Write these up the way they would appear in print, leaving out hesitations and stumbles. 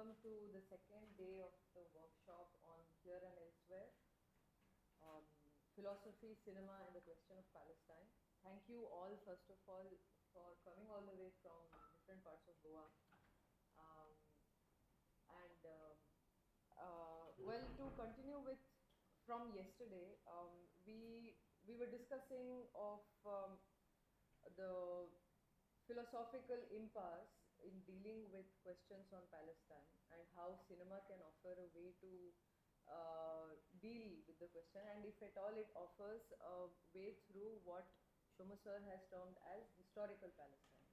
welcome to the second day of the workshop on Here and Elsewhere, Philosophy, Cinema and the Question of Palestine. Thank you all, first of all, for coming all the way from different parts of Goa. Well, to continue with from yesterday, we were discussing of the philosophical impasse in dealing with questions on Palestine and how cinema can offer a way to deal with the question, and if at all it offers a way through what Shoma sir has termed as historical Palestine.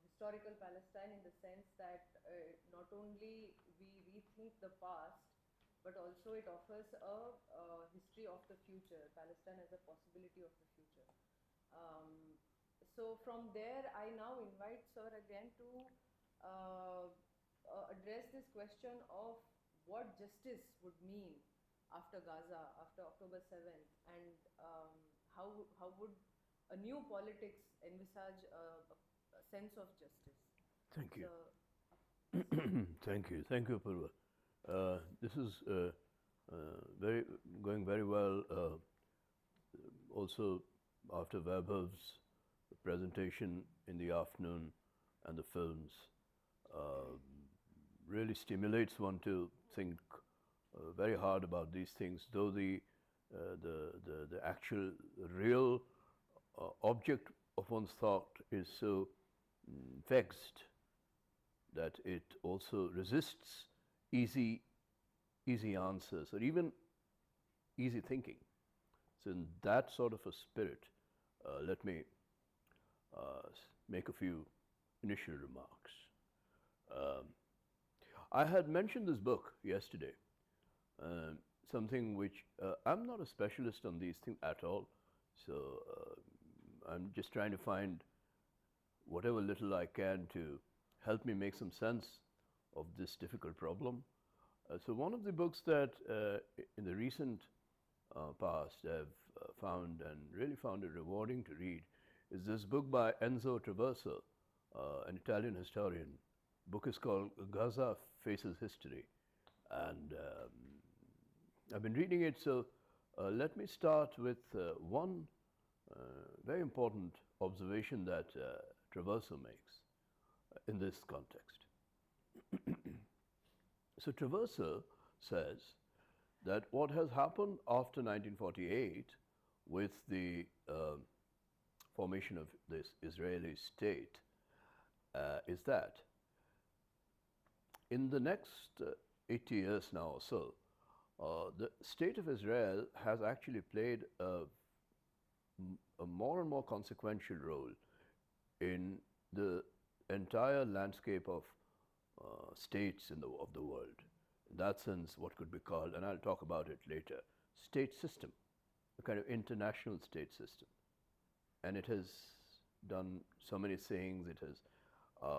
Historical Palestine in the sense that not only we rethink the past, but also it offers a history of the future, Palestine as a possibility of the future. So from there, I now invite Sir again to address this question of what justice would mean after Gaza, after October 7th, and how would a new politics envisage a sense of justice. Thank you. So, Thank you, Purva. This is going very well. Also, after Vaibhav's presentation in the afternoon and the films, really stimulates one to think very hard about these things. Though the actual real object of one's thought is so vexed that it also resists easy answers or even easy thinking. So in that sort of a spirit, let me make a few initial remarks. I had mentioned this book yesterday, something which I'm not a specialist on these things at all, so I'm just trying to find whatever little I can to help me make some sense of this difficult problem. So one of the books that in the recent past I've found and really found it rewarding to read is this book by Enzo Traverso, an Italian historian. The book is called Gaza Faces History, and I've been reading it, so let me start with one very important observation that Traverso makes in this context. So Traverso says that what has happened after 1948 with the formation of this Israeli state is that in the next 80 years now or so, the state of Israel has actually played a more and more consequential role in the entire landscape of states of the world. In that sense, what could be called, and I'll talk about it later, state system, a kind of international state system. And it has done so many things. It has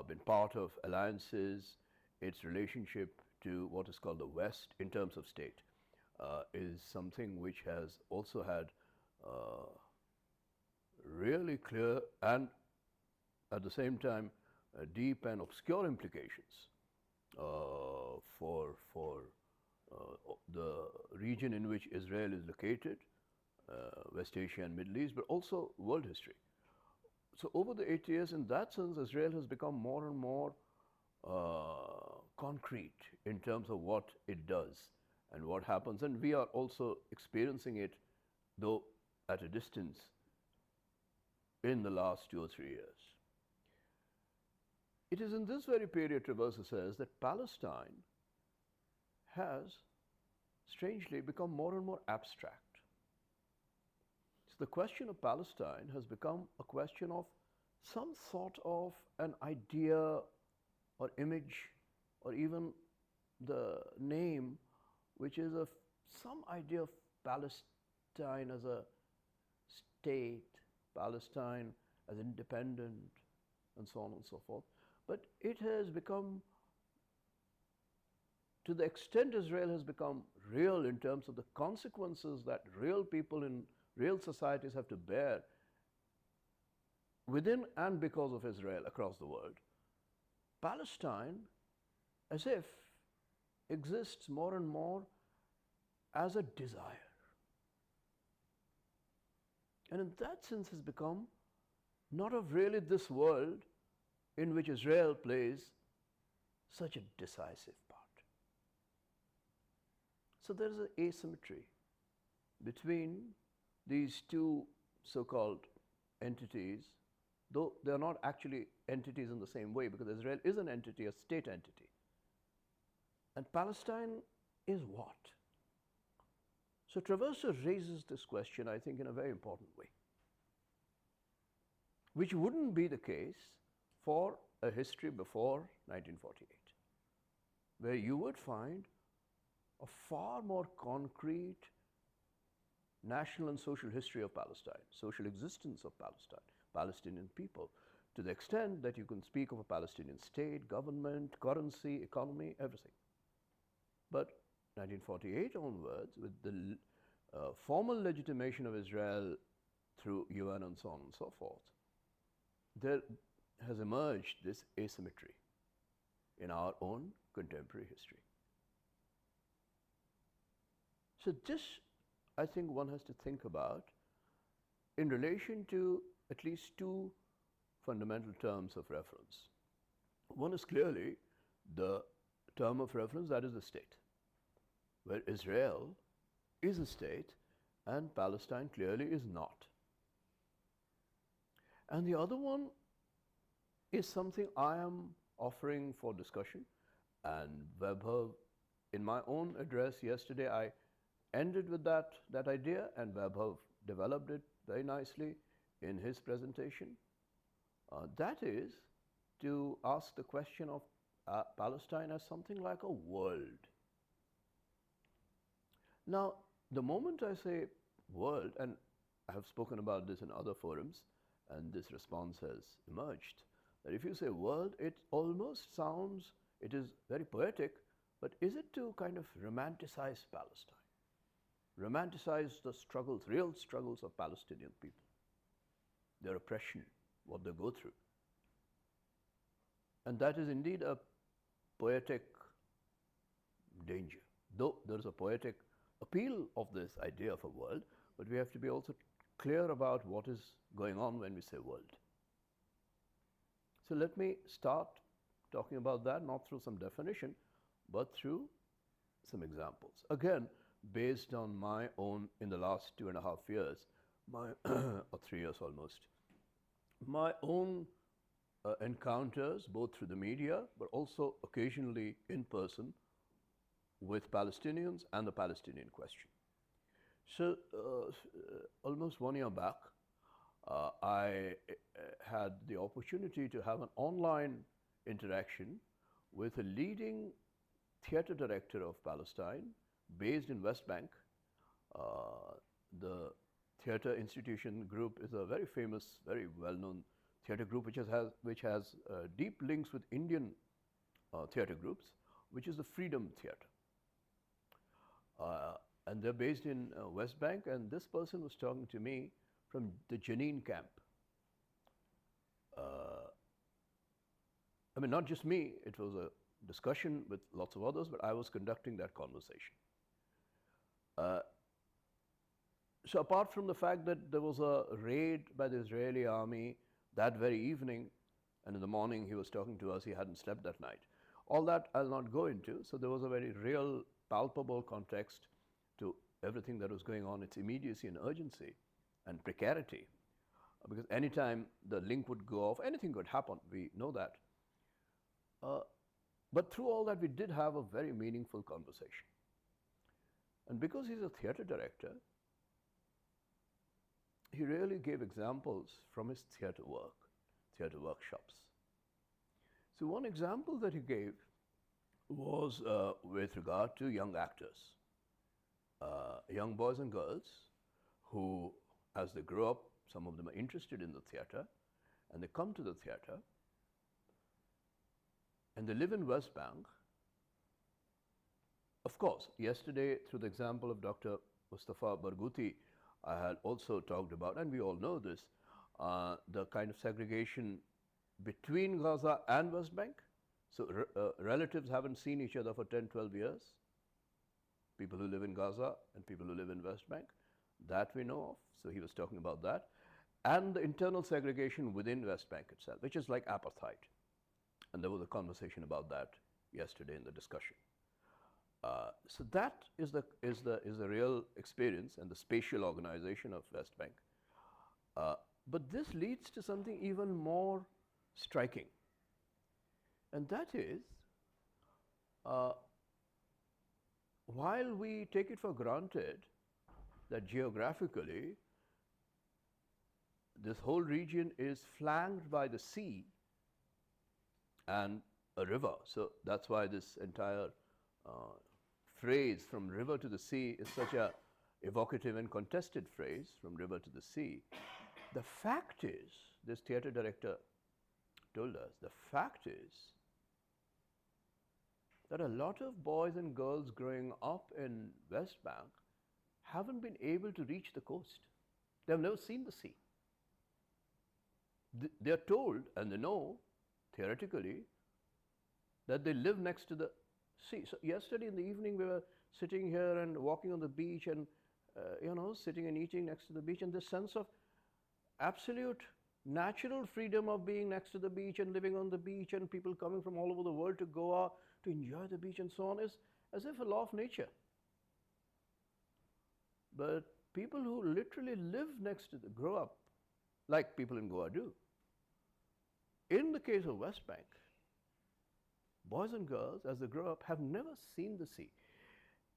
been part of alliances. Its relationship to what is called the West in terms of state is something which has also had really clear and at the same time deep and obscure implications for the region in which Israel is located, West Asia and Middle East, but also world history. So over the 8 years, in that sense, Israel has become more and more concrete in terms of what it does and what happens, and we are also experiencing it, though at a distance, in the last 2 or 3 years. It is in this very period, Traverso says, that Palestine has strangely become more and more abstract. So the question of Palestine has become a question of some sort of an idea or image or even the name, which is of some idea of Palestine as a state, Palestine as independent, and so on and so forth. But it has become, to the extent Israel has become real in terms of the consequences that real people in real societies have to bear within and because of Israel across the world, Palestine as if exists more and more as a desire. And in that sense has become not of really this world in which Israel plays such a decisive part. So there is an asymmetry between these two so-called entities, though they are not actually entities in the same way, because Israel is an entity, a state entity. And Palestine is what? So Traverso raises this question, I think, in a very important way, which wouldn't be the case for a history before 1948, where you would find a far more concrete national and social history of Palestine, social existence of Palestine, Palestinian people, to the extent that you can speak of a Palestinian state, government, currency, economy, everything. But 1948 onwards, with the formal legitimation of Israel through UN and so on and so forth, there has emerged this asymmetry in our own contemporary history. So this, I think, one has to think about in relation to at least two fundamental terms of reference. One is clearly the term of reference, that is the state, where Israel is a state and Palestine clearly is not. And the other one is something I am offering for discussion, and Webber, in my own address yesterday, I ended with that idea, and Webber developed it very nicely in his presentation. That is to ask the question of Palestine as something like a world. Now, the moment I say world, and I have spoken about this in other forums, and this response has emerged, that if you say world, it almost sounds, it is very poetic, but is it to kind of romanticize Palestine? Romanticize the struggles, real struggles of Palestinian people, their oppression, what they go through. And that is indeed a poetic danger. Though there is a poetic appeal of this idea of a world, but we have to be also clear about what is going on when we say world. So let me start talking about that, not through some definition, but through some examples. Again, based on my own, in the last 2.5 years, or 3 years almost, my own encounters, both through the media, but also occasionally in person, with Palestinians and the Palestinian question. So almost 1 year back, I had the opportunity to have an online interaction with a leading theater director of Palestine based in West Bank. The theater institution group is a very famous, very well-known theater group which has deep links with Indian theater groups, which is the Freedom Theater. And they're based in West Bank, and this person was talking to me from the Jenin camp. I mean, not just me, it was a discussion with lots of others, but I was conducting that conversation. So apart from the fact that there was a raid by the Israeli army that very evening, and in the morning he was talking to us, he hadn't slept that night. All that I'll not go into, so there was a very real, palpable context to everything that was going on, its immediacy and urgency and precarity, because anytime the link would go off, anything could happen, we know that. But through all that, we did have a very meaningful conversation. And because he's a theater director, he really gave examples from his theater work, theater workshops. So one example that he gave was with regard to young actors, young boys and girls who, as they grow up, some of them are interested in the theater, and they come to the theater, and they live in West Bank. Of course, yesterday, through the example of Dr. Mustafa Barghouti, I had also talked about, and we all know this, the kind of segregation between Gaza and West Bank, So relatives haven't seen each other for 10, 12 years. People who live in Gaza and people who live in West Bank, that we know of. So he was talking about that. And the internal segregation within West Bank itself, which is like apartheid. And there was a conversation about that yesterday in the discussion. So that is the real experience and the spatial organization of West Bank. But this leads to something even more striking, and that is, while we take it for granted that geographically this whole region is flanked by the sea and a river, so that's why this entire phrase from river to the sea is such a evocative and contested phrase, from river to the sea. The fact is, this theatre director told us, the fact is that a lot of boys and girls growing up in West Bank haven't been able to reach the coast. They have never seen the sea. They are told, and they know, theoretically, that they live next to the sea. So yesterday in the evening we were sitting here and walking on the beach and, sitting and eating next to the beach, and this sense of absolute natural freedom of being next to the beach and living on the beach, and people coming from all over the world to Goa to enjoy the beach and so on, is as if a law of nature. But people who literally live next to grow up like people in Goa do. In the case of West Bank, boys and girls, as they grow up, have never seen the sea.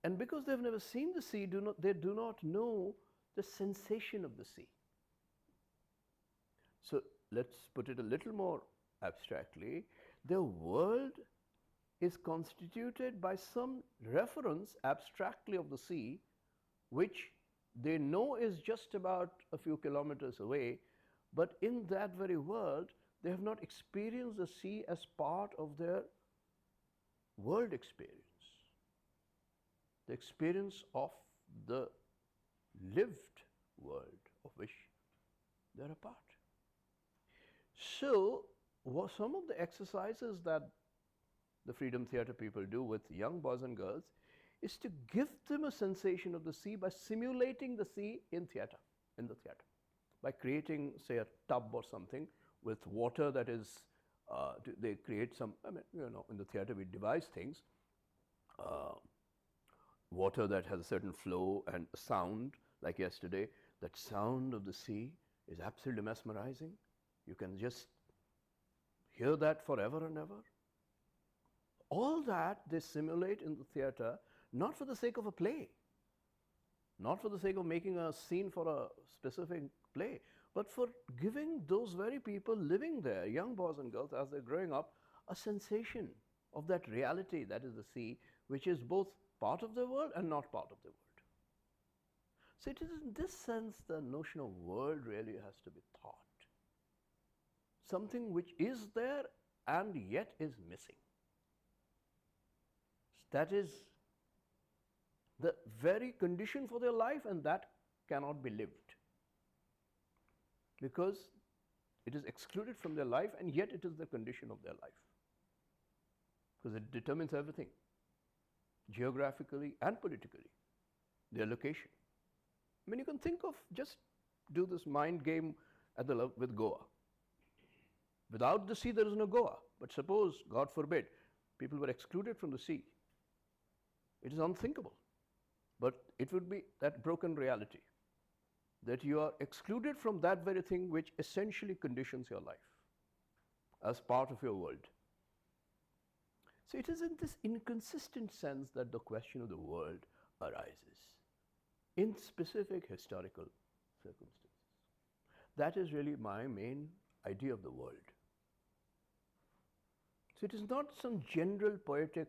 And because they've never seen the sea, they do not know the sensation of the sea. So let's put it a little more abstractly. Their world is constituted by some reference abstractly of the sea, which they know is just about a few kilometers away, but in that very world, they have not experienced the sea as part of their world experience, the experience of the lived world of which they are a part. So, some of the exercises that the Freedom Theatre people do with young boys and girls is to give them a sensation of the sea by simulating the sea in the theatre, by creating, say, a tub or something with water that is, they create some, in the theatre we devise things, water that has a certain flow and sound, like yesterday. That sound of the sea is absolutely mesmerizing. You can just hear that forever and ever. All that they simulate in the theatre, not for the sake of a play, not for the sake of making a scene for a specific play, but for giving those very people living there, young boys and girls, as they're growing up, a sensation of that reality that is the sea, which is both part of the world and not part of the world. So it is in this sense the notion of world really has to be taught. Something which is there and yet is missing. That is the very condition for their life, and that cannot be lived, because it is excluded from their life, and yet it is the condition of their life, because it determines everything, geographically and politically, their location. I mean, you can think of, just do this mind game with Goa. Without the sea, there is no Goa. But suppose, God forbid, people were excluded from the sea. It is unthinkable. But it would be that broken reality, that you are excluded from that very thing which essentially conditions your life as part of your world. So it is in this inconsistent sense that the question of the world arises in specific historical circumstances. That is really my main idea of the world. So it is not some general poetic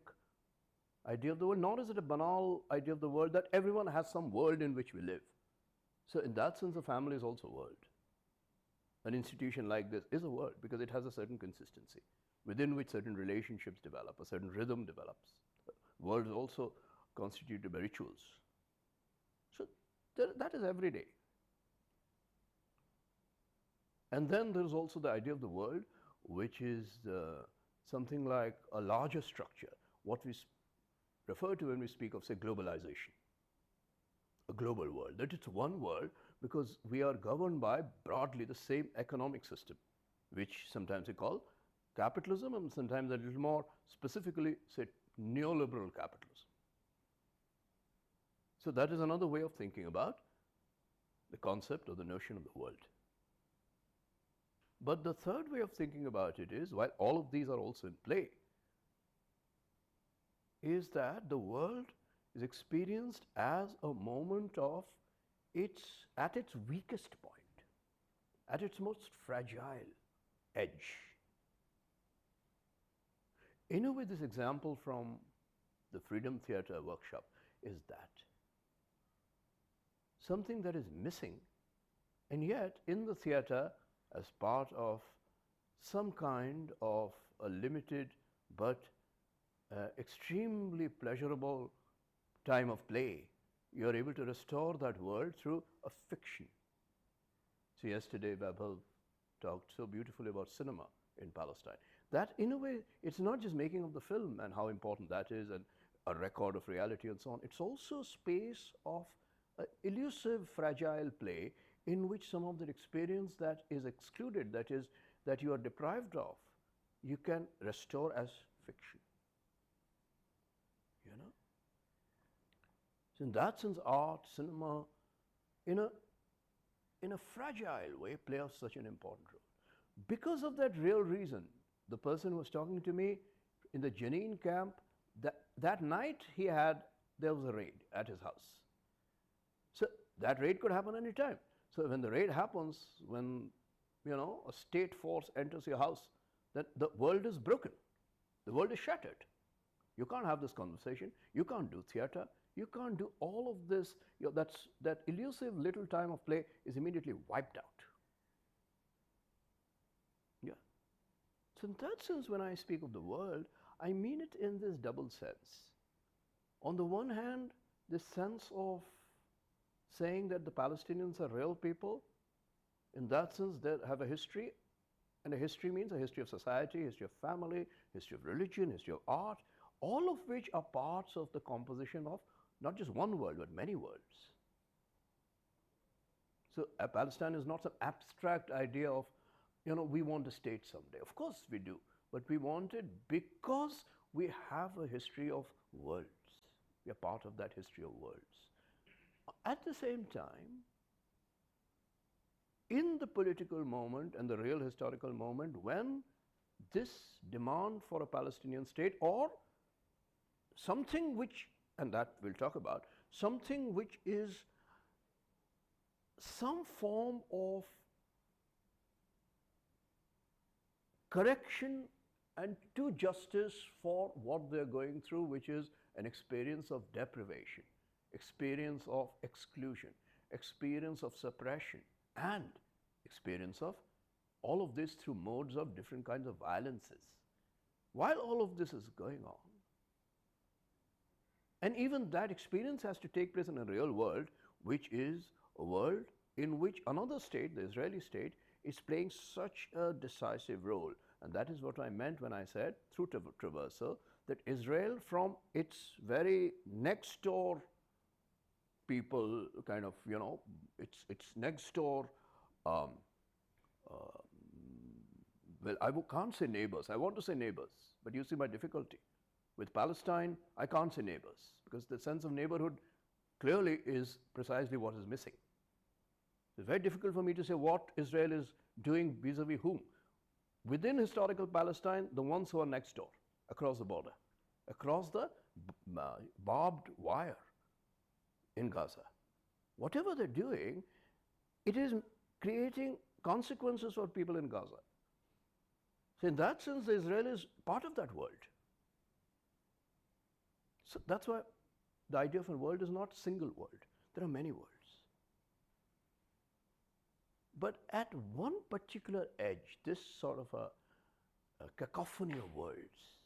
idea of the world, nor is it a banal idea of the world that everyone has some world in which we live. So in that sense, a family is also a world. An institution like this is a world because it has a certain consistency within which certain relationships develop, a certain rhythm develops. The world is also constituted by rituals. So that is every day. And then there is also the idea of the world, which is something like a larger structure, what we refer to when we speak of, say, globalization, a global world, that it's one world because we are governed by broadly the same economic system, which sometimes we call capitalism and sometimes a little more specifically, say, neoliberal capitalism. So that is another way of thinking about the concept or the notion of the world. But the third way of thinking about it is, while all of these are also in play, is that the world is experienced as a moment of at its weakest point, at its most fragile edge. In a way, this example from the Freedom Theatre workshop is that something that is missing, and yet in the theatre, as part of some kind of a limited but extremely pleasurable time of play, you are able to restore that world through a fiction. So yesterday, Vaibhav talked so beautifully about cinema in Palestine. That, in a way, it's not just making of the film and how important that is and a record of reality and so on. It's also a space of elusive, fragile play in which some of the experience that is excluded, that is, that you are deprived of, you can restore as fiction. You know? So in that sense, art, cinema, in a fragile way, play such an important role. Because of that real reason, the person who was talking to me in the Jenin camp, that night there was a raid at his house. So that raid could happen any time. So when the raid happens, when a state force enters your house, then the world is broken. The world is shattered. You can't have this conversation. You can't do theatre. You can't do all of this. That elusive little time of play is immediately wiped out. Yeah. So in that sense, when I speak of the world, I mean it in this double sense. On the one hand, this sense of saying that the Palestinians are real people, in that sense they have a history, and a history means a history of society, history of family, history of religion, history of art, all of which are parts of the composition of not just one world, but many worlds. So Palestine is not some abstract idea of, we want a state someday. Of course we do, but we want it because we have a history of worlds. We are part of that history of worlds. At the same time, in the political moment and the real historical moment, when this demand for a Palestinian state or something which, and that we'll talk about, something which is some form of correction and to justice for what they're going through, which is an experience of deprivation, experience of exclusion, experience of suppression, and experience of all of this through modes of different kinds of violences. While all of this is going on, and even that experience has to take place in a real world, which is a world in which another state, the Israeli state, is playing such a decisive role. And that is what I meant when I said, through Traverso, that Israel, from its very next door people, kind of, its next door, well, I can't say neighbors, I want to say neighbors, but you see my difficulty. With Palestine, I can't say neighbors, because the sense of neighborhood clearly is precisely what is missing. It's very difficult for me to say what Israel is doing vis-a-vis whom. Within historical Palestine, the ones who are next door, across the border, across the barbed wire in Gaza. Whatever they're doing, it is creating consequences for people in Gaza. So in that sense, Israel is part of that world. So that's why the idea of a world is not a single world. There are many worlds. But at one particular edge, this sort of a cacophony of worlds,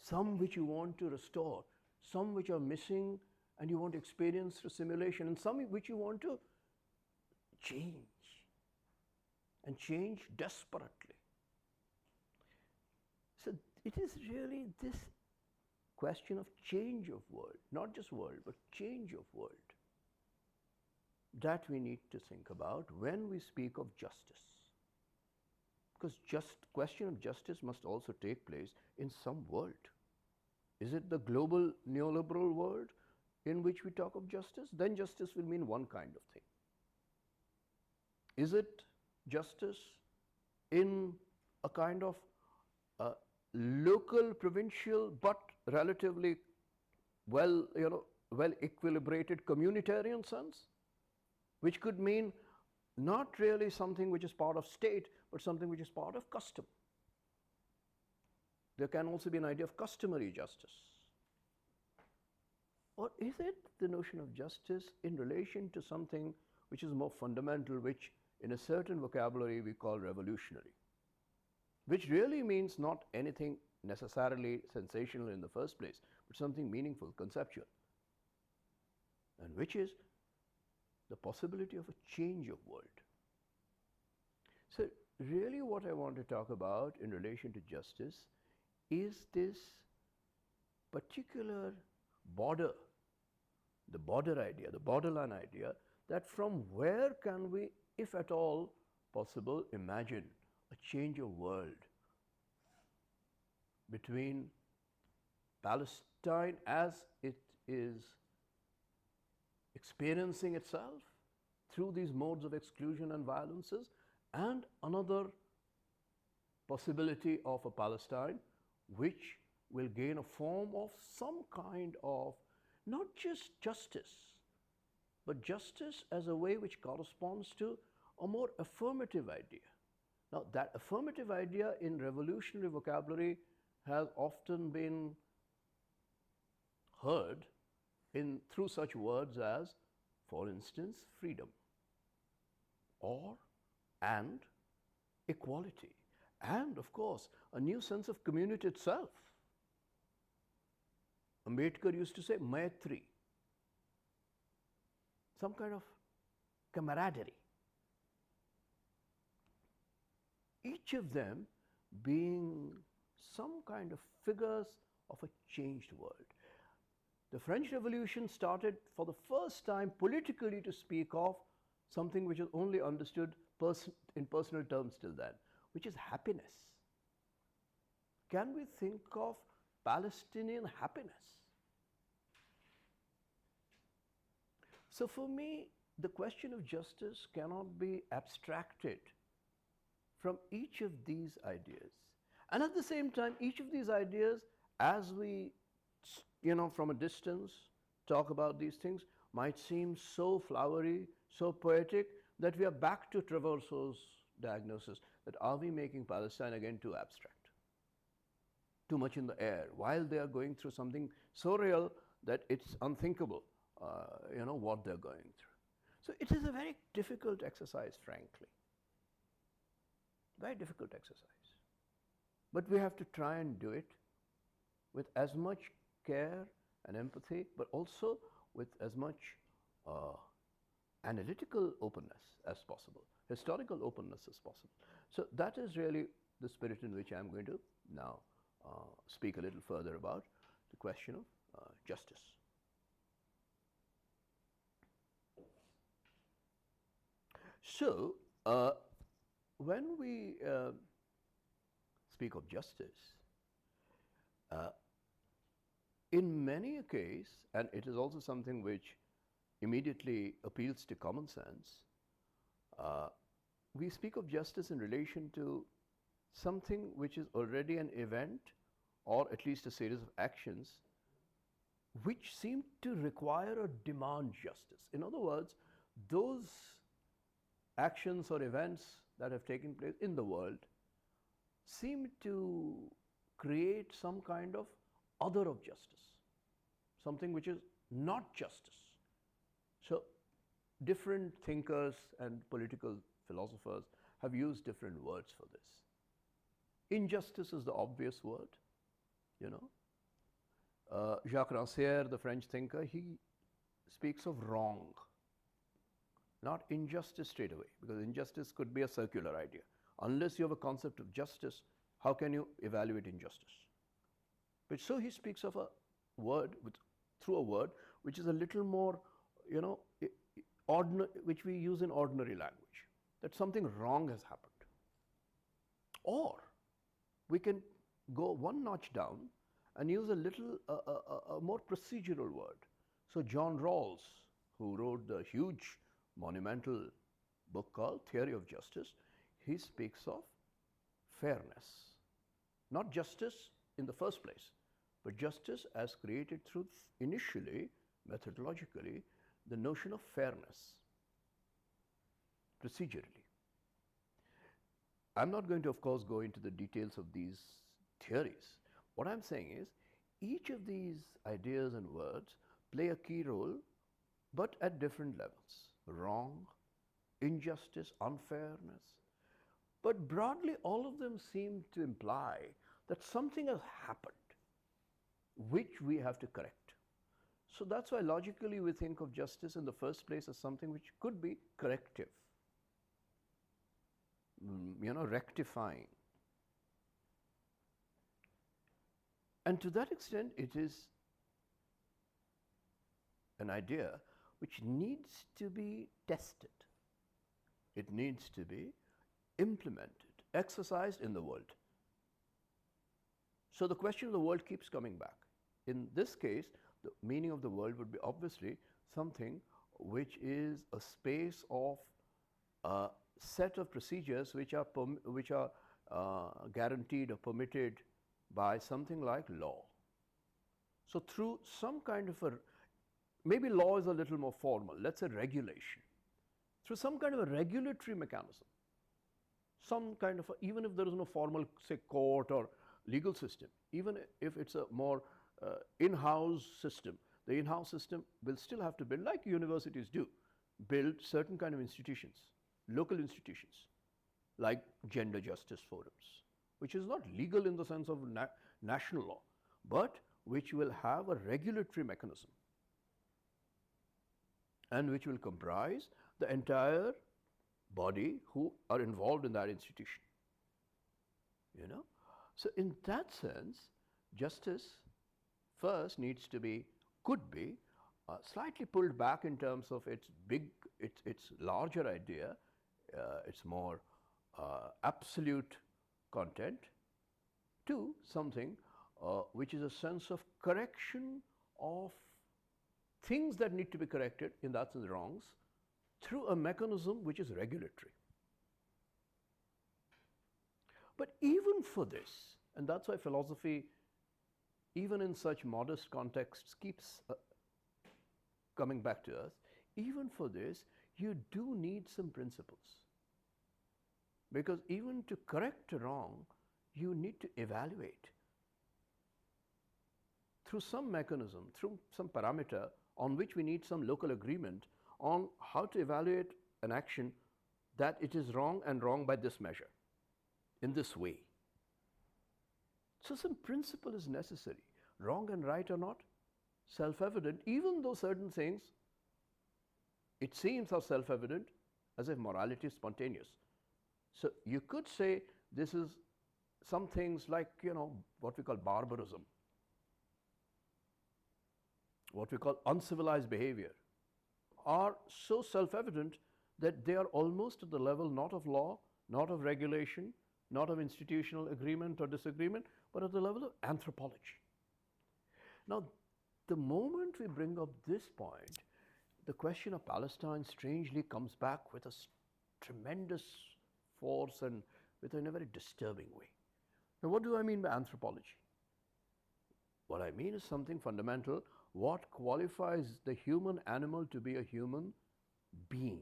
some which you want to restore, some which are missing and you want to experience through simulation, and some which you want to change, and change desperately. So it is really this question of change of world, not just world, but change of world, that we need to think about when we speak of justice. Because question of justice must also take place in some world. Is it the global neoliberal world in which we talk of justice? Then justice will mean one kind of thing. Is it justice in a kind of local, provincial, but relatively well equilibrated communitarian sense, which could mean not really something which is part of state, but something which is part of custom. There can also be an idea of customary justice. Or is it the notion of justice in relation to something which is more fundamental, which in a certain vocabulary we call revolutionary, which really means not anything necessarily sensational in the first place, but something meaningful, conceptual, and which is the possibility of a change of world. So really what I want to talk about in relation to justice is this particular border, the border idea, the borderline idea, that from where can we, if at all possible, imagine a change of world between Palestine as it is experiencing itself through these modes of exclusion and violences, and another possibility of a Palestine which will gain a form of some kind of not just justice, but justice as a way which corresponds to a more affirmative idea. Now, that affirmative idea in revolutionary vocabulary has often been heard through such words as, for instance, freedom, and equality, and of course, a new sense of community itself. Ambedkar used to say Maitri, some kind of camaraderie. Each of them being some kind of figures of a changed world. The French Revolution started for the first time politically to speak of something which is only understood in personal terms till then, which is happiness. Can we think of Palestinian happiness? So for me, the question of justice cannot be abstracted from each of these ideas. And at the same time, each of these ideas, as we, from a distance talk about these things, might seem so flowery, so poetic, that we are back to Traverso's diagnosis, that are we making Palestine again too abstract, too much in the air, while they are going through something so real that it's unthinkable, what they're going through. So it is a very difficult exercise, frankly. Very difficult exercise. But we have to try and do it with as much care and empathy, but also with as much analytical openness as possible, historical openness as possible. So that is really the spirit in which I'm going to now speak a little further about the question of justice. So, when we speak of justice, in many a case, and it is also something which immediately appeals to common sense, we speak of justice in relation to something which is already an event, or at least a series of actions, which seem to require or demand justice. In other words, those actions or events that have taken place in the world seem to create some kind of other of justice, something which is not justice. So different thinkers and political philosophers have used different words for this. Injustice is the obvious word, Jacques Rancière, the French thinker, he speaks of wrong, not injustice straight away, because injustice could be a circular idea. Unless you have a concept of justice, how can you evaluate injustice? But so he speaks of a word through a word which is a little more, you know, which we use in ordinary language, that something wrong has happened. Or we can go one notch down and use a little a more procedural word. So John Rawls, who wrote the huge monumental book called Theory of Justice, he speaks of fairness. Not justice in the first place, but justice as created through initially, methodologically, the notion of fairness, procedurally. I'm not going to, of course, go into the details of these theories. What I'm saying is, each of these ideas and words play a key role, but at different levels. Wrong, injustice, unfairness. But broadly, all of them seem to imply that something has happened which we have to correct. So that's why logically we think of justice in the first place as something which could be corrective, rectifying. And to that extent, it is an idea which needs to be tested. It needs to be implemented, exercised in the world. So the question of the world keeps coming back. In this case, the meaning of the world would be obviously something which is a space of a set of procedures which are guaranteed or permitted by something like law. So through some kind of maybe law is a little more formal, let's say regulation, through some kind of a regulatory mechanism, some kind of even if there is no formal, say, court or legal system, even if it's a more in-house system, the in-house system will still have to build, like universities do, build certain kind of institutions, local institutions, like gender justice forums, which is not legal in the sense of national law, but which will have a regulatory mechanism and which will comprise the entire body who are involved in that institution. So in that sense, justice first needs to be, could be, slightly pulled back in terms of its larger idea, its more absolute content, to something which is a sense of correction of things that need to be corrected, in that sense wrongs, through a mechanism which is regulatory. But even for this, and that's why philosophy, even in such modest contexts, keeps coming back to us, even for this, you do need some principles. Because even to correct a wrong, you need to evaluate through some mechanism, through some parameter on which we need some local agreement on how to evaluate an action, that it is wrong and wrong by this measure, in this way. So some principle is necessary. Wrong and right are not self-evident, even though certain things, it seems, are self-evident, as if morality is spontaneous. So you could say this is some things like, what we call barbarism, what we call uncivilized behavior, are so self-evident that they are almost at the level not of law, not of regulation, not of institutional agreement or disagreement, but at the level of anthropology. Now, the moment we bring up this point, the question of Palestine strangely comes back with a tremendous force and in a very disturbing way. Now, what do I mean by anthropology? What I mean is something fundamental. What qualifies the human animal to be a human being?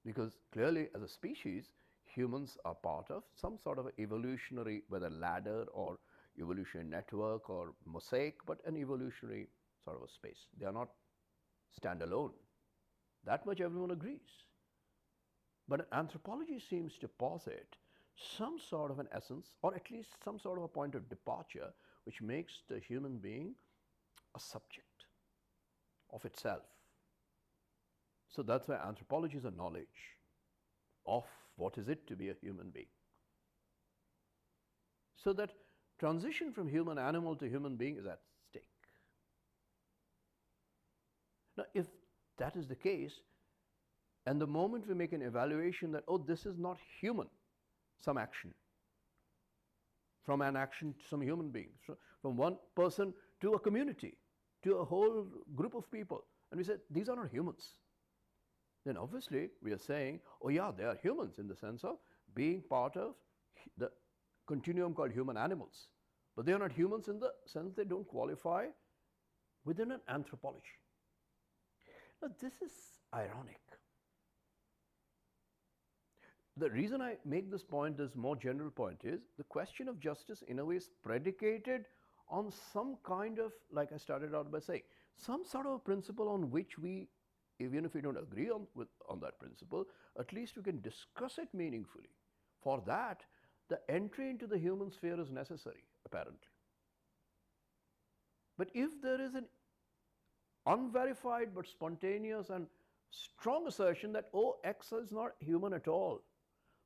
Because clearly, as a species, humans are part of some sort of evolutionary, whether ladder or evolutionary network or mosaic, but an evolutionary sort of a space. They are not standalone. That much everyone agrees. But anthropology seems to posit some sort of an essence, or at least some sort of a point of departure, which makes the human being a subject of itself. So that's why anthropology is a knowledge of what is it to be a human being. So that transition from human animal to human being is at stake. Now, if that is the case, and the moment we make an evaluation that, oh, this is not human, some action, from an action to some human beings, from one person to a community, to a whole group of people, and we said, these are not humans, then obviously we are saying, oh yeah, they are humans in the sense of being part of the continuum called human animals. But they are not humans in the sense they don't qualify within an anthropology. Now, this is ironic. The reason I make this point, this more general point, is the question of justice in a way is predicated on some kind of, like I started out by saying, some sort of principle on which we, even if we don't agree on that principle, at least we can discuss it meaningfully. For that, the entry into the human sphere is necessary, apparently. But if there is an unverified but spontaneous and strong assertion that, oh, X is not human at all,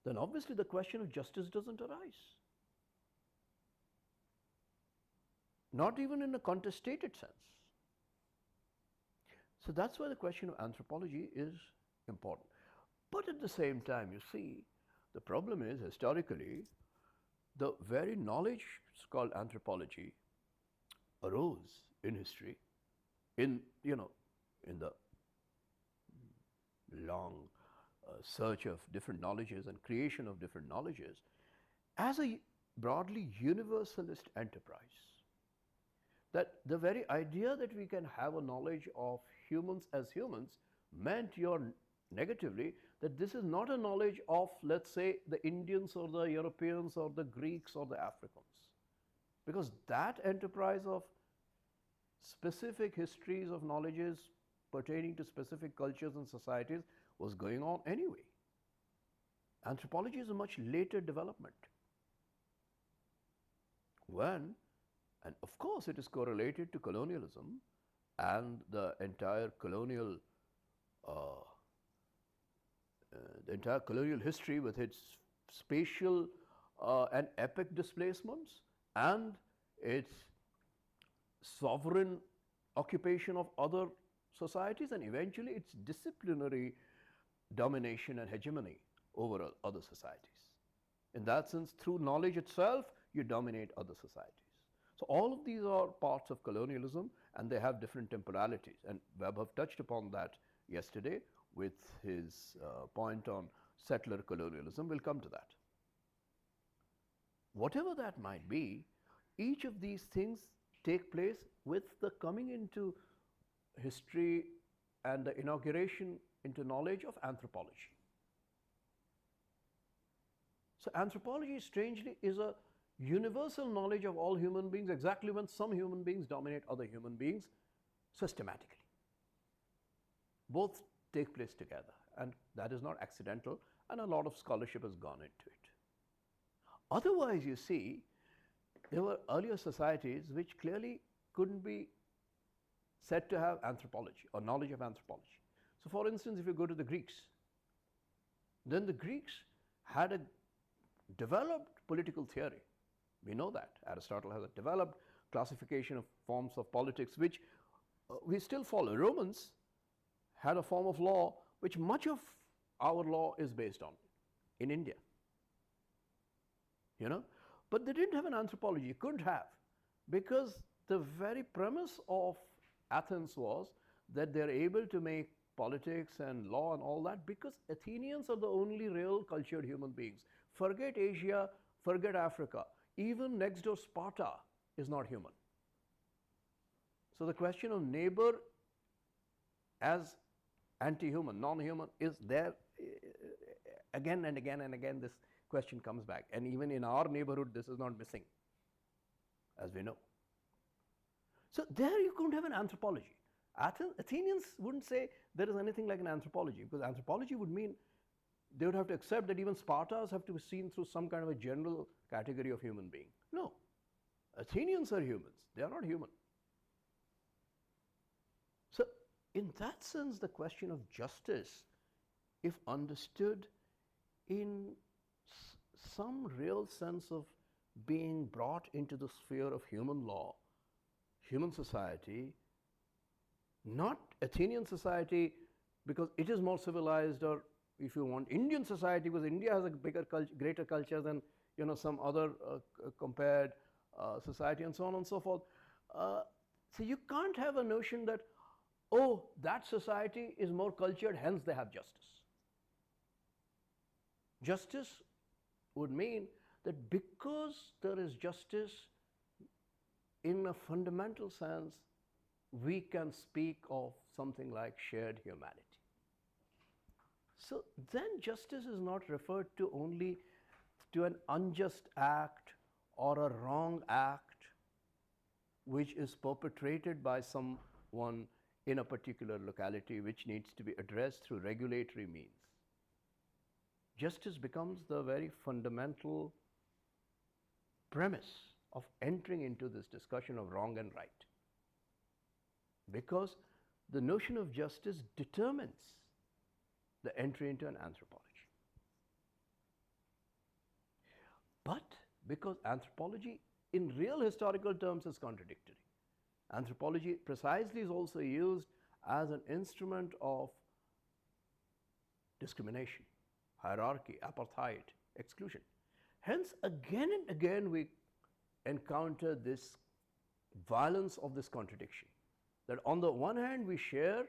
then obviously the question of justice doesn't arise. Not even in a contestated sense. So that's why the question of anthropology is important. But at the same time, you see, the problem is, historically, the very knowledge called anthropology arose in history, in the long search of different knowledges and creation of different knowledges, as a broadly universalist enterprise. That the very idea that we can have a knowledge of humans as humans meant negatively that this is not a knowledge of, let's say, the Indians or the Europeans or the Greeks or the Africans. Because that enterprise of specific histories of knowledges pertaining to specific cultures and societies was going on anyway. Anthropology is a much later development. And of course it is correlated to colonialism and the entire colonial history with its spatial and epic displacements and its sovereign occupation of other societies and eventually its disciplinary domination and hegemony over other societies. In that sense, through knowledge itself, you dominate other societies. So all of these are parts of colonialism and they have different temporalities, and Webb have touched upon that yesterday with his point on settler colonialism. We'll come to that. Whatever that might be, each of these things take place with the coming into history and the inauguration into knowledge of anthropology. So anthropology, strangely, is a universal knowledge of all human beings exactly when some human beings dominate other human beings systematically. Both take place together, and that is not accidental, and a lot of scholarship has gone into it. Otherwise, you see, there were earlier societies which clearly couldn't be said to have anthropology or knowledge of anthropology. So for instance, if you go to the Greeks, then the Greeks had a developed political theory. We know that. Aristotle has a developed classification of forms of politics which we still follow. Romans had a form of law which much of our law is based on in India. But they didn't have an anthropology, couldn't have, because the very premise of Athens was that they're able to make politics and law and all that because Athenians are the only real cultured human beings. Forget Asia, forget Africa. Even next door Sparta is not human. So the question of neighbor as anti-human, non-human is there again and again and again. This question comes back, and even in our neighborhood this is not missing, as we know. So there you couldn't have an anthropology. Athenians wouldn't say there is anything like an anthropology, because anthropology would mean they would have to accept that even Spartans have to be seen through some kind of a general category of human being. No, Athenians are humans, they are not human. So in that sense, the question of justice, if understood in some real sense of being brought into the sphere of human law, human society, not Athenian society because it is more civilized, or if you want Indian society because India has a bigger greater culture than some other compared society, and so on and so forth. So you can't have a notion that, oh, that society is more cultured, hence they have justice. Justice would mean that because there is justice in a fundamental sense, we can speak of something like shared humanity. So then justice is not referred to only to an unjust act or a wrong act which is perpetrated by someone in a particular locality which needs to be addressed through regulatory means. Justice becomes the very fundamental premise of entering into this discussion of wrong and right, because the notion of justice determines the entry into an anthropology. But because anthropology in real historical terms is contradictory, anthropology precisely is also used as an instrument of discrimination, hierarchy, apartheid, exclusion. Hence, again and again we encounter this violence of this contradiction, that on the one hand we share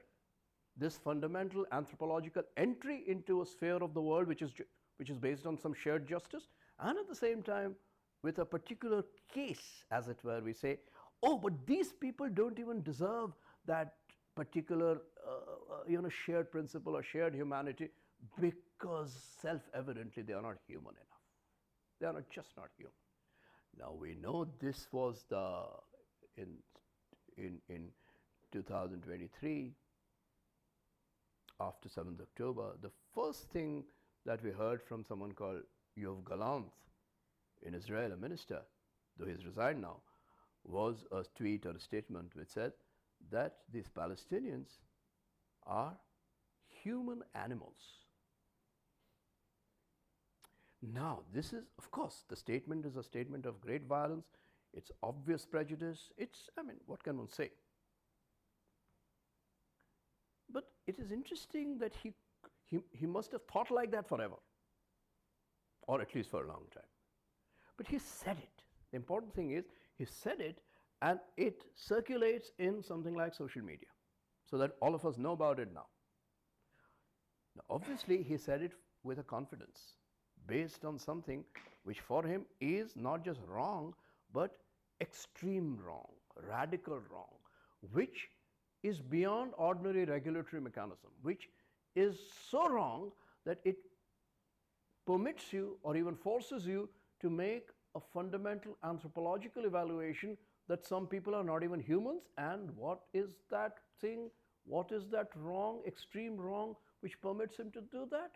this fundamental anthropological entry into a sphere of the world which is based on some shared justice, and at the same time with a particular case, as it were, we say, oh, but these people don't even deserve that particular shared principle or shared humanity because self-evidently they are not human enough. They are just not human. Now we know this was in 2023, after 7th October, the first thing that we heard from someone called Yoav Gallant in Israel, a minister, though he's resigned now, was a tweet or a statement which said that these Palestinians are human animals. Now, this is, of course, the statement is a statement of great violence. It's obvious prejudice. What can one say? But it is interesting that he must have thought like that forever, or at least for a long time. But he said it. The important thing is he said it, and it circulates in something like social media, so that all of us know about it now. Now, obviously, he said it with a confidence, based on something which for him is not just wrong, but extreme wrong, radical wrong, which is beyond ordinary regulatory mechanism, which is so wrong that it permits you or even forces you to make a fundamental anthropological evaluation that some people are not even humans, and what is that thing, what is that wrong, extreme wrong, which permits him to do that?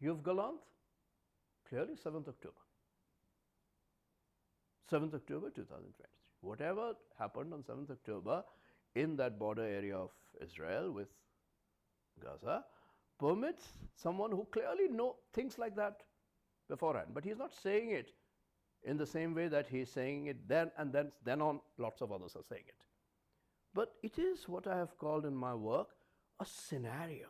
Yoav Gallant? Clearly 7th October. 7th October 2023. Whatever happened on 7th October in that border area of Israel with Gaza permits someone who clearly knows things like that beforehand. But he's not saying it in the same way that he's saying it then, and then on lots of others are saying it. But it is what I have called in my work a scenario.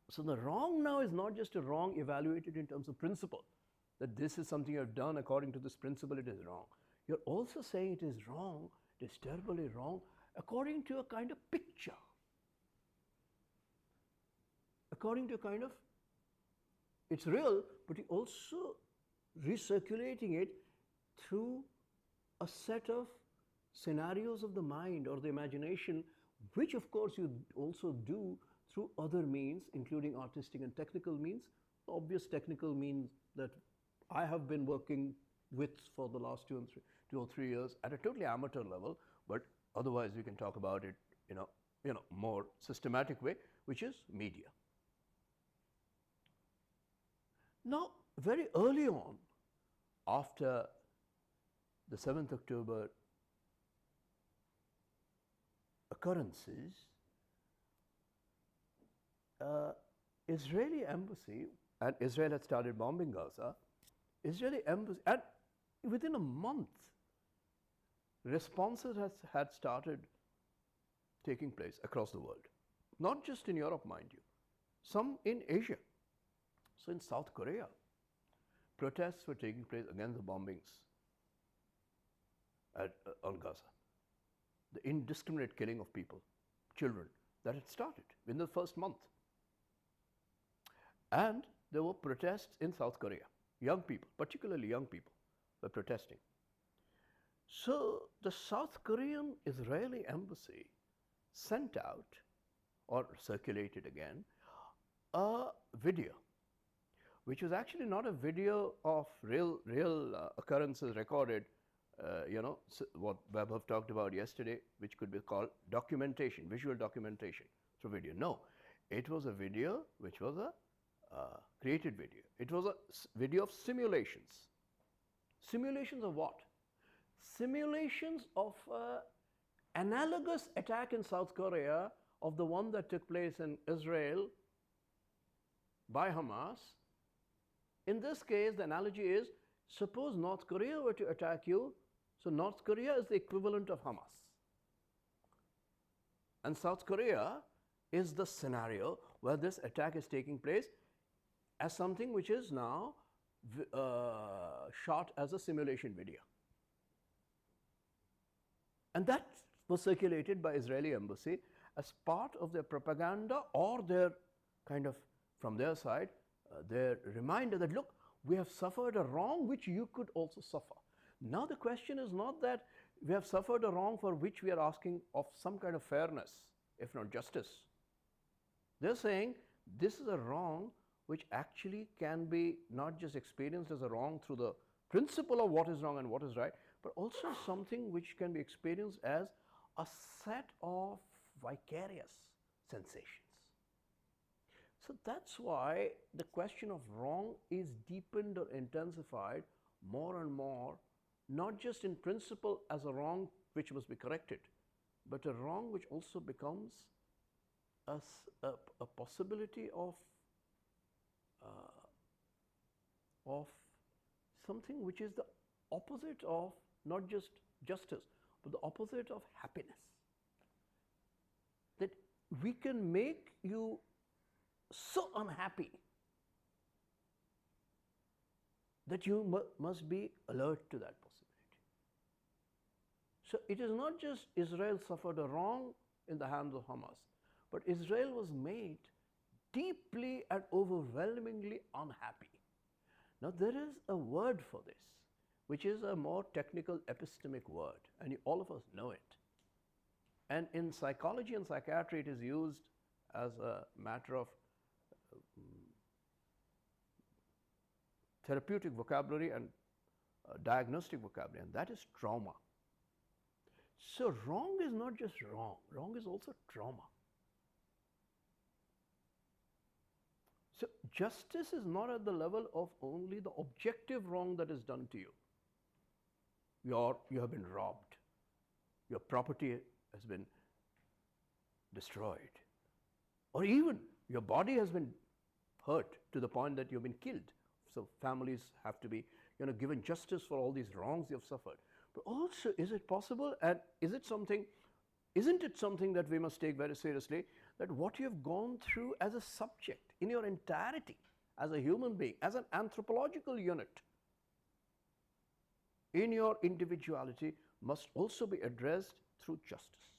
So the wrong now is not just a wrong evaluated in terms of principle, that this is something you have done according to this principle, it is wrong. You're also saying it is wrong, it is terribly wrong, according to a kind of picture. According to a kind of, it's real, but you're also recirculating it through a set of scenarios of the mind or the imagination, which of course you also do through other means, including artistic and technical means. Obvious technical means that I have been working with for the last 2 or 3 years at a totally amateur level, but otherwise we can talk about it in a more systematic way, which is media. Now, very early on, after the 7th October occurrences, Israeli embassy, and Israel had started bombing Gaza, Israeli embassy, and within a month, responses had started taking place across the world. Not just in Europe, mind you, some in Asia. So in South Korea, protests were taking place against the bombings on Gaza. The indiscriminate killing of people, children, that had started in the first month. And there were protests in South Korea. Young people, particularly young people, were protesting. So the South Korean Israeli embassy sent out, or circulated again, a video, which was actually not a video of real occurrences recorded, what Webb have talked about yesterday, which could be called documentation, visual documentation through video. No, it was a video which was a created video. It was a video of simulations. Simulations of what? Simulations of analogous attack in South Korea of the one that took place in Israel by Hamas. In this case, the analogy is, suppose North Korea were to attack you, so North Korea is the equivalent of Hamas. And South Korea is the scenario where this attack is taking place as something which is now shot as a simulation video. And that was circulated by Israeli embassy as part of their propaganda, or their kind of, from their side, their reminder that, look, we have suffered a wrong which you could also suffer. Now the question is not that we have suffered a wrong for which we are asking of some kind of fairness, if not justice. They're saying this is a wrong which actually can be not just experienced as a wrong through the principle of what is wrong and what is right, but also something which can be experienced as a set of vicarious sensations. So that's why the question of wrong is deepened or intensified more and more, not just in principle as a wrong which must be corrected, but a wrong which also becomes a possibility of something which is the opposite of not just justice, but the opposite of happiness. That we can make you so unhappy that you must be alert to that possibility. So it is not just Israel suffered a wrong in the hands of Hamas, but Israel was made deeply and overwhelmingly unhappy. Now there is a word for this, which is a more technical epistemic word, and all of us know it. And in psychology and psychiatry, it is used as a matter of therapeutic vocabulary and diagnostic vocabulary, and that is trauma. So wrong is not just wrong, wrong is also trauma. So justice is not at the level of only the objective wrong that is done to you. You have been robbed, your property has been destroyed, or even your body has been hurt to the point that you've been killed. So families have to be given justice for all these wrongs you have suffered. But also, is it possible, and isn't it something that we must take very seriously, that what you have gone through as a subject in your entirety, as a human being, as an anthropological unit, in your individuality, must also be addressed through justice.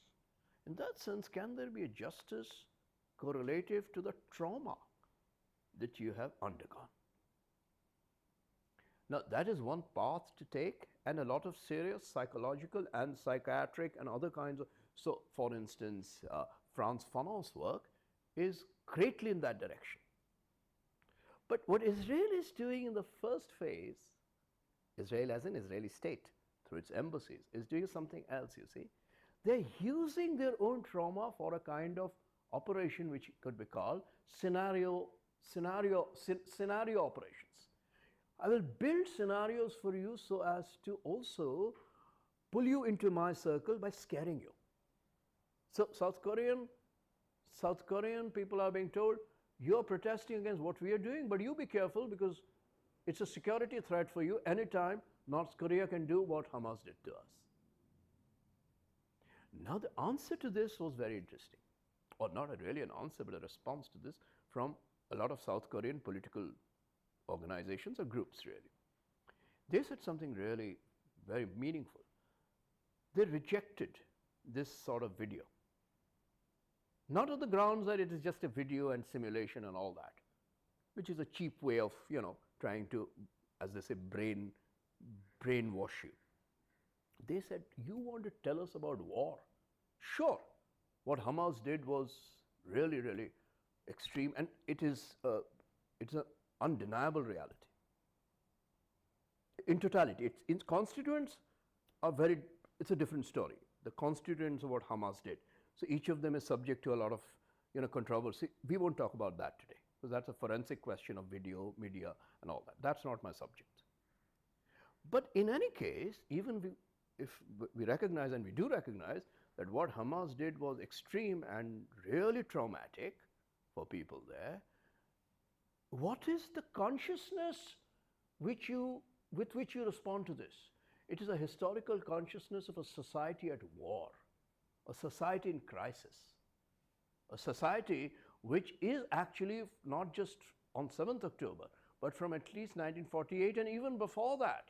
In that sense, can there be a justice correlative to the trauma that you have undergone? Now, that is one path to take, and a lot of serious psychological and psychiatric and other kinds of, so for instance, Frantz Fanon's work is greatly in that direction. But what Israel is doing in the first phase, Israel as an Israeli state through its embassies, is doing something else, you see. They're using their own trauma for a kind of operation which could be called scenario operations. I will build scenarios for you so as to also pull you into my circle by scaring you. So South Korean people are being told, you're protesting against what we are doing, but you be careful because it's a security threat for you. Anytime North Korea can do what Hamas did to us. Now the answer to this was very interesting, or not really an answer, but a response to this from a lot of South Korean political organizations or groups really. They said something really very meaningful. They rejected this sort of video. Not on the grounds that it is just a video and simulation and all that, which is a cheap way of, trying to, as they say, brainwash you. They said, you want to tell us about war? Sure, what Hamas did was really, really extreme, and it's an undeniable reality. In totality, its constituents are it's a different story. The constituents of what Hamas did. So each of them is subject to a lot of, controversy. We won't talk about that today, because that's a forensic question of video, media, and all that. That's not my subject. But in any case, even if we recognize, and we do recognize, that what Hamas did was extreme and really traumatic for people there, what is the consciousness with which you respond to this? It is a historical consciousness of a society at war, a society in crisis, a society which is actually not just on 7th October, but from at least 1948 and even before that,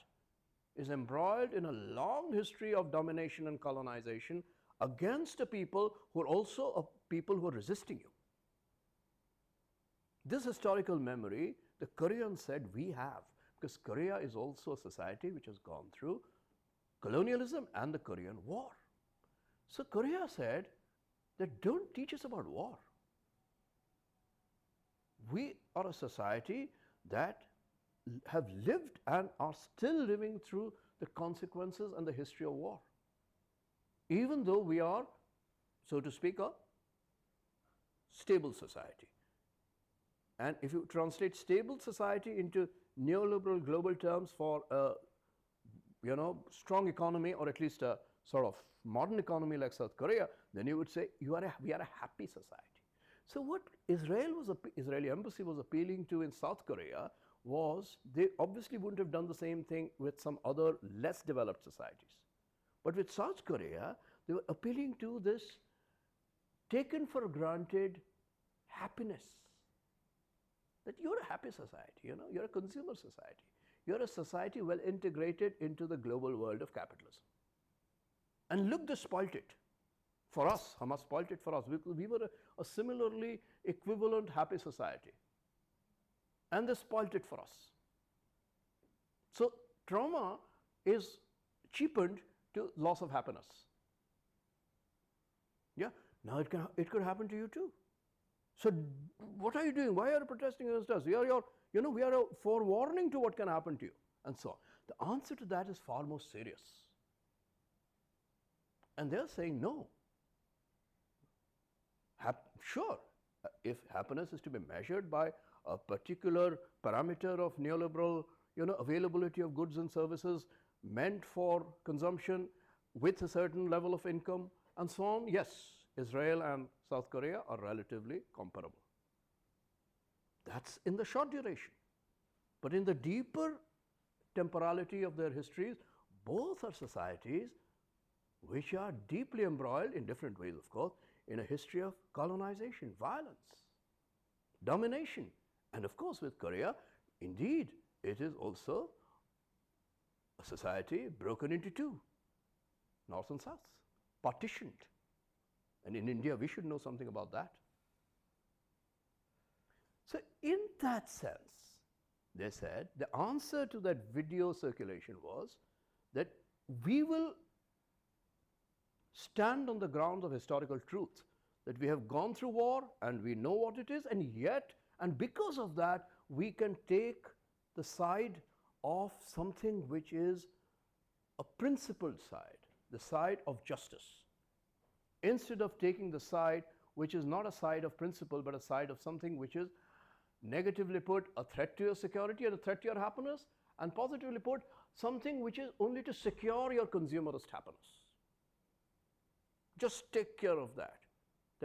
is embroiled in a long history of domination and colonization against a people who are also a people who are resisting you. This historical memory, the Koreans said we have, because Korea is also a society which has gone through colonialism and the Korean War. So Korea said that don't teach us about war. We are a society that have lived and are still living through the consequences and the history of war. Even though we are, so to speak, a stable society. And if you translate stable society into neoliberal global terms for a strong economy, or at least a sort of modern economy like South Korea, then you would say we are a happy society. So what Israeli embassy was appealing to in South Korea was they obviously wouldn't have done the same thing with some other less developed societies. But with South Korea, they were appealing to this taken for granted happiness. That you're a happy society, you're a consumer society. You're a society well integrated into the global world of capitalism. And look, they spoilt it for us. Hamas spoilt it for us. We were a similarly equivalent happy society. And they spoilt it for us. So trauma is cheapened to loss of happiness. Yeah, now it could happen to you too. So what are you doing? Why are you protesting against us? We are a forewarning to what can happen to you, and so on. The answer to that is far more serious. And they're saying no. Sure, if happiness is to be measured by a particular parameter of neoliberal, availability of goods and services meant for consumption with a certain level of income and so on, yes, Israel and South Korea are relatively comparable. That's in the short duration. But in the deeper temporality of their histories, both are societies which are deeply embroiled, in different ways of course, in a history of colonization, violence, domination. And of course with Korea, indeed, it is also a society broken into two, North and South, partitioned. And in India, we should know something about that. So in that sense, they said, the answer to that video circulation was that we will stand on the grounds of historical truth, that we have gone through war and we know what it is, and because of that, we can take the side of something which is a principled side, the side of justice, instead of taking the side which is not a side of principle, but a side of something which is, negatively put, a threat to your security and a threat to your happiness, and positively put, something which is only to secure your consumerist happiness. Just take care of that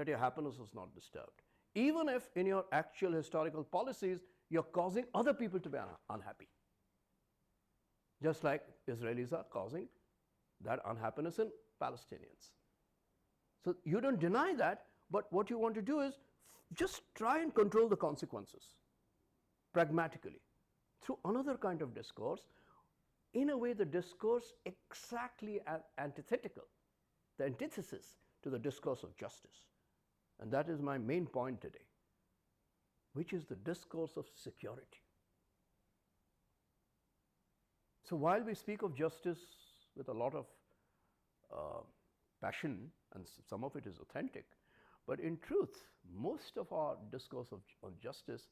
your happiness is not disturbed. Even if in your actual historical policies, you're causing other people to be unhappy. just like Israelis are causing that unhappiness in Palestinians. So you don't deny that, but what you want to do is just try and control the consequences pragmatically through another kind of discourse. In a way, the discourse exactly antithetical, the antithesis to the discourse of justice. And that is my main point today, which is the discourse of security. So while we speak of justice with a lot of passion, and some of it is authentic, but in truth, most of our discourse on justice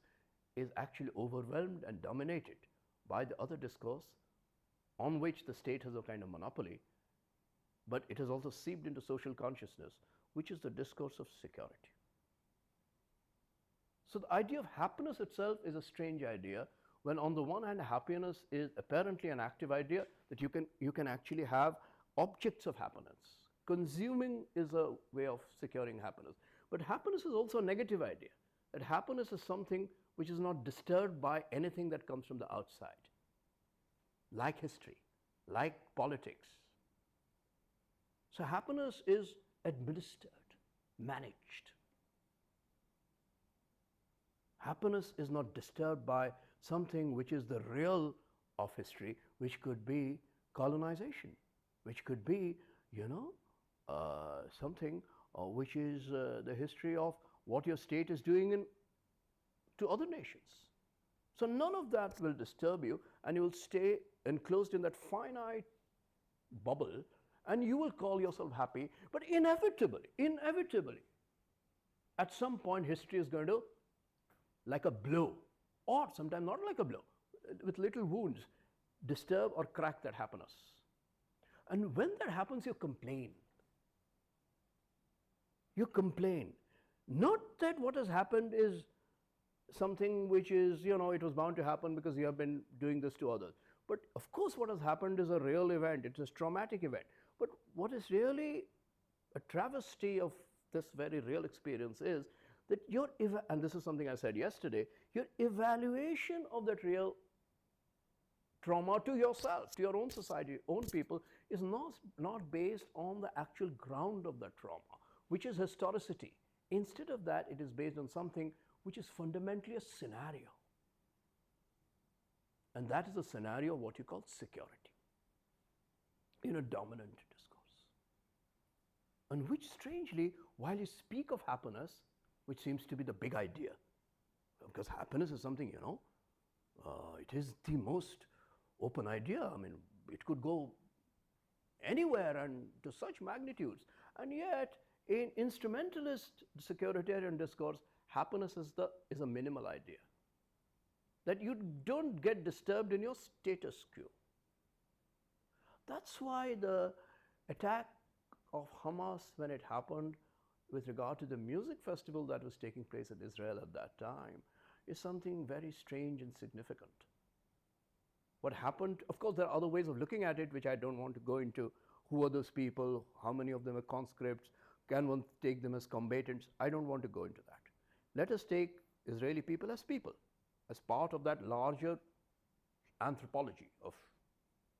is actually overwhelmed and dominated by the other discourse on which the state has a kind of monopoly, but it has also seeped into social consciousness, which is the discourse of security. So the idea of happiness itself is a strange idea, when on the one hand happiness is apparently an active idea, that you can actually have objects of happiness. Consuming is a way of securing happiness. But happiness is also a negative idea, that happiness is something which is not disturbed by anything that comes from the outside, like history, like politics. So happiness is administered, managed. Happiness is not disturbed by something which is the real of history, which could be colonization, which could be, something which is the history of what your state is doing to other nations. So none of that will disturb you, and you will stay enclosed in that finite bubble, and you will call yourself happy. But inevitably, at some point history is going to, like a blow, or sometimes not like a blow, with little wounds, disturb or crack that happiness. And when that happens, you complain. You complain. Not that what has happened is something which is, it was bound to happen because you have been doing this to others. But of course, what has happened is a real event, it's a traumatic event. But what is really a travesty of this very real experience is that and this is something I said yesterday, your evaluation of that real trauma to yourself, to your own society, your own people, is not based on the actual ground of that trauma, which is historicity. Instead of that, it is based on something which is fundamentally a scenario. And that is a scenario of what you call security in a dominant discourse. And which, strangely, while you speak of happiness, which seems to be the big idea, because happiness is something, it is the most open idea. I mean, it could go anywhere and to such magnitudes. And yet, in instrumentalist securitarian discourse, happiness is a minimal idea. That you don't get disturbed in your status quo. That's why the attack of Hamas, when it happened, with regard to the music festival that was taking place in Israel at that time, is something very strange and significant. What happened, of course, there are other ways of looking at it, which I don't want to go into. Who are those people? How many of them are conscripts? Can one take them as combatants? I don't want to go into that. Let us take Israeli people, as part of that larger anthropology of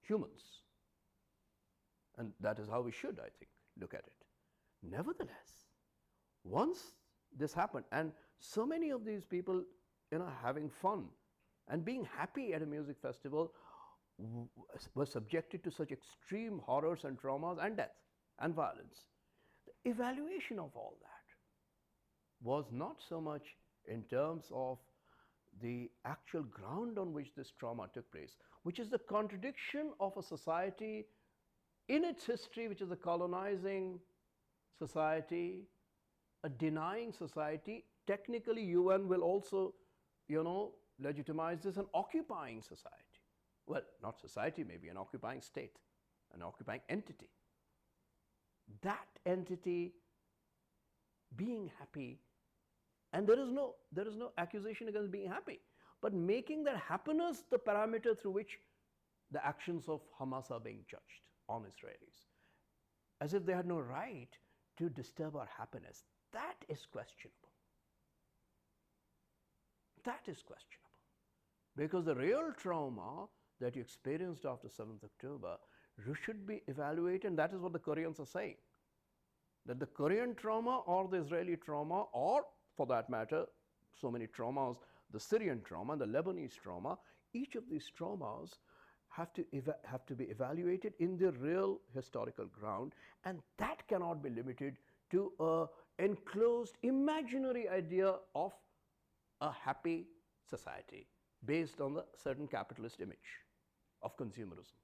humans. And that is how we should, I think, look at it. Nevertheless, once this happened, and so many of these people, having fun and being happy at a music festival, were subjected to such extreme horrors and traumas and death and violence. The evaluation of all that was not so much in terms of the actual ground on which this trauma took place, which is the contradiction of a society in its history, which is a colonizing society, a denying society. Technically, UN will also, legitimize this, an occupying society. Well, not society, maybe an occupying state, an occupying entity. That entity being happy, and there is no accusation against being happy, but making that happiness the parameter through which the actions of Hamas are being judged on Israelis, as if they had no right to disturb our happiness. That is questionable. That is questionable. Because the real trauma that you experienced after 7th October should be evaluated, and that is what the Koreans are saying. That the Korean trauma or the Israeli trauma, or for that matter, so many traumas, the Syrian trauma, the Lebanese trauma, each of these traumas have to be evaluated in the real historical ground, and that cannot be limited to an enclosed imaginary idea of a happy society based on the certain capitalist image of consumerism.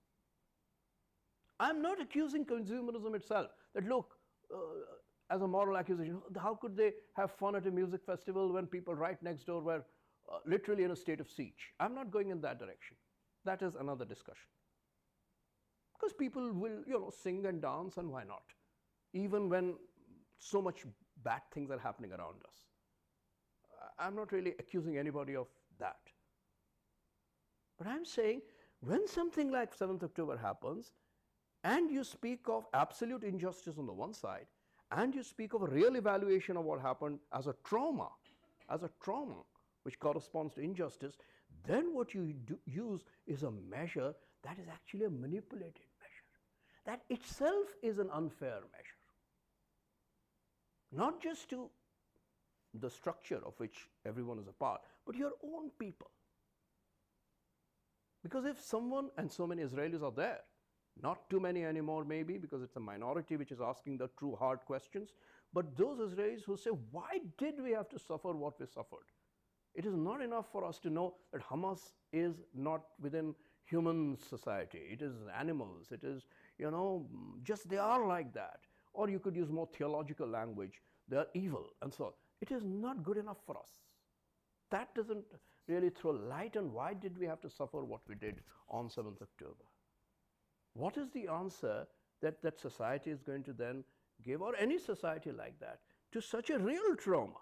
I'm not accusing consumerism itself, that look, as a moral accusation, how could they have fun at a music festival when people right next door were literally in a state of siege? I'm not going in that direction. That is another discussion. Because people will, sing and dance, and why not? Even when so much bad things are happening around us. I'm not really accusing anybody of that. But I'm saying, when something like 7th October happens, and you speak of absolute injustice on the one side, and you speak of a real evaluation of what happened as a trauma which corresponds to injustice, then what you use is a measure that is actually a manipulated measure. That itself is an unfair measure. Not just to the structure of which everyone is a part, but your own people. Because if someone, and so many Israelis are there, not too many anymore maybe, because it's a minority which is asking the true hard questions, but those Israelis who say, why did we have to suffer what we suffered? It is not enough for us to know that Hamas is not within human society. It is animals. It is, just they are like that. Or you could use more theological language. They are evil and so on. It is not good enough for us. That doesn't really throw light on why did we have to suffer what we did on 7th October. What is the answer that society is going to then give, or any society like that, to such a real trauma?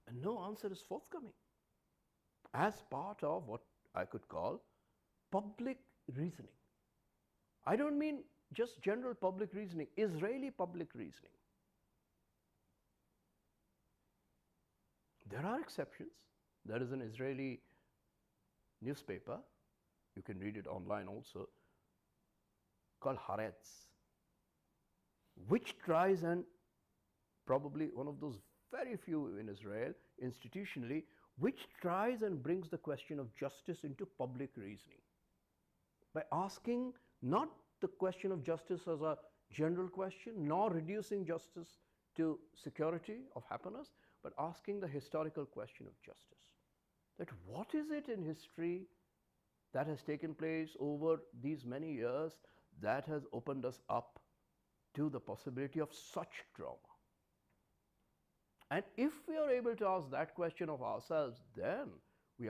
And no answer is forthcoming as part of what I could call public reasoning. I don't mean just general public reasoning, Israeli public reasoning. There are exceptions. There is an Israeli newspaper, you can read it online also, called Haaretz, which tries, and probably one of those very few in Israel institutionally, which tries and brings the question of justice into public reasoning by asking not the question of justice as a general question, nor reducing justice to security of happiness, but asking the historical question of justice. That what is it in history that has taken place over these many years that has opened us up to the possibility of such trauma? And if we are able to ask that question of ourselves, then we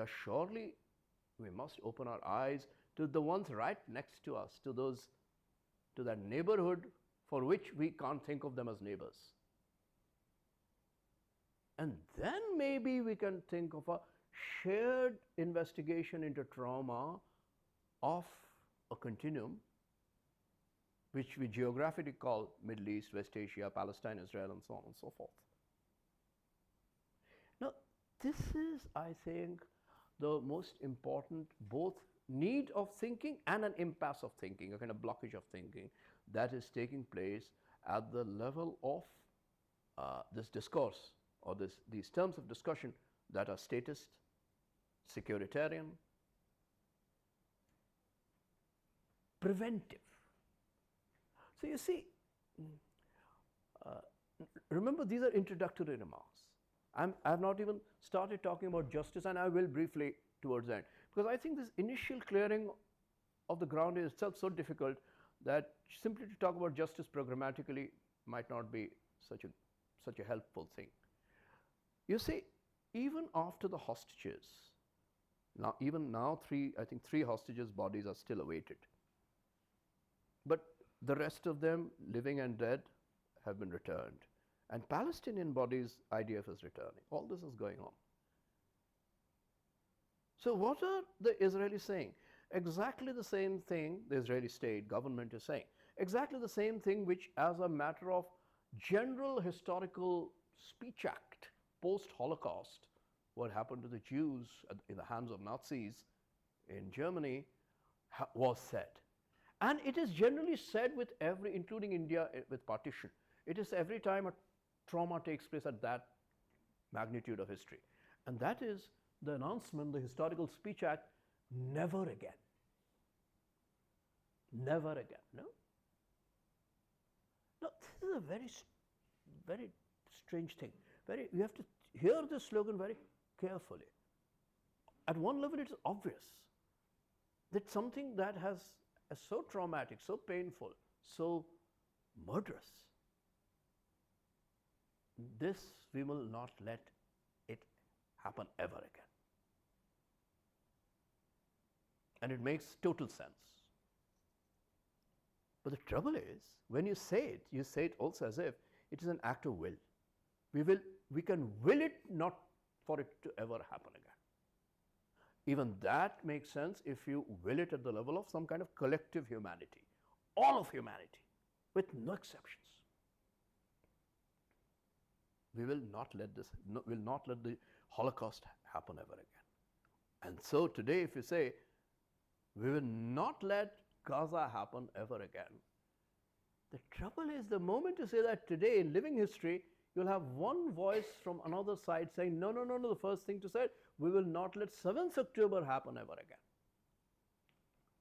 must open our eyes to the ones right next to us, to that neighborhood for which we can't think of them as neighbors. And then maybe we can think of a shared investigation into trauma of a continuum, which we geographically call Middle East, West Asia, Palestine, Israel, and so on and so forth. Now, this is, I think, the most important both need of thinking and an impasse of thinking, a kind of blockage of thinking that is taking place at the level of this discourse, or these terms of discussion that are statist, securitarian, preventive. So you see, remember, these are introductory remarks. I've not even started talking about justice, and I will briefly towards the end, because I think this initial clearing of the ground is itself so difficult that simply to talk about justice programmatically might not be such a helpful thing. You see, even after the hostages, even now I think three hostages' bodies are still awaited. But the rest of them, living and dead, have been returned. And Palestinian bodies, IDF is returning. All this is going on. So what are the Israelis saying? Exactly the same thing the Israeli state government is saying. Exactly the same thing which, as a matter of general historical speech act, post-Holocaust, what happened to the Jews in the hands of Nazis in Germany was said. And it is generally said with every, including India with partition. It is every time a trauma takes place at that magnitude of history. And that is the announcement, the Historical Speech Act, never again. Never again, no? Now, this is a very strange thing. You have to hear this slogan very carefully. At one level, it's obvious that something that is so traumatic, so painful, so murderous, this we will not let it happen ever again. And it makes total sense. But the trouble is, when you say it also as if it is an act of will. We can will it not for it to ever happen again. Even that makes sense if you will it at the level of some kind of collective humanity, all of humanity, with no exceptions. We will not let the Holocaust happen ever again. And so today, if you say, we will not let Gaza happen ever again, the trouble is, the moment you say that today in living history, you'll have one voice from another side saying, no, the first thing to say, we will not let 7th October happen ever again.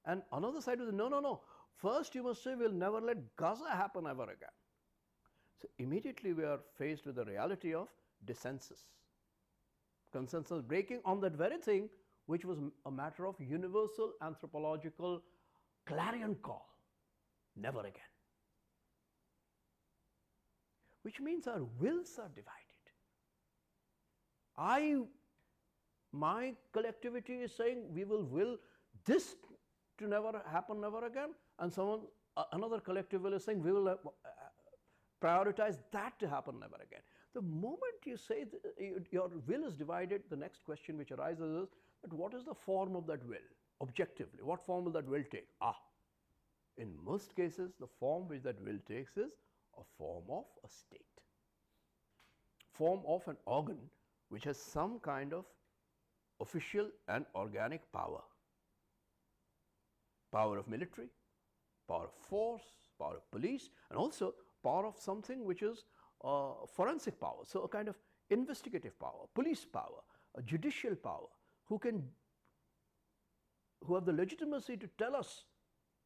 And another side will say, no, first you must say, we'll never let Gaza happen ever again. So immediately we are faced with the reality of dissensus, consensus breaking on that very thing which was a matter of universal anthropological clarion call, never again. Which means our wills are divided. My collectivity is saying we will this to never happen never again, and another collective will is saying we will prioritize that to happen never again. The moment you say your will is divided, the next question which arises is that what is the form of that will? Objectively, what form will that will take? In most cases, the form which that will takes is a form of a state, form of an organ which has some kind of official and organic power. Power of military, power of force, power of police, and also power of something which is forensic power. So a kind of investigative power, police power, a judicial power, who have the legitimacy to tell us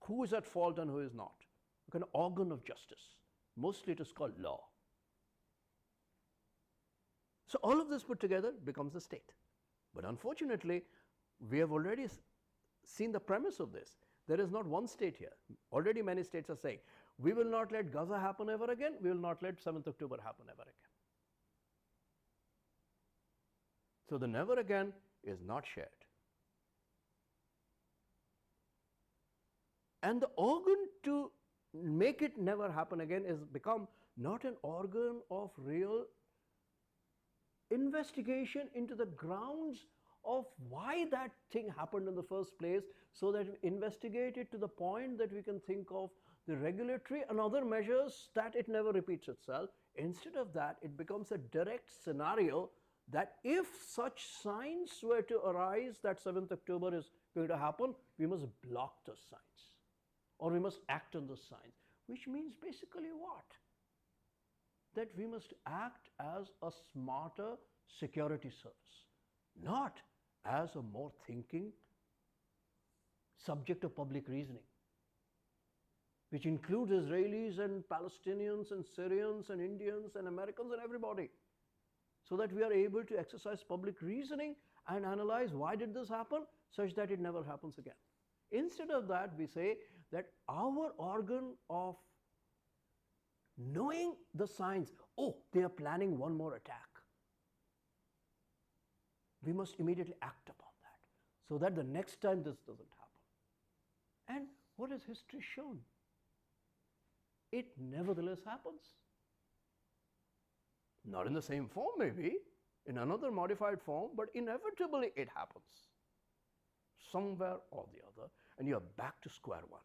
who is at fault and who is not. A kind of organ of justice. Mostly it is called law. So all of this put together becomes a state. But unfortunately, we have already seen the premise of this. There is not one state here. Already many states are saying, we will not let Gaza happen ever again, we will not let 7th October happen ever again. So the never again is not shared. And the organ to make it never happen again is become not an organ of real investigation into the grounds of why that thing happened in the first place, so that we investigate it to the point that we can think of the regulatory and other measures that it never repeats itself. Instead of that, it becomes a direct scenario that if such signs were to arise that 7th October is going to happen, we must block those signs, or we must act on those signs, which means basically what? That we must act as a smarter security service, not as a more thinking subject of public reasoning, which includes Israelis and Palestinians and Syrians and Indians and Americans and everybody, so that we are able to exercise public reasoning and analyze why did this happen such that it never happens again. Instead of that, we say that our organ of knowing the signs, they are planning one more attack, we must immediately act upon that so that the next time this doesn't happen. And what has history shown? It nevertheless happens. Not in the same form maybe, in another modified form, but inevitably it happens. Somewhere or the other, and you are back to square one.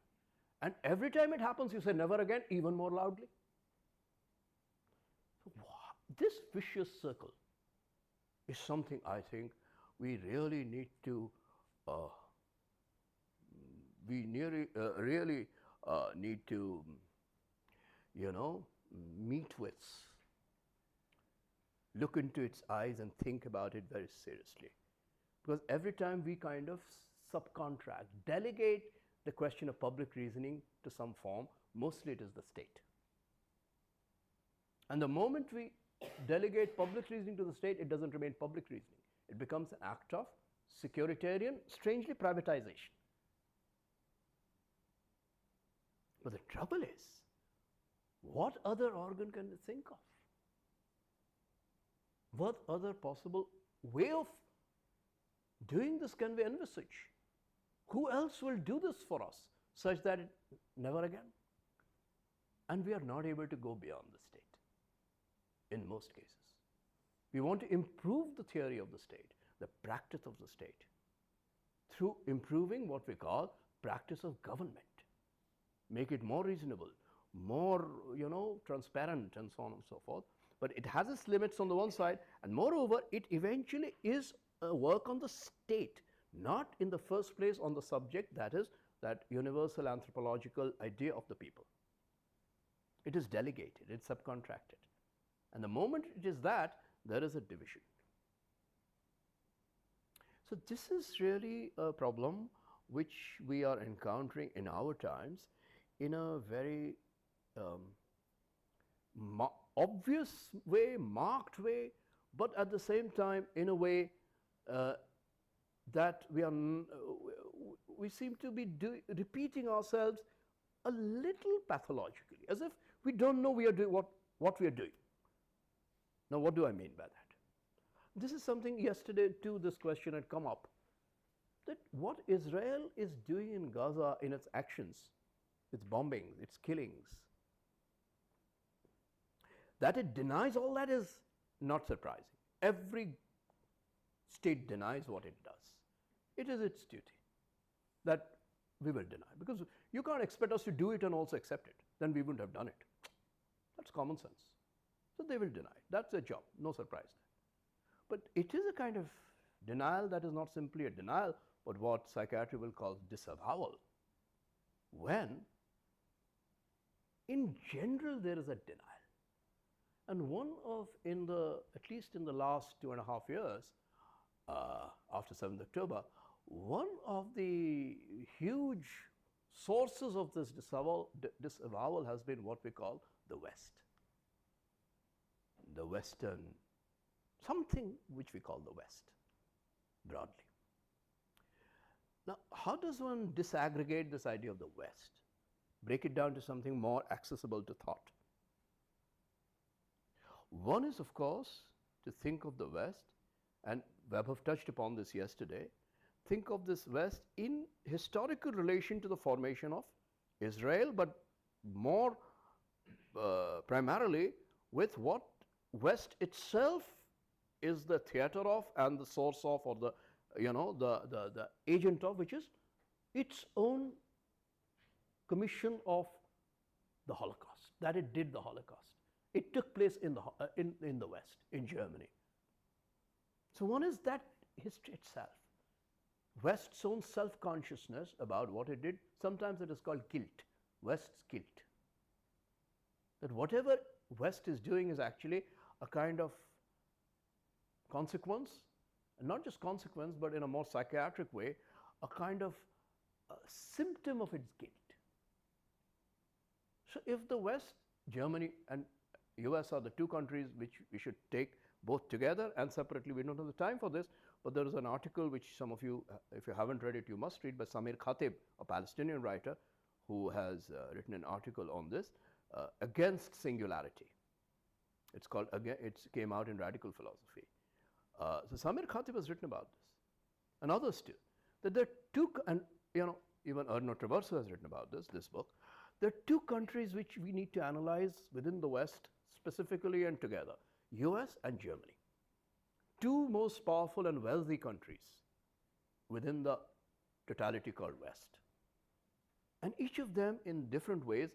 And every time it happens, you say never again, even more loudly. This vicious circle is something I think we really need to really need to, you know, meet with, look into its eyes and think about it very seriously. Because every time we kind of subcontract, delegate the question of public reasoning to some form, mostly it is the state. And the moment we delegate public reasoning to the state, it doesn't remain public reasoning. It becomes an act of securitarian, strangely, privatization. But the trouble is, what other organ can they think of? What other possible way of doing this can we envisage? Who else will do this for us such that it never again? And we are not able to go beyond the state in most cases. We want to improve the theory of the state, the practice of the state, through improving what we call practice of government. Make it more reasonable, more, you know, transparent, and so on and so forth. But it has its limits on the one side, and moreover, it eventually is a work on the state, not in the first place on the subject, that is, that universal anthropological idea of the people. It is delegated, it's subcontracted. And the moment it is that, there is a division. So this is really a problem which we are encountering in our times in a very obvious way, marked way, but at the same time in a way that we seem to be repeating ourselves a little pathologically, as if we don't know we are doing what we are doing. Now, what do I mean by that? This is something yesterday too, this question had come up, that what Israel is doing in Gaza in its actions, its bombings, its killings, that it denies all that is not surprising. Every state denies what it does. It is its duty that we will deny, because you can't expect us to do it and also accept it. Then we wouldn't have done it. That's common sense. So they will deny. That's their job. No surprise there. But it is a kind of denial that is not simply a denial, but what psychiatry will call disavowal. When, in general, there is a denial. And at least in the last 2.5 years, after 7th October, one of the huge sources of this disavowal has been what we call the West. The Western, something which we call the West, broadly. Now, how does one disaggregate this idea of the West? Break it down to something more accessible to thought. One is, of course, to think of the West, and Webber touched upon this yesterday, think of this West in historical relation to the formation of Israel, but more primarily with what West itself is the theater of and the source of, or the, you know, the agent of, which is its own commission of the Holocaust, that it did the Holocaust. It took place in the West, in Germany. So one is that history itself, West's own self-consciousness about what it did. Sometimes it is called guilt, West's guilt. That whatever West is doing is actually a kind of consequence, and not just consequence, but in a more psychiatric way, a kind of symptom of its guilt. So if the West, Germany and US are the two countries which we should take both together and separately, we don't have the time for this, but there is an article which some of you, if you haven't read it, you must read, by Samir Khatib, a Palestinian writer, who has written an article on this, against singularity. It's called, it came out in Radical Philosophy. So Samir Khatib has written about this, and others too, that there are two, and you know, even Erno Traverso has written about this book. There are two countries which we need to analyze within the West, specifically and together, US and Germany. Two most powerful and wealthy countries within the totality called West. And each of them in different ways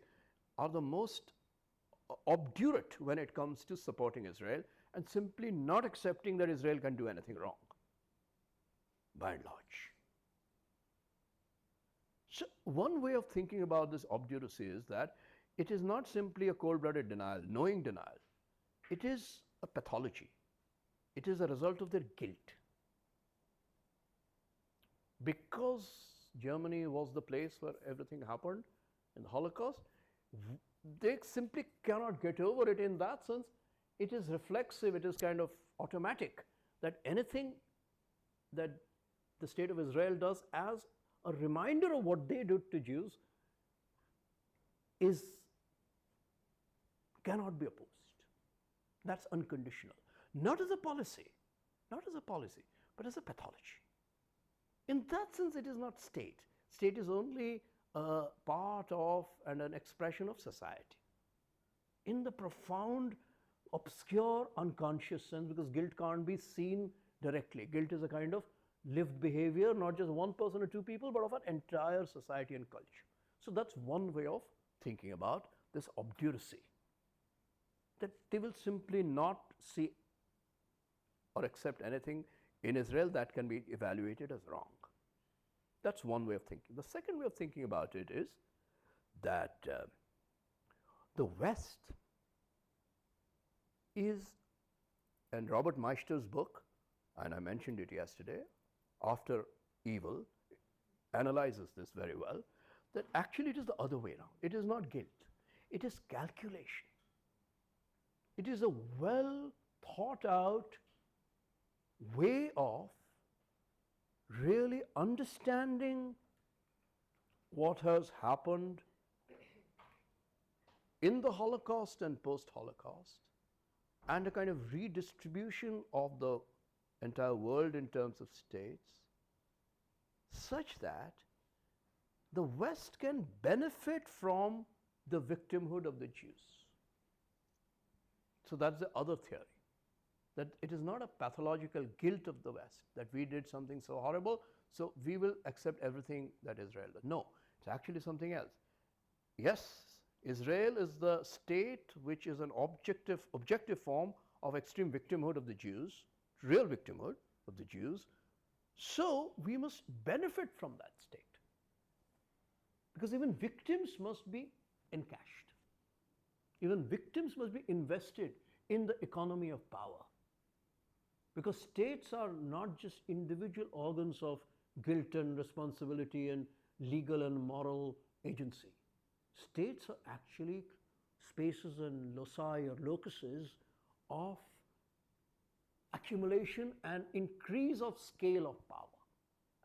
are the most obdurate when it comes to supporting Israel and simply not accepting that Israel can do anything wrong, by and large. So one way of thinking about this obduracy is that it is not simply a cold-blooded denial, knowing denial. It is a pathology. It is a result of their guilt. Because Germany was the place where everything happened in the Holocaust, they simply cannot get over it. In that sense, it is reflexive, it is kind of automatic that anything that the state of Israel does as a reminder of what they did to Jews cannot be opposed. That's unconditional. Not as a policy, but as a pathology. In that sense, it is not state. State is only a part of and an expression of society. In the profound, obscure, unconscious sense, because guilt can't be seen directly. Guilt is a kind of lived behavior, not just one person or two people, but of an entire society and culture. So that's one way of thinking about this obduracy, that they will simply not see or accept anything in Israel that can be evaluated as wrong. That's one way of thinking. The second way of thinking about it is that the West is, and Robert Meister's book, and I mentioned it yesterday, After Evil, analyzes this very well, that actually it is the other way around. It is not guilt, it is calculation. It is a well thought out way of really understanding what has happened in the Holocaust and post-Holocaust, and a kind of redistribution of the entire world in terms of states, such that the West can benefit from the victimhood of the Jews. So that's the other theory, that it is not a pathological guilt of the West, that we did something so horrible, so we will accept everything that Israel does. No, it's actually something else. Yes, Israel is the state which is an objective form of extreme victimhood of the Jews, real victimhood of the Jews, so we must benefit from that state. Because even victims must be encashed. Even victims must be invested in the economy of power. Because states are not just individual organs of guilt and responsibility and legal and moral agency. States are actually spaces and loci or locuses of accumulation and increase of scale of power.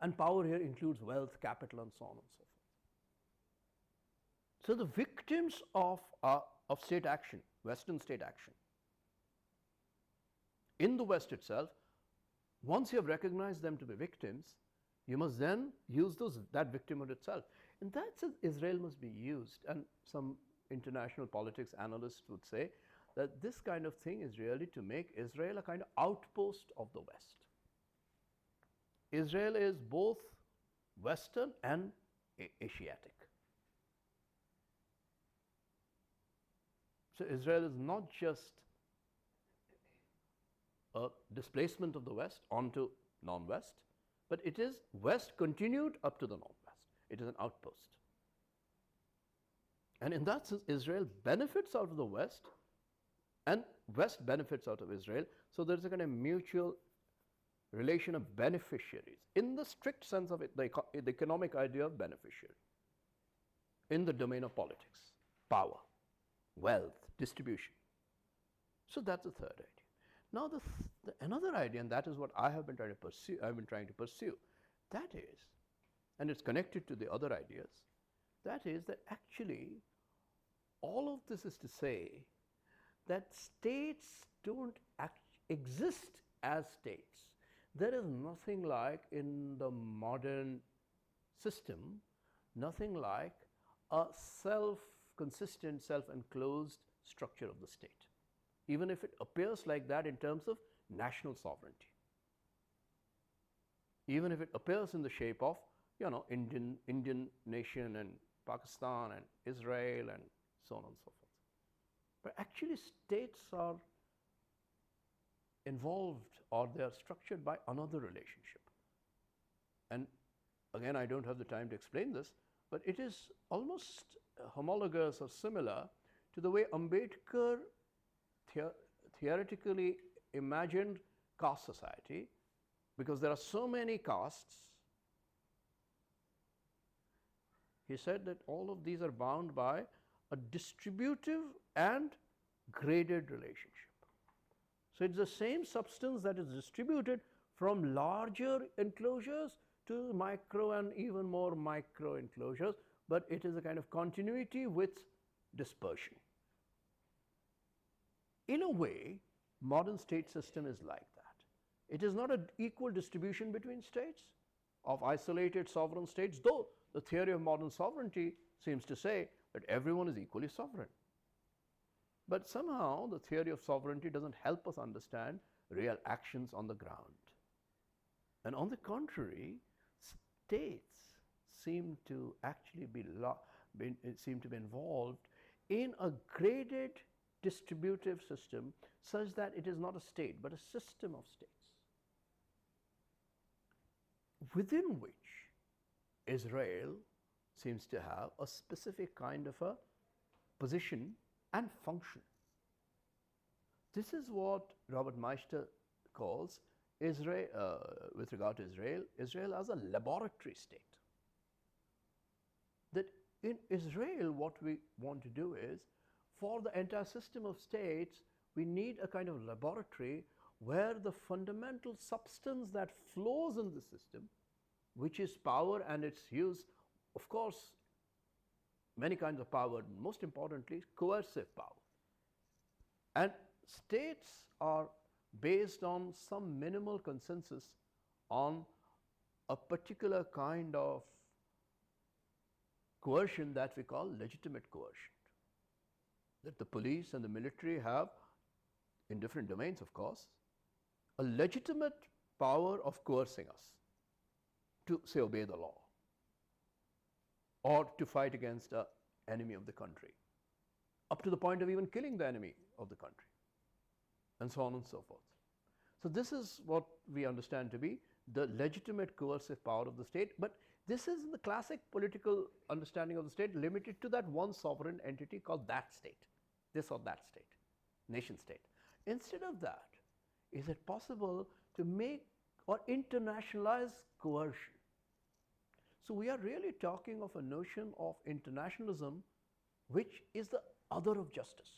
And power here includes wealth, capital, and so on and so forth. So the victims of state action, Western state action, in the West itself, once you have recognized them to be victims, you must then use that victimhood itself. In that sense, Israel must be used, and some international politics analysts would say that this kind of thing is really to make Israel a kind of outpost of the West. Israel is both Western and Asiatic. So Israel is not just a displacement of the West onto non-West, but it is West continued up to the non-West. It is an outpost. And in that sense, Israel benefits out of the West, and West benefits out of Israel. So there's a kind of mutual relation of beneficiaries, in the strict sense of it, the economic idea of beneficiary, in the domain of politics, power, wealth, distribution. So that's the third idea. Now another idea, and that is what I have been trying to pursue, that is, and it's connected to the other ideas, that is that actually all of this is to say that states don't exist as states. There is nothing like in the modern system, nothing like a self-consistent, self-enclosed structure of the state, even if it appears like that in terms of national sovereignty, even if it appears in the shape of, Indian nation and Pakistan and Israel and so on and so forth. But actually states are involved, or they are structured by another relationship. And again, I don't have the time to explain this, but it is almost homologous or similar to the way Ambedkar theoretically imagined caste society, because there are so many castes. He said that all of these are bound by a distributive and graded relationship. So it's the same substance that is distributed from larger enclosures to micro and even more micro enclosures, but it is a kind of continuity with dispersion. In a way, modern state system is like that. It is not an equal distribution between states of isolated sovereign states, though the theory of modern sovereignty seems to say that everyone is equally sovereign. But somehow the theory of sovereignty doesn't help us understand real actions on the ground. And on the contrary, states seem to actually be involved in a graded distributive system such that it is not a state but a system of states, within which Israel seems to have a specific kind of a position and function. This is what Robert Meister calls Israel, with regard to Israel as a laboratory state. That in Israel, what we want to do is, for the entire system of states, we need a kind of laboratory where the fundamental substance that flows in the system, which is power and its use, of course, many kinds of power, most importantly, coercive power. And states are based on some minimal consensus on a particular kind of coercion that we call legitimate coercion. That the police and the military have, in different domains of course, a legitimate power of coercing us to, say, obey the law or to fight against an enemy of the country, up to the point of even killing the enemy of the country, and so on and so forth. So this is what we understand to be the legitimate coercive power of the state, but this is the classic political understanding of the state, limited to that one sovereign entity called that state, this or that state, nation state. Instead of that, is it possible to make or internationalize coercion? So we are really talking of a notion of internationalism, which is the other of justice.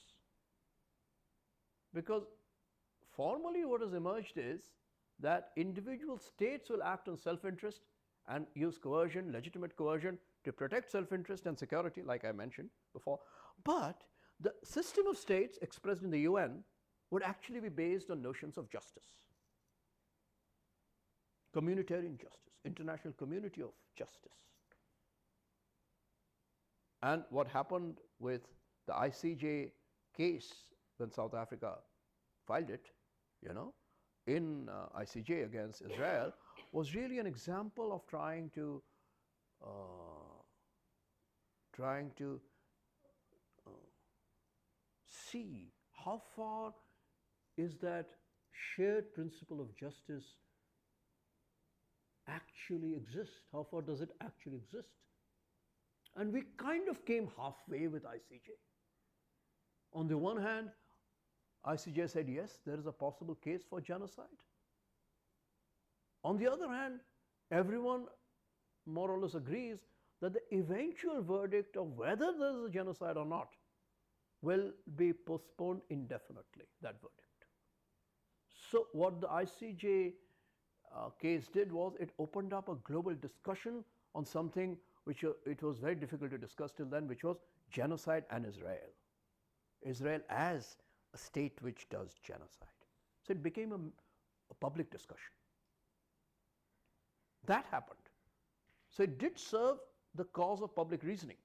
Because formally what has emerged is that individual states will act on self-interest and use coercion, legitimate coercion, to protect self-interest and security, like I mentioned before. But the system of states expressed in the UN would actually be based on notions of justice, communitarian justice, international community of justice. And what happened with the ICJ case when South Africa filed it, in ICJ against Israel, was really an example of trying to see how far is that shared principle of justice actually exist, how far does it actually exist. And we kind of came halfway with ICJ. On the one hand, ICJ said yes, there is a possible case for genocide. On the other hand, everyone more or less agrees that the eventual verdict of whether there is a genocide or not will be postponed indefinitely, that verdict. So what the ICJ case did was it opened up a global discussion on something which it was very difficult to discuss till then, which was genocide and Israel. Israel as a state which does genocide. So it became a public discussion. That happened. So it did serve the cause of public reasoning.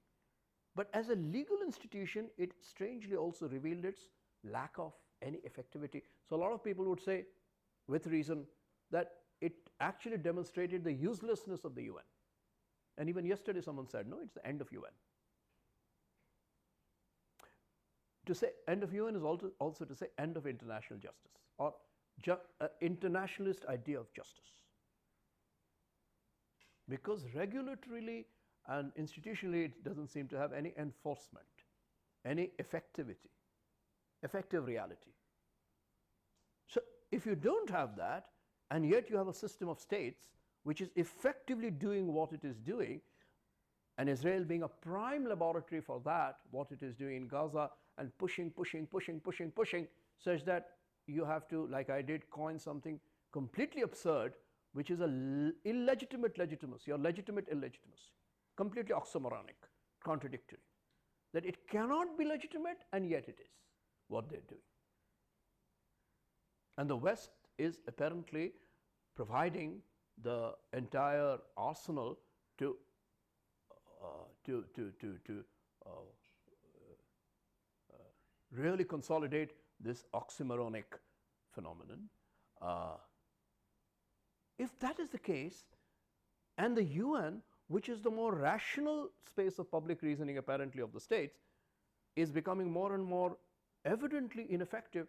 But as a legal institution, it strangely also revealed its lack of any effectivity. So a lot of people would say, with reason, that it actually demonstrated the uselessness of the UN. And even yesterday someone said, no, it's the end of UN. To say end of UN is also to say end of international justice, or internationalist idea of justice. Because regulatorily, and institutionally it doesn't seem to have any enforcement, any effective reality. So if you don't have that, and yet you have a system of states which is effectively doing what it is doing, and Israel being a prime laboratory for that, what it is doing in Gaza, and pushing, such that you have to, like I did, coin something completely absurd, which is a illegitimate legitimacy or legitimate illegitimacy, completely oxymoronic, contradictory. That it cannot be legitimate, and yet it is what they're doing. And the West is apparently providing the entire arsenal to really consolidate this oxymoronic phenomenon. If that is the case, and the UN, which is the more rational space of public reasoning apparently of the states, is becoming more and more evidently ineffective,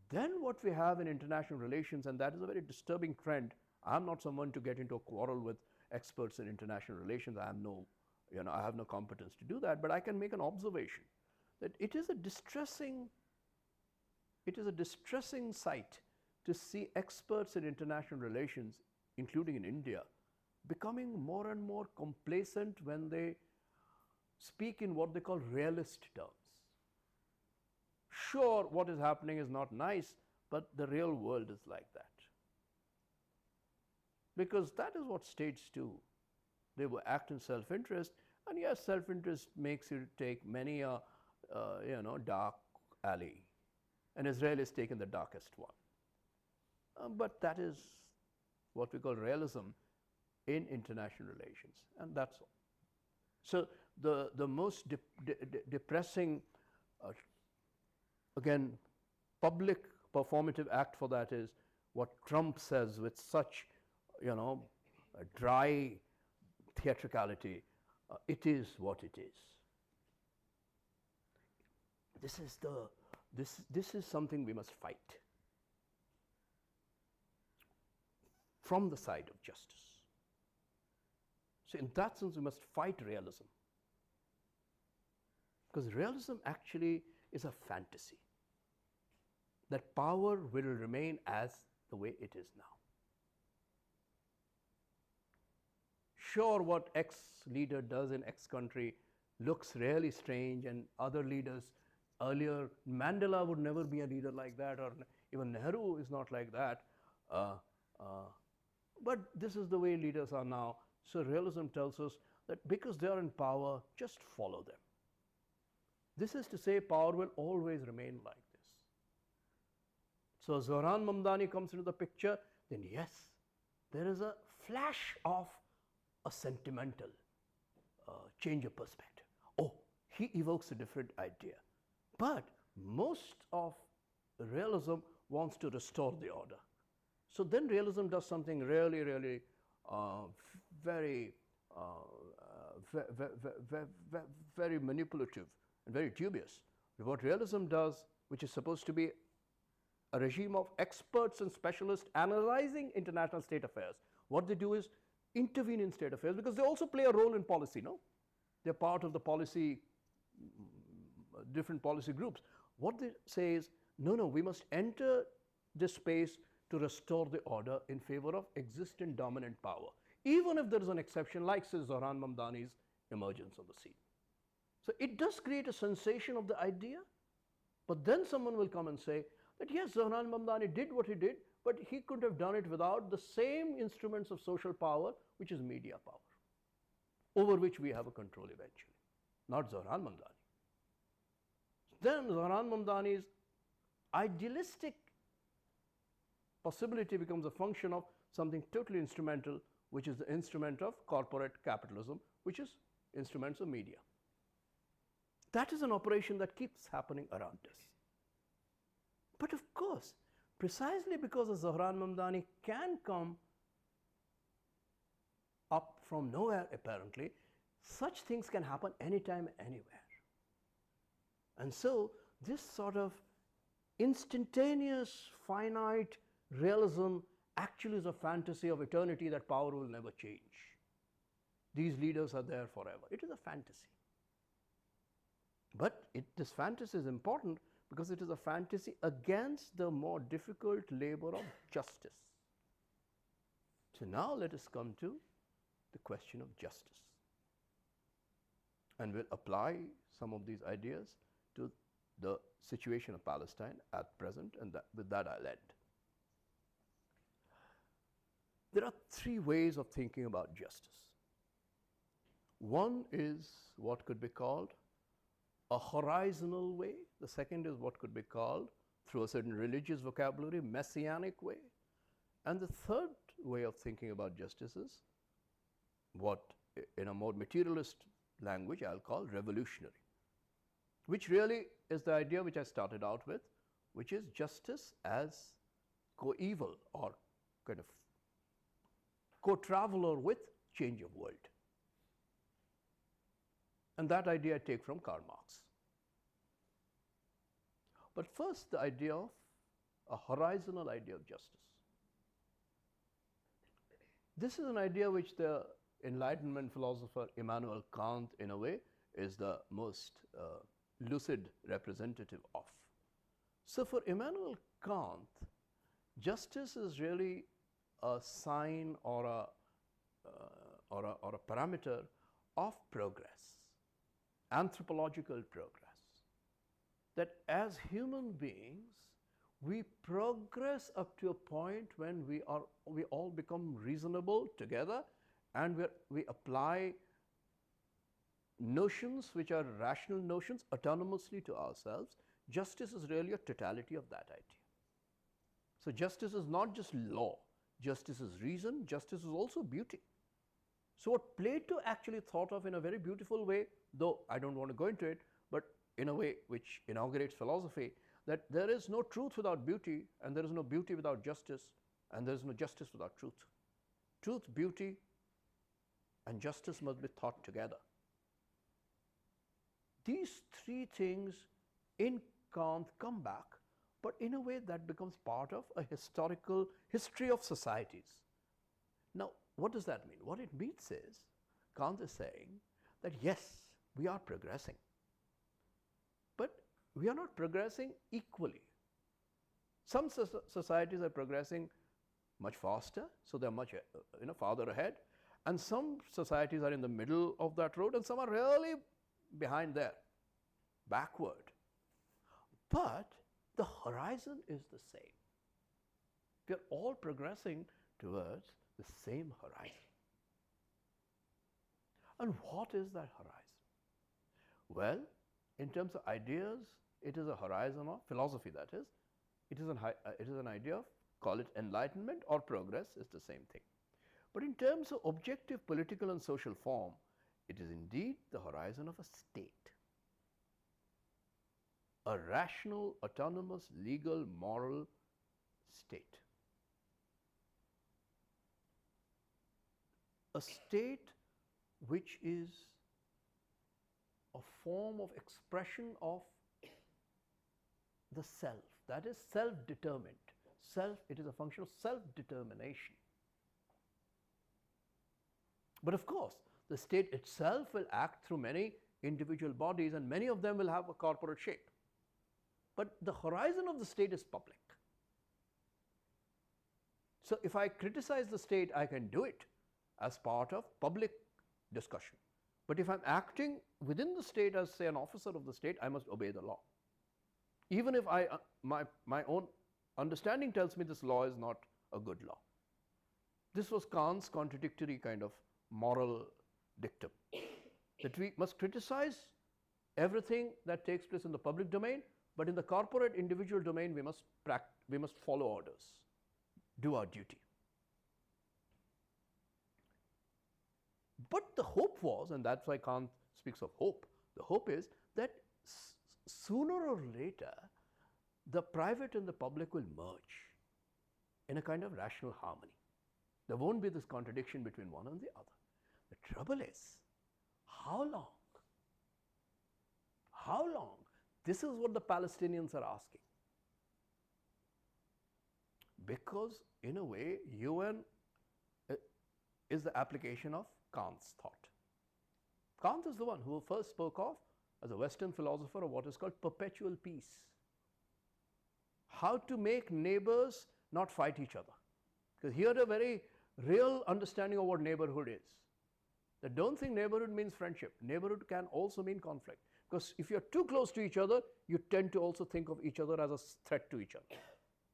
then what we have in international relations, and that is a very disturbing trend. I'm not someone to get into a quarrel with experts in international relations. I have no competence to do that, but I can make an observation that it is a distressing sight to see experts in international relations, including in India, becoming more and more complacent when they speak in what they call realist terms. Sure, what is happening is not nice, but the real world is like that. Because that is what states do. They will act in self-interest, and yes, self-interest makes you take many a dark alley, and Israel is taken the darkest one. But that is what we call realism in international relations, and that's all. So the most depressing, again, public performative act for that is what Trump says with such, a dry theatricality. It is what it is. This is something we must fight from the side of justice. So in that sense, we must fight realism, because realism actually is a fantasy that power will remain as the way it is now. Sure, what X leader does in X country looks really strange, and other leaders earlier, Mandela would never be a leader like that, or even Nehru is not like that. But this is the way leaders are now. So realism tells us that because they are in power, just follow them. This is to say, power will always remain like this. So Zohran Mamdani comes into the picture, then yes, there is a flash of a sentimental change of perspective. Oh, he evokes a different idea. But most of realism wants to restore the order. So then realism does something really, really very manipulative and very dubious. What realism does, which is supposed to be a regime of experts and specialists analyzing international state affairs, what they do is intervene in state affairs, because they also play a role in policy, no? They're part of the policy, different policy groups. What they say is, no, we must enter this space to restore the order in favor of existing dominant power, even if there is an exception, like, say, Zohran Mamdani's emergence on the scene. So it does create a sensation of the idea, but then someone will come and say that yes, Zohran Mamdani did what he did, but he could have done it without the same instruments of social power, which is media power, over which we have a control eventually, not Zohran Mamdani. Then Zohran Mamdani's idealistic possibility becomes a function of something totally instrumental, which is the instrument of corporate capitalism, which is instruments of media. That is an operation that keeps happening around us. But of course, precisely because a Zohran Mamdani can come up from nowhere apparently, such things can happen anytime, anywhere. And so this sort of instantaneous, finite realism actually is a fantasy of eternity, that power will never change. these leaders are there forever. It is a fantasy. But this fantasy is important because it is a fantasy against the more difficult labor of justice. So now let us come to the question of justice. And we'll apply some of these ideas to the situation of Palestine at present, and with that I'll end. There are three ways of thinking about justice. One is what could be called a horizontal way. The second is what could be called, through a certain religious vocabulary, messianic way. And the third way of thinking about justice is what, in a more materialist language, I'll call revolutionary, which really is the idea which I started out with, which is justice as coeval or kind of co-traveler with change of world. And that idea I take from Karl Marx. But first, the idea of a horizontal idea of justice. This is an idea which the Enlightenment philosopher Immanuel Kant, in a way, is the most lucid representative of. So for Immanuel Kant, justice is really a sign or a parameter of progress, anthropological progress. That as human beings, we progress up to a point when we all become reasonable together, and we apply notions which are rational notions autonomously to ourselves. Justice is really a totality of that idea. So justice is not just law, justice is reason, justice is also beauty. So what Plato actually thought of in a very beautiful way, though I don't want to go into it, but in a way which inaugurates philosophy, that there is no truth without beauty, and there is no beauty without justice, and there is no justice without truth. Truth, beauty, and justice must be thought together. These three things in Kant come back, but in a way that becomes part of a historical history of societies. Now, what does that mean? What it means is, Kant is saying that yes, we are progressing, but we are not progressing equally. Some societies are progressing much faster, so they're much farther ahead, and some societies are in the middle of that road, and some are really behind there, backward. But the horizon is the same. We are all progressing towards the same horizon. And what is that horizon? Well, in terms of ideas, it is a horizon of philosophy, that is. It is an idea of, call it enlightenment or progress, it's the same thing. But in terms of objective political and social form, it is indeed the horizon of a state. A rational, autonomous, legal, moral state. A state which is a form of expression of the self, that is self-determined. It is a function of self-determination. But of course, the state itself will act through many individual bodies, and many of them will have a corporate shape. But the horizon of the state is public. So if I criticize the state, I can do it as part of public discussion. But if I'm acting within the state as, say, an officer of the state, I must obey the law. Even if my own understanding tells me this law is not a good law. This was Kant's contradictory kind of moral dictum, that we must criticize everything that takes place in the public domain, but in the corporate individual domain, we must follow orders, do our duty. But the hope was, and that's why Kant speaks of hope, the hope is that sooner or later, the private and the public will merge in a kind of rational harmony. There won't be this contradiction between one and the other. The trouble is, how long? How long? This is what the Palestinians are asking. Because, in a way, UN is the application of Kant's thought. Kant is the one who first spoke of, as a Western philosopher, of what is called perpetual peace. How to make neighbors not fight each other. Because here a very real understanding of what neighborhood is. That don't think neighborhood means friendship. Neighborhood can also mean conflict. Because if you're too close to each other, you tend to also think of each other as a threat to each other.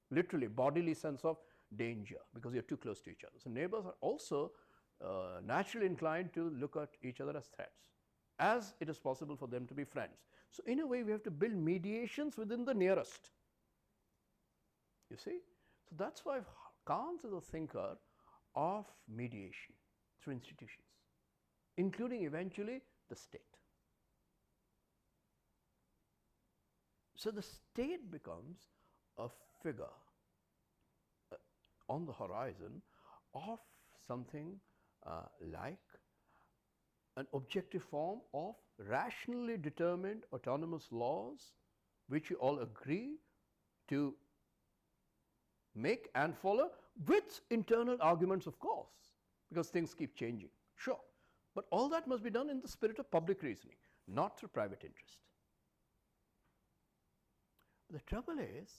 Literally, bodily sense of danger, because you're too close to each other. So neighbors are also naturally inclined to look at each other as threats, as it is possible for them to be friends. So in a way, we have to build mediations within the nearest. You see? So that's why Kant is a thinker of mediation through institutions, including eventually the state. So the state becomes a figure on the horizon of something like an objective form of rationally determined autonomous laws which you all agree to make and follow, with internal arguments, of course, because things keep changing, sure. But all that must be done in the spirit of public reasoning, not through private interest. The trouble is,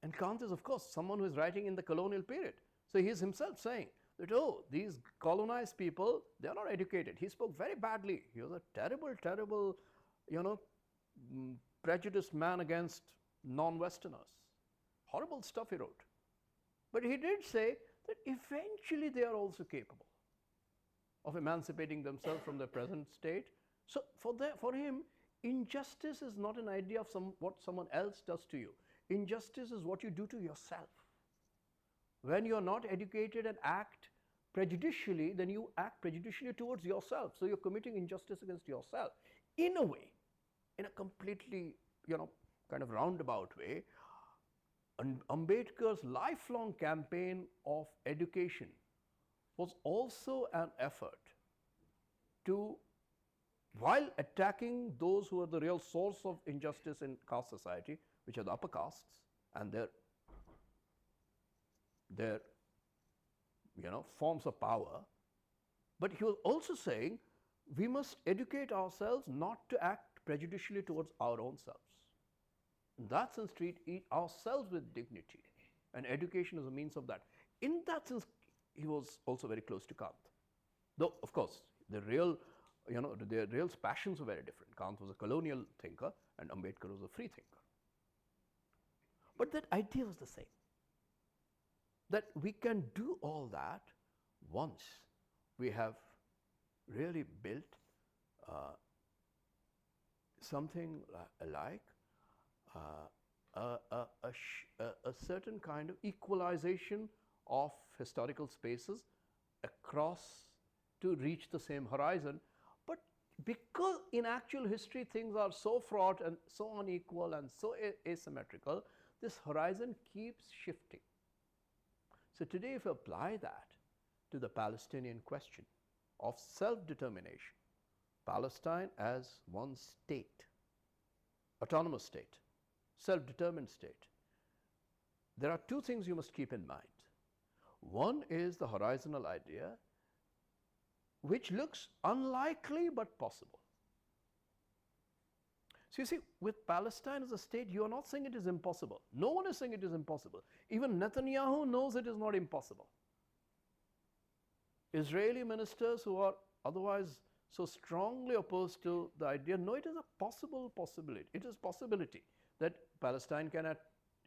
and Kant is, of course, someone who is writing in the colonial period. So he is himself saying that, oh, these colonized people, they are not educated. He spoke very badly. He was a terrible, terrible, prejudiced man against non-Westerners. Horrible stuff he wrote. But he did say that eventually they are also capable of emancipating themselves from their present state. So for him, injustice is not an idea of what someone else does to you. Injustice is what you do to yourself. When you are not educated and act prejudicially, then you act prejudicially towards yourself. So you're committing injustice against yourself. In a way, in a completely, kind of roundabout way, Ambedkar's lifelong campaign of education was also an effort to, while attacking those who are the real source of injustice in caste society, which are the upper castes and their forms of power, but he was also saying we must educate ourselves not to act prejudicially towards our own selves. In that sense, treat ourselves with dignity, and education is a means of that. In that sense, he was also very close to Kant. Though, of course, their real passions were very different. Kant was a colonial thinker, and Ambedkar was a free thinker. But that idea was the same. That we can do all that once we have really built something like a certain kind of equalization of historical spaces across to reach the same horizon. But because in actual history things are so fraught and so unequal and so asymmetrical, this horizon keeps shifting. So today, if you apply that to the Palestinian question of self-determination, Palestine as one state, autonomous state, self-determined state, there are two things you must keep in mind. One is the horizontal idea, which looks unlikely but possible. So you see, with Palestine as a state, you are not saying it is impossible. No one is saying it is impossible. Even Netanyahu knows it is not impossible. Israeli ministers who are otherwise so strongly opposed to the idea, no, it is a possible possibility. It is possibility that Palestine can,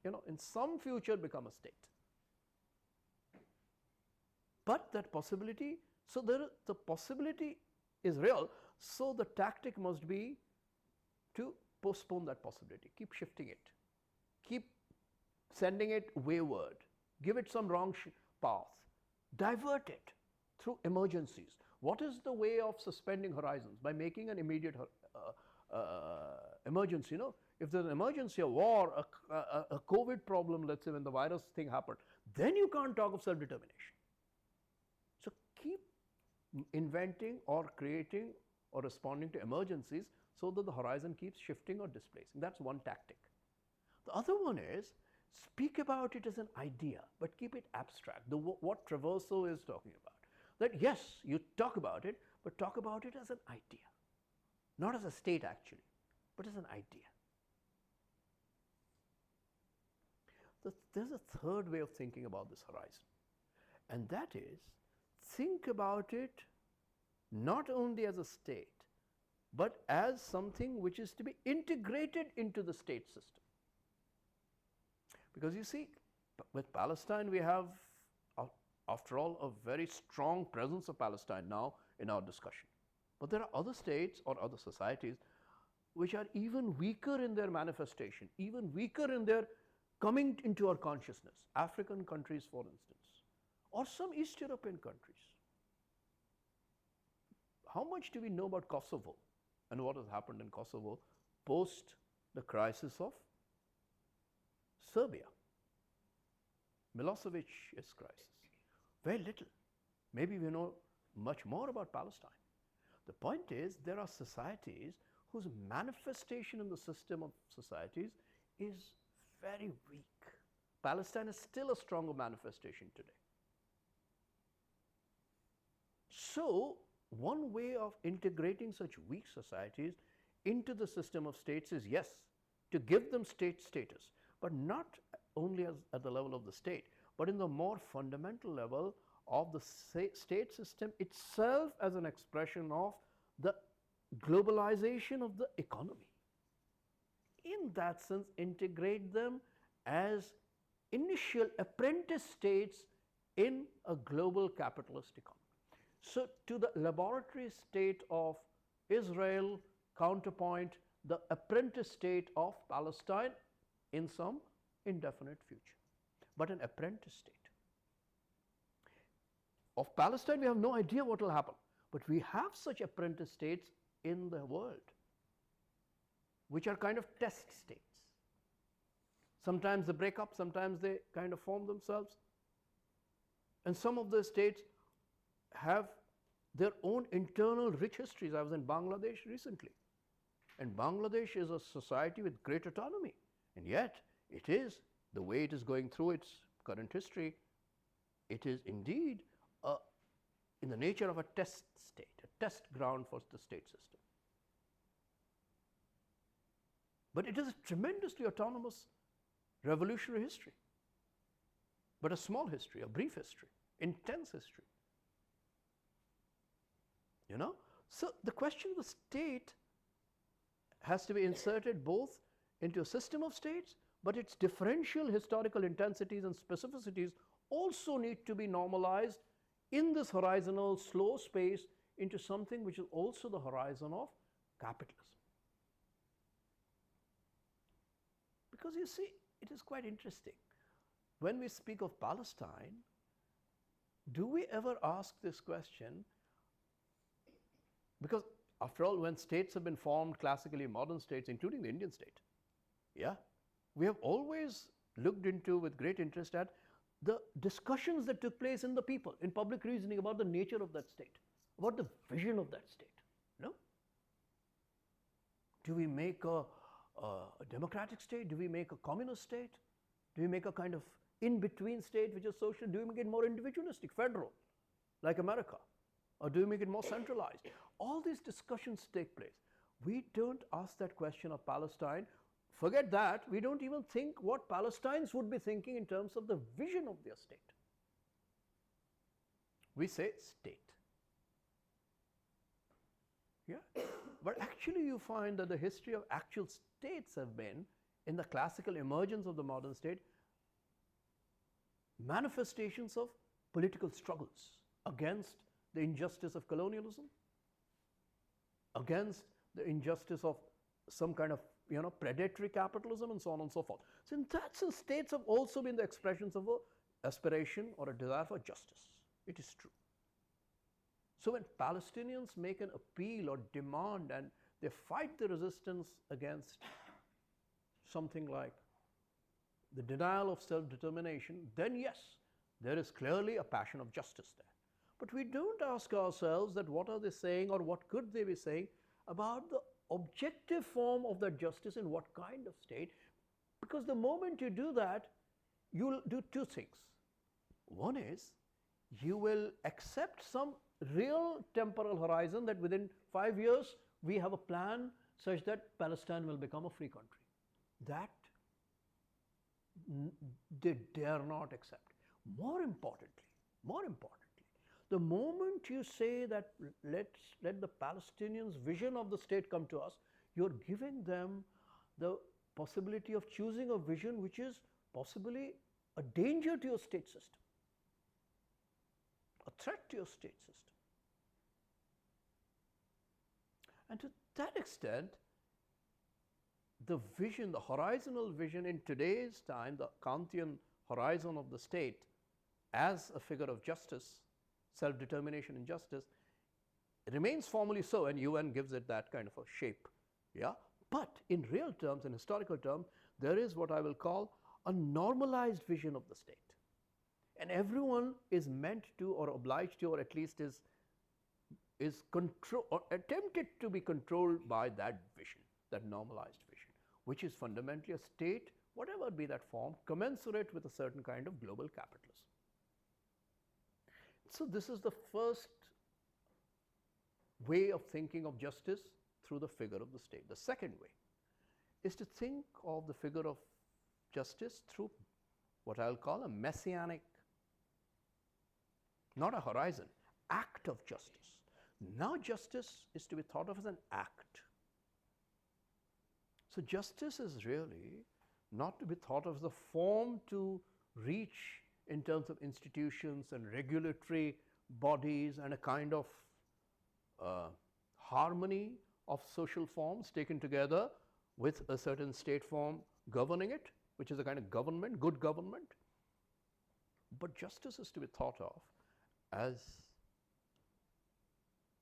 in some future become a state. But that possibility, the possibility is real, so the tactic must be to postpone that possibility, keep shifting it, keep sending it wayward, give it some wrong path, divert it through emergencies. What is the way of suspending horizons? By making an immediate emergency. If there's an emergency, a war, a COVID problem, let's say when the virus thing happened, then you can't talk of self-determination. So keep inventing or creating or responding to emergencies so that the horizon keeps shifting or displacing. That's one tactic. The other one is speak about it as an idea, but keep it abstract. What Traverso is talking about. That yes, you talk about it, but talk about it as an idea. Not as a state actually, but as an idea. There's a third way of thinking about this horizon, and that is, think about it not only as a state, but as something which is to be integrated into the state system. Because you see, with Palestine we have, after all, a very strong presence of Palestine now in our discussion. But there are other states or other societies which are even weaker in their manifestation, even weaker in their coming into our consciousness. African countries, for instance, or some East European countries. How much do we know about Kosovo and what has happened in Kosovo post the crisis of Serbia, Milosevic's crisis? Very little. Maybe we know much more about Palestine. The point is, there are societies whose manifestation in the system of societies is very weak. Palestine is still a stronger manifestation today. So, one way of integrating such weak societies into the system of states is, yes, to give them state status, but not only at the level of the state, but in the more fundamental level of the state system itself as an expression of the globalization of the economy. In that sense, integrate them as initial apprentice states in a global capitalist economy. So, to the laboratory state of Israel, counterpoint the apprentice state of Palestine in some indefinite future, but an apprentice state. Of Palestine, we have no idea what will happen, but we have such apprentice states in the world, which are kind of test states. Sometimes they break up, sometimes they kind of form themselves. And some of the states have their own internal rich histories. I was in Bangladesh recently, and Bangladesh is a society with great autonomy, and yet it is, the way it is going through its current history, it is indeed in the nature of a test state, a test ground for the state system. But it is a tremendously autonomous revolutionary history, but a small history, a brief history, intense history. You know? So the question of the state has to be inserted both into a system of states, but its differential historical intensities and specificities also need to be normalized in this horizontal slow space into something which is also the horizon of capitalism. Because you see, it is quite interesting. When we speak of Palestine, do we ever ask this question? Because after all, when states have been formed, classically modern states, including the Indian state, yeah, we have always looked into with great interest at the discussions that took place in the people, in public reasoning about the nature of that state, about the vision of that state. No? Do we make a democratic state? Do we make a communist state? Do we make a kind of in-between state which is social? Do we make it more individualistic, federal, like America? Or do we make it more centralized? All these discussions take place. We don't ask that question of Palestine. Forget that, we don't even think what Palestinians would be thinking in terms of the vision of their state. We say state. Yeah? But actually you find that the history of actual states have been, in the classical emergence of the modern state, manifestations of political struggles against the injustice of colonialism, against the injustice of some kind of predatory capitalism and so on and so forth. So in that sense, states have also been the expressions of an aspiration or a desire for justice. It is true. So when Palestinians make an appeal or demand and they fight the resistance against something like the denial of self-determination, then yes, there is clearly a passion of justice there. But we don't ask ourselves that what are they saying or what could they be saying about the objective form of that justice in what kind of state, because the moment you do that, you will do two things. One is, you will accept some real temporal horizon that within 5 years we have a plan such that Palestine will become a free country. That they dare not accept. More importantly, the moment you say that let the Palestinians' vision of the state come to us, you're giving them the possibility of choosing a vision which is possibly a danger to your state system, a threat to your state system. And to that extent, the vision, the horizontal vision in today's time, the Kantian horizon of the state as a figure of justice, self-determination and justice, remains formally so, and UN gives it that kind of a shape. Yeah? But in real terms, in historical terms, there is what I will call a normalized vision of the state. And everyone is meant to or obliged to, or at least is control or attempted to be controlled by that vision, that normalized vision, which is fundamentally a state, whatever be that form, commensurate with a certain kind of global capitalism. So this is the first way of thinking of justice through the figure of the state. The second way is to think of the figure of justice through what I'll call a messianic, not a horizon, act of justice. Now justice is to be thought of as an act. So justice is really not to be thought of as a form to reach in terms of institutions and regulatory bodies and a kind of harmony of social forms taken together with a certain state form governing it, which is a kind of government, good government. But justice is to be thought of as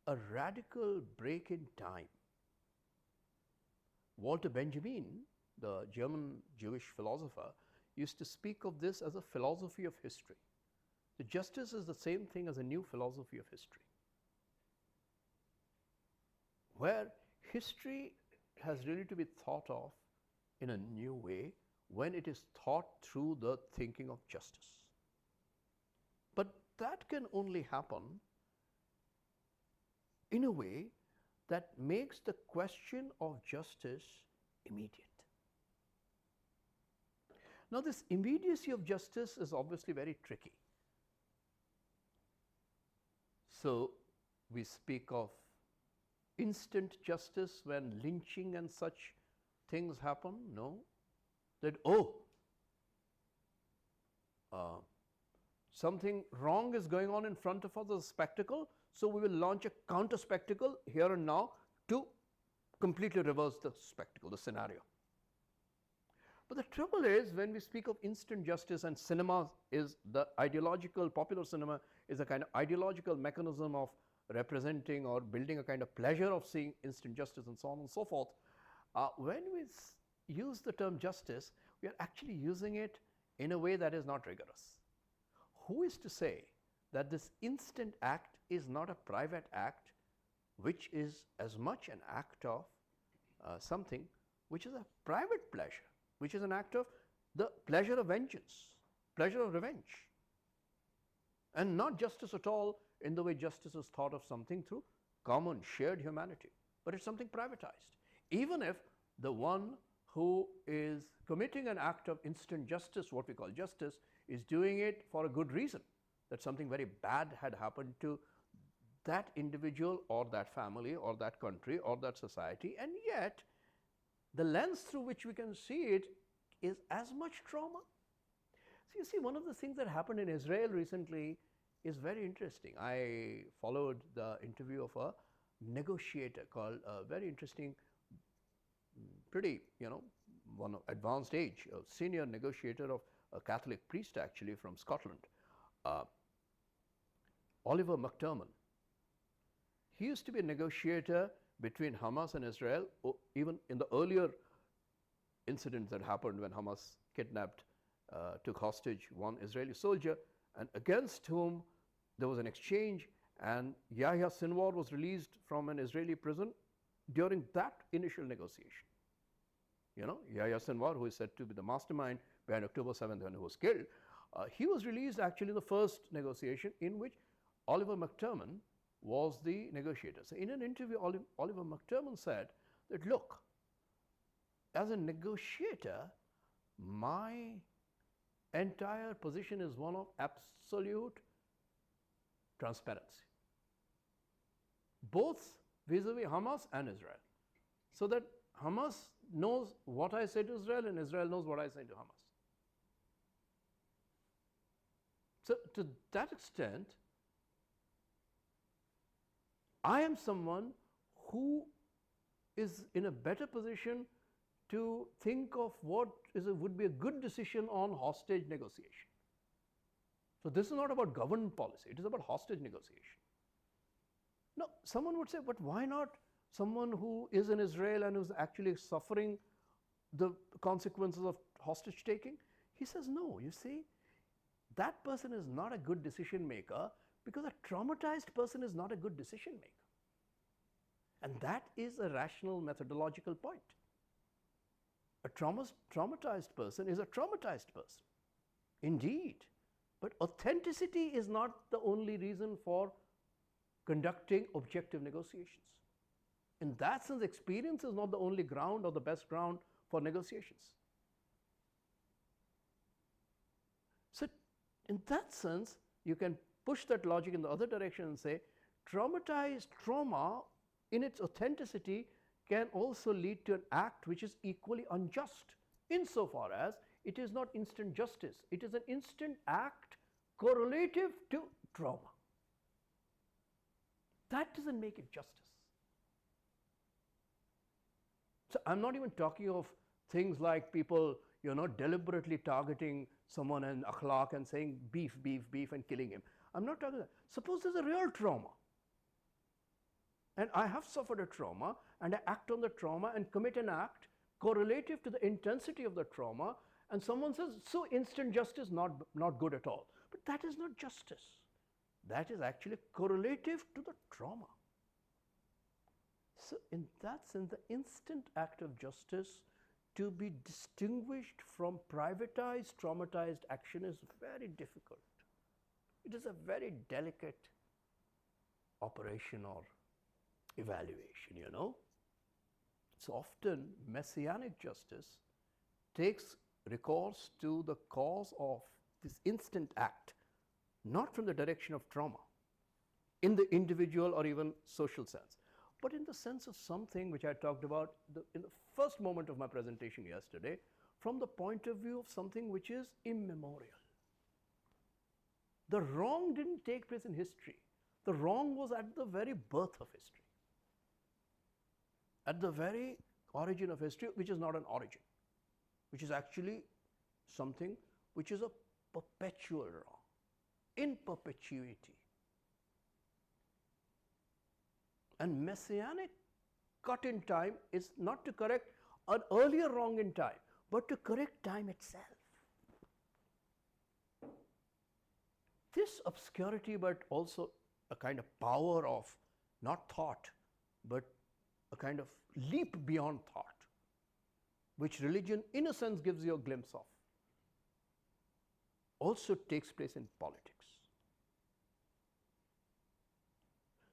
a radical break in time. Walter Benjamin, the German Jewish philosopher, used to speak of this as a philosophy of history. So justice is the same thing as a new philosophy of history, where history has really to be thought of in a new way when it is thought through the thinking of justice. But that can only happen in a way that makes the question of justice immediate. Now, this immediacy of justice is obviously very tricky. So, we speak of instant justice when lynching and such things happen? No. That, something wrong is going on in front of us as a spectacle, so we will launch a counter spectacle here and now to completely reverse the spectacle, the scenario. But the trouble is, when we speak of instant justice, and cinema is the ideological, popular cinema is a kind of ideological mechanism of representing or building a kind of pleasure of seeing instant justice and so on and so forth. When we use the term justice, we are actually using it in a way that is not rigorous. Who is to say that this instant act is not a private act, which is as much an act of something which is a private pleasure, which is an act of the pleasure of vengeance, pleasure of revenge, and not justice at all in the way justice is thought of something through common shared humanity, but it's something privatized. Even if the one who is committing an act of instant justice, what we call justice, is doing it for a good reason, that something very bad had happened to that individual or that family or that country or that society, and yet the lens through which we can see it is as much trauma. So you see, one of the things that happened in Israel recently is very interesting. I followed the interview of a negotiator called, a very interesting, pretty, one of advanced age, a senior negotiator of a Catholic priest actually from Scotland, Oliver McTerman. He used to be a negotiator between Hamas and Israel, even in the earlier incidents that happened when Hamas kidnapped, took hostage one Israeli soldier, and against whom there was an exchange, and Yahya Sinwar was released from an Israeli prison during that initial negotiation. Yahya Sinwar, who is said to be the mastermind behind October 7th when he was killed, he was released actually in the first negotiation in which Oliver McTerman was the negotiator. So in an interview, Oliver McTerman said that, look, as a negotiator, my entire position is one of absolute transparency, both vis-a-vis Hamas and Israel, so that Hamas knows what I say to Israel and Israel knows what I say to Hamas. So to that extent, I am someone who is in a better position to think of what would be a good decision on hostage negotiation. So this is not about government policy, it is about hostage negotiation. Now, someone would say, but why not someone who is in Israel and who is actually suffering the consequences of hostage taking? He says, no, you see, that person is not a good decision maker because a traumatized person is not a good decision maker. And that is a rational methodological point. A traumatized person is a traumatized person, indeed. But authenticity is not the only reason for conducting objective negotiations. In that sense, experience is not the only ground or the best ground for negotiations. So in that sense, you can push that logic in the other direction and say, trauma in its authenticity can also lead to an act which is equally unjust, insofar as it is not instant justice. It is an instant act correlative to trauma. That doesn't make it justice. So I'm not even talking of things like people, deliberately targeting someone in akhlaq and saying beef, beef, beef and killing him. I'm not talking about that. Suppose there's a real trauma. And I have suffered a trauma and I act on the trauma and commit an act correlative to the intensity of the trauma, and someone says, so instant justice not good at all. But that is not justice. That is actually correlative to the trauma. So in that sense, the instant act of justice to be distinguished from privatized, traumatized action is very difficult. It is a very delicate operation or evaluation, So often messianic justice takes recourse to the cause of this instant act, not from the direction of trauma, in the individual or even social sense, but in the sense of something which I talked about in the first moment of my presentation yesterday, from the point of view of something which is immemorial. The wrong didn't take place in history. The wrong was at the very birth of history, at the very origin of history, which is not an origin, which is actually something which is a perpetual wrong, in perpetuity. And messianic cut in time is not to correct an earlier wrong in time, but to correct time itself. This obscurity, but also a kind of power of not thought, but a kind of leap beyond thought, which religion in a sense gives you a glimpse of, also takes place in politics.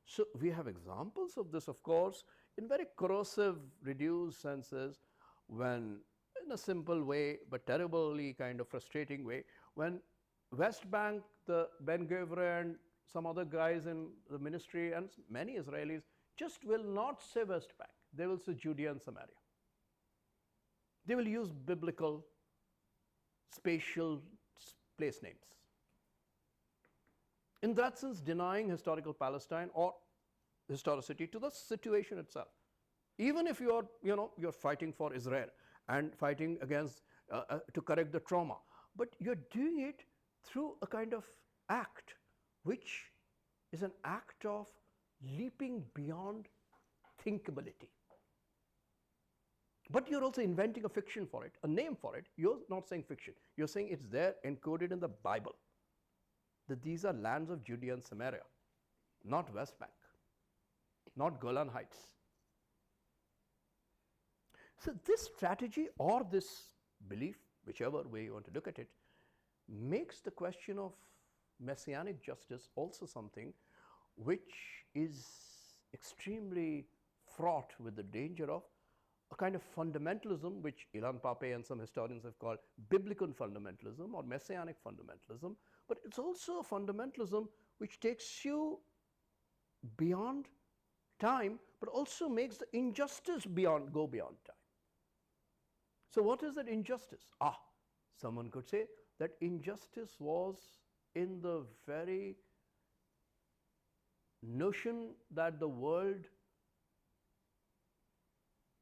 So we have examples of this, of course, in very corrosive, reduced senses, when in a simple way, but terribly kind of frustrating way, when West Bank, the Ben Gvir and some other guys in the ministry and many Israelis just will not say West Bank, they will say Judea and Samaria. They will use biblical, spatial place names. In that sense, denying historical Palestine or historicity to the situation itself. Even if you are, you're fighting for Israel and fighting against, to correct the trauma, but you're doing it through a kind of act, which is an act of leaping beyond thinkability. But you're also inventing a fiction for it, a name for it. You're not saying fiction. You're saying it's there encoded in the Bible, that these are lands of Judea and Samaria, not West Bank, not Golan Heights. So this strategy or this belief, whichever way you want to look at it, makes the question of messianic justice also something which is extremely fraught with the danger of a kind of fundamentalism, which Ilan Pape and some historians have called biblical fundamentalism or messianic fundamentalism, but it's also a fundamentalism which takes you beyond time, but also makes the injustice go beyond time. So what is that injustice? Someone could say that injustice was in the very notion that the world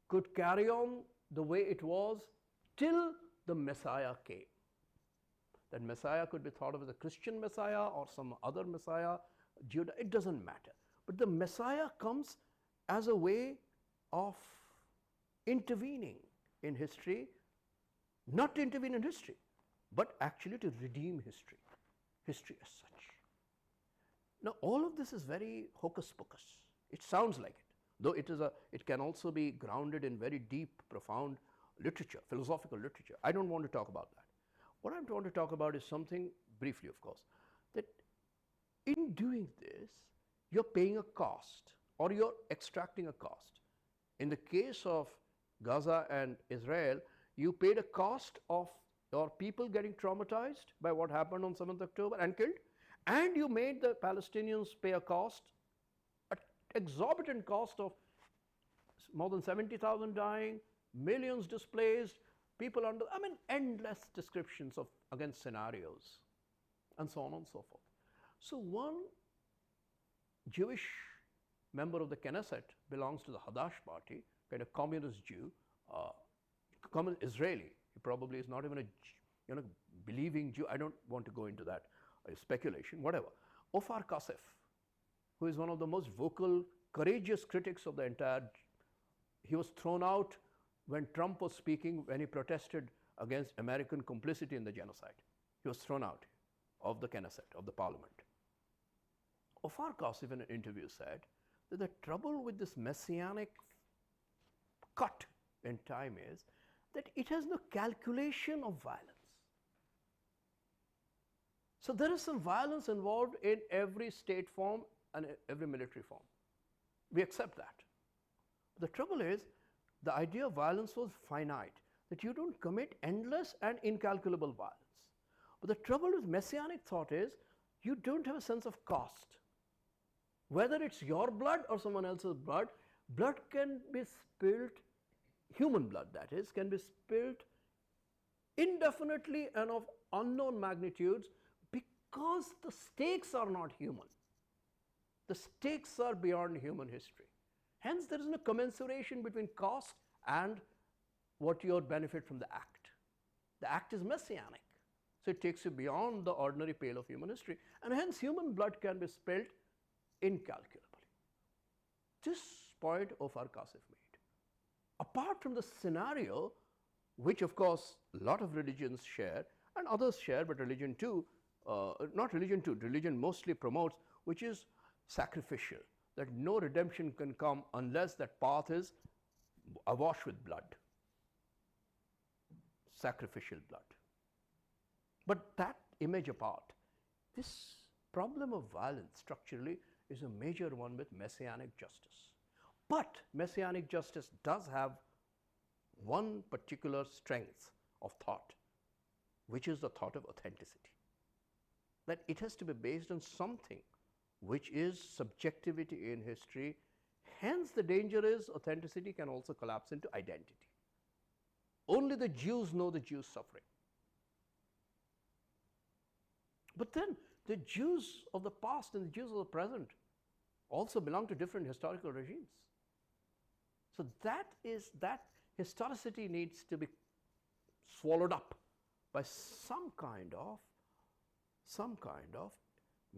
could carry on the way it was till the Messiah came. That Messiah could be thought of as a Christian Messiah or some other Messiah, Judah, it doesn't matter. But the Messiah comes as a way of intervening in history, not to intervene in history, but actually to redeem history, history as such. Now, all of this is very hocus pocus. It sounds like it, though it can also be grounded in very deep, profound literature, philosophical literature. I don't want to talk about that. What I'm trying to talk about is something, briefly of course, that in doing this, you're paying a cost or you're extracting a cost. In the case of Gaza and Israel, you paid a cost of your people getting traumatized by what happened on 7th October and killed, and you made the Palestinians pay a cost, an exorbitant cost of more than 70,000 dying, millions displaced, people under, endless descriptions of, again, scenarios, and so on and so forth. So one Jewish member of the Knesset belongs to the Hadash party, kind of communist Jew, communist Israeli. He probably is not even a believing Jew. I don't want to go into that speculation, whatever. Ofar Kasef, who is one of the most vocal, courageous critics of the entire, he was thrown out when Trump was speaking, when he protested against American complicity in the genocide. He was thrown out of the Knesset, of the parliament. Ofar Kasef in an interview said that the trouble with this messianic cut in time is that it has no calculation of violence. So there is some violence involved in every state form and every military form. We accept that. The trouble is, the idea of violence was finite, that you don't commit endless and incalculable violence. But the trouble with messianic thought is, you don't have a sense of cost. Whether it's your blood or someone else's blood, blood can be spilled, human blood that is, can be spilled indefinitely and of unknown magnitudes because the stakes are not human. The stakes are beyond human history. Hence, there is no commensuration between cost and what your benefit from the act. The act is messianic, so it takes you beyond the ordinary pale of human history, and hence human blood can be spilled incalculably. This point Ofar Kasef made. Apart from the scenario, which of course a lot of religions share and others share, but religion too, religion mostly promotes, which is sacrificial, that no redemption can come unless that path is awash with blood, sacrificial blood. But that image apart, this problem of violence structurally is a major one with messianic justice. But messianic justice does have one particular strength of thought, which is the thought of authenticity. That it has to be based on something which is subjectivity in history. Hence, the danger is authenticity can also collapse into identity. Only the Jews know the Jews' suffering. But then the Jews of the past and the Jews of the present also belong to different historical regimes. So that historicity needs to be swallowed up by some kind of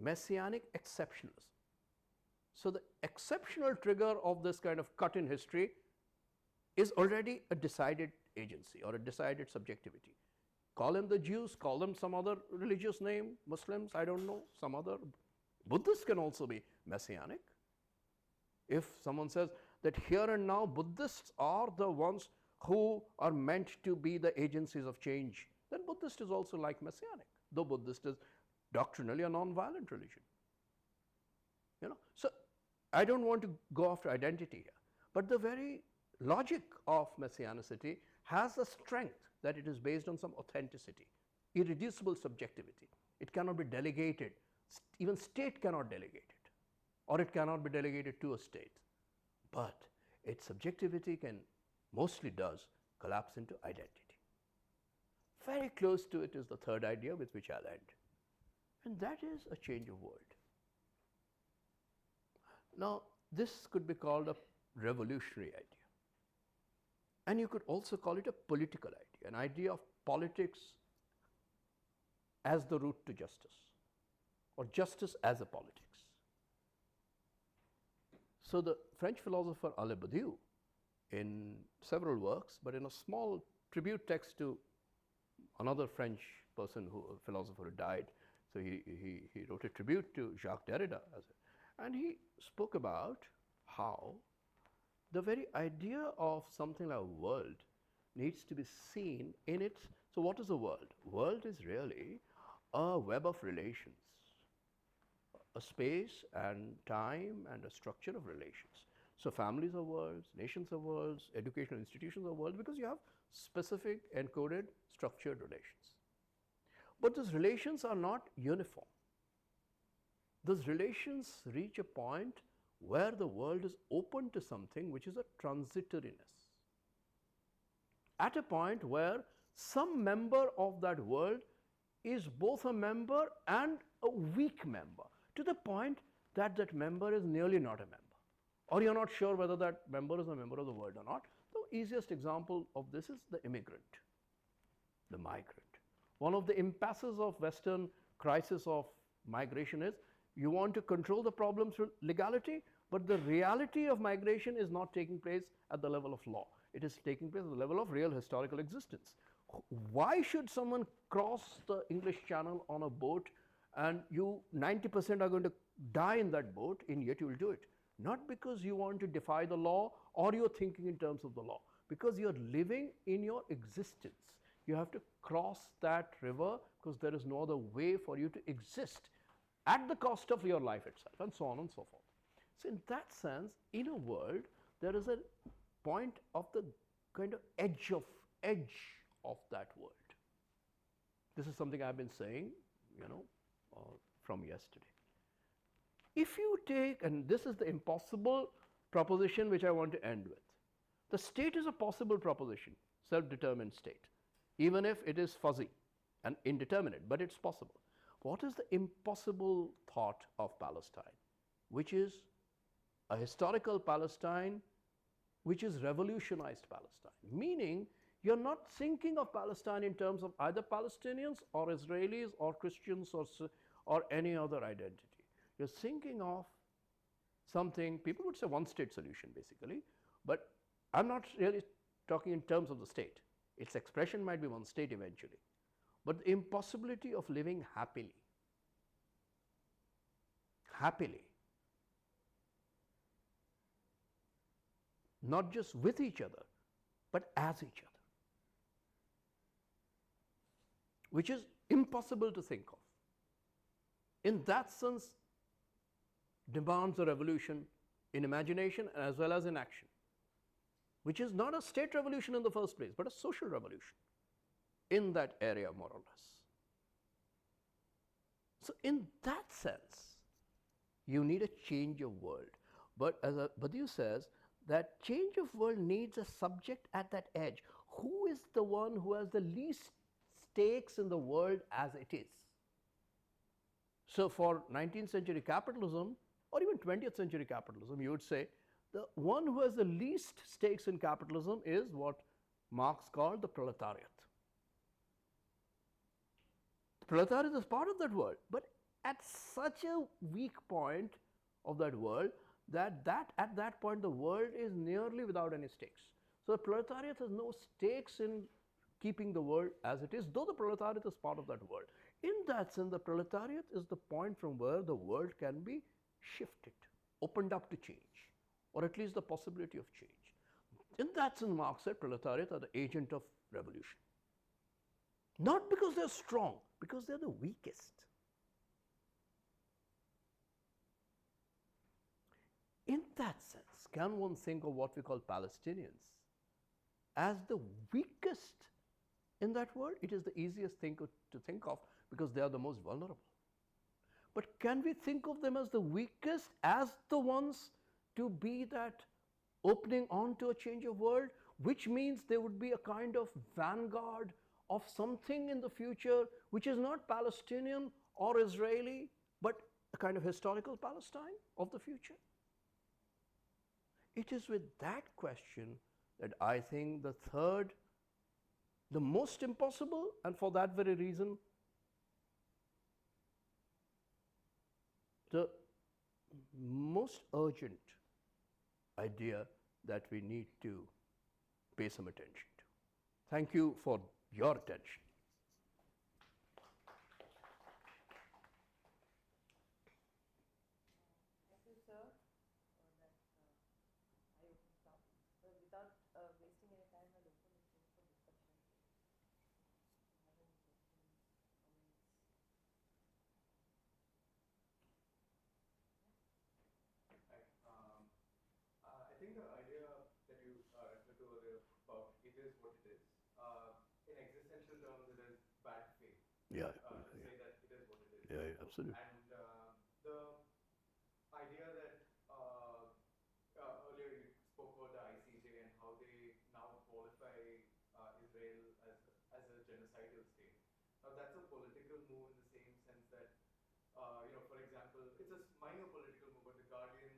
messianic exceptionalism. So the exceptional trigger of this kind of cut in history is already a decided agency or a decided subjectivity. Call them the Jews, call them some other religious name, Muslims, I don't know, some other. Buddhists can also be messianic. If someone says that here and now Buddhists are the ones who are meant to be the agencies of change, then Buddhist is also like messianic, though Buddhist is doctrinally a non-violent religion. So I don't want to go after identity here, but the very logic of messianicity has the strength that it is based on some authenticity, irreducible subjectivity. It cannot be delegated. Even state cannot delegate it, or it cannot be delegated to a state. But its subjectivity mostly does collapse into identity. Very close to it is the third idea with which I'll end, and that is a change of world. Now, this could be called a revolutionary idea, and you could also call it a political idea, an idea of politics as the route to justice, or justice as a politics. So the French philosopher Alain Badiou, in several works, but in a small tribute text to another French person, a philosopher who died, so he wrote a tribute to Jacques Derrida, and he spoke about how the very idea of something like a world needs to be seen in its. So what is a world? World is really a web of relations, a space and time and a structure of relations. So families are worlds, nations are worlds, educational institutions are worlds, because you have specific encoded structured relations. But those relations are not uniform. Those relations reach a point where the world is open to something which is a transitoriness. At a point where some member of that world is both a member and a weak member, to the point that that member is nearly not a member, or you're not sure whether that member is a member of the world or not. The easiest example of this is the immigrant, the migrant. One of the impasses of Western crisis of migration is you want to control the problem through legality, but the reality of migration is not taking place at the level of law. It is taking place at the level of real historical existence. Why should someone cross the English Channel on a boat and you 90% are going to die in that boat, and yet you will do it? Not because you want to defy the law or you're thinking in terms of the law, because you're living in your existence. You have to cross that river because there is no other way for you to exist at the cost of your life itself, and so on and so forth. So in that sense, in a world, there is a point of the kind of edge of that world. This is something I've been saying, from yesterday. If you take, and this is the impossible proposition which I want to end with. The state is a possible proposition, self-determined state, even if it is fuzzy and indeterminate, but it's possible. What is the impossible thought of Palestine, which is a historical Palestine, which is revolutionized Palestine? Meaning, you're not thinking of Palestine in terms of either Palestinians or Israelis or Christians or any other identity. You're thinking of something, people would say one state solution basically, but I'm not really talking in terms of the state. Its expression might be one state eventually, but the impossibility of living happily, not just with each other, but as each other, which is impossible to think of. In that sense, demands a revolution in imagination as well as in action, which is not a state revolution in the first place, but a social revolution in that area more or less. So in that sense, you need a change of world. But as Badiou says, that change of world needs a subject at that edge. Who is the one who has the least stakes in the world as it is? So for 19th century capitalism, or even 20th century capitalism, you would say the one who has the least stakes in capitalism is what Marx called the proletariat. The proletariat is part of that world, but at such a weak point of that world that at that point the world is nearly without any stakes. So the proletariat has no stakes in keeping the world as it is, though the proletariat is part of that world. In that sense, the proletariat is the point from where the world can be shifted, opened up to change, or at least the possibility of change. In that sense, Marx said proletariat are the agent of revolution. Not because they're strong, because they're the weakest. in that sense, can one think of what we call Palestinians as the weakest in that world? It is the easiest thing to think of because they are the most vulnerable. But can we think of them as the weakest, as the ones to be that opening on to a change of world, which means they would be a kind of vanguard of something in the future which is not Palestinian or Israeli, but a kind of historical Palestine of the future? It is with that question that I think the third, the most impossible, and for that very reason, the most urgent idea that we need to pay some attention to. Thank you for your attention. Thank you, sir, for that eye-opening talk. So without wasting any time, I'll open the floor for discussion. Have any questions, comments? I think the idea that you referred to earlier about it is what it is. In existential terms, it is bad faith. Yeah. To say that it is what it is. Yeah, absolutely. And the idea that earlier you spoke about the ICJ and how they now qualify Israel as a genocidal state. Now that's a political move in the same sense that, for example, it's a minor political move, but the Guardian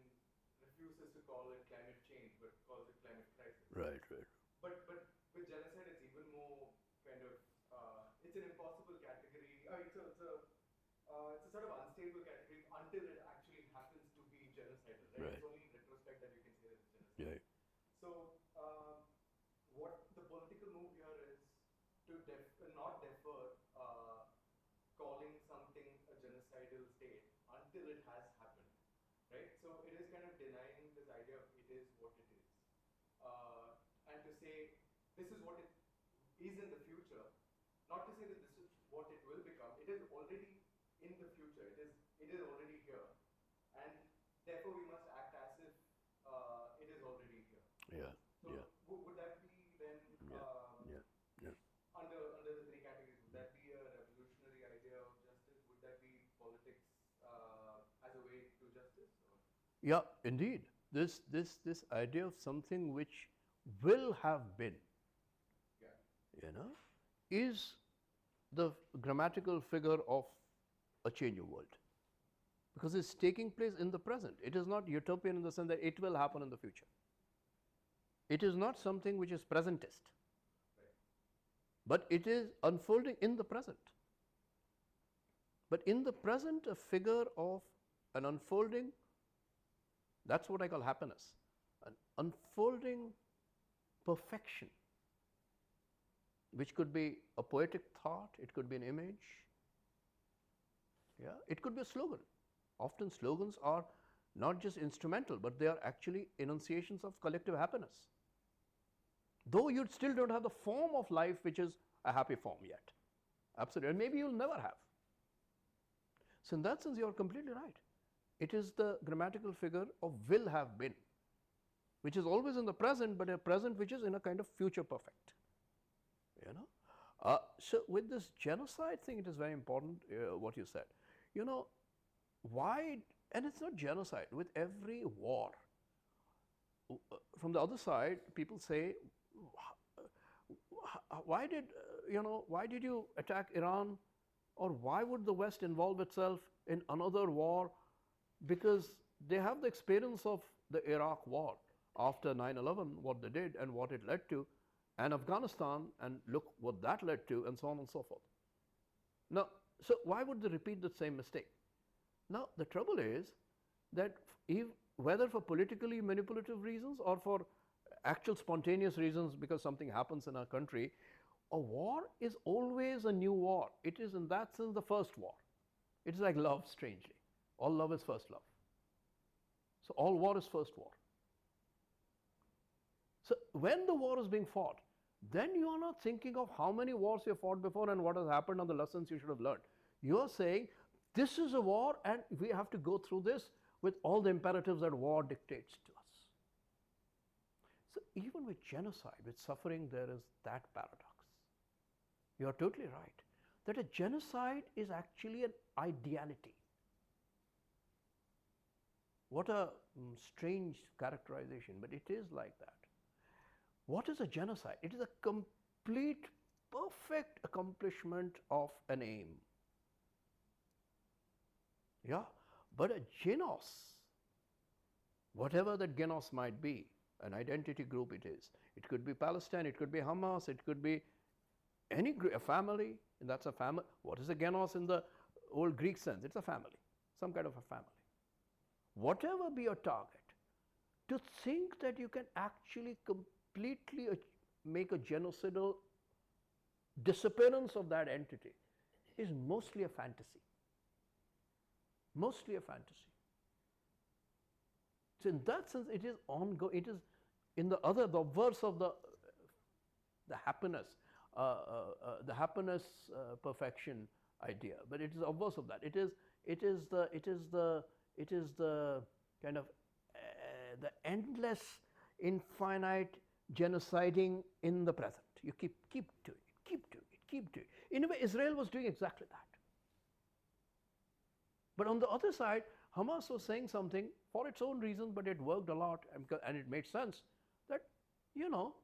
refuses to call it climate change, but calls it climate crisis. Right. But with genocide, it's even more kind of it's an impossible category. It's a sort of unstable category until it actually happens to be genocidal. Right? Right. It's only in retrospect that you can say that it's genocide. Yeah. So what the political move here is to not defer calling something a genocidal state until it has happened. Right? So it is kind of denying this idea of it is what it is. And to say this is what it is in the future, not to say that this is what it will become. It is already in the future. It is already here. And therefore we must act as if it is already here. Yeah. So would that be then under the three categories, would that be a revolutionary idea of justice? Would that be politics as a way to justice? Or? Yeah, indeed. This idea of something which will have been, is the grammatical figure of a change of world. Because it's taking place in the present. It is not utopian in the sense that it will happen in the future. It is not something which is presentist. But it is unfolding in the present. But in the present, a figure of an unfolding, that's what I call happiness, an unfolding perfection, which could be a poetic thought, it could be an image, it could be a slogan. Often slogans are not just instrumental, but they are actually enunciations of collective happiness. Though you still don't have the form of life which is a happy form yet. Absolutely. And maybe you'll never have. So in that sense, you're completely right. It is the grammatical figure of will have been, which is always in the present, but a present which is in a kind of future perfect. So with this genocide thing, it is very important what you said. Why, and it's not genocide, with every war. From the other side, people say, why did you attack Iran, or why would the West involve itself in another war? Because they have the experience of the Iraq war after 9/11, what they did and what it led to, and Afghanistan, and look what that led to, and so on and so forth. Now, so why would they repeat the same mistake? Now, the trouble is that whether for politically manipulative reasons or for actual spontaneous reasons, because something happens in our country, a war is always a new war. It is in that sense the first war. It is like love, strangely. All love is first love. So all war is first war. So when the war is being fought, then you are not thinking of how many wars you have fought before and what has happened and the lessons you should have learned. You are saying, this is a war and we have to go through this. with all the imperatives that war dictates to us. So even with genocide, with suffering, there is that paradox. You are totally right that a genocide is actually an ideality. What a strange characterization, but it is like that. What is a genocide? It is a complete, perfect accomplishment of an aim. Yeah, but a genos, whatever that genos might be, an identity group it is. It could be Palestine, it could be Hamas, it could be any group, a family, and that's a family. What is a genos in the old Greek sense? It's a family, some kind of a family. Whatever be your target, to think that you can actually completely make a genocidal disappearance of that entity is mostly a fantasy. Mostly a fantasy. So in that sense, it is ongoing. It is in the obverse of the happiness, perfection idea. But it is the obverse of that. It is the kind of the endless, infinite genociding in the present. You keep doing it, keep doing it, keep doing it. In a way, Israel was doing exactly that. But on the other side, Hamas was saying something for its own reasons, but it worked a lot and it made sense that, you know,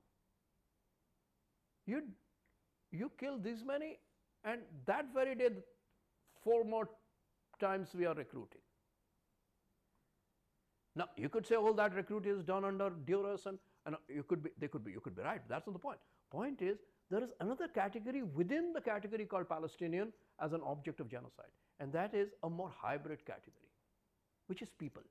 you kill this many and that very day 4 more times we are recruiting. Now, you could say all that recruiting is done under duress and you could be right. That's not the point. Point is, there is another category within the category called Palestinian as an object of genocide, and that is a more hybrid category, which is people.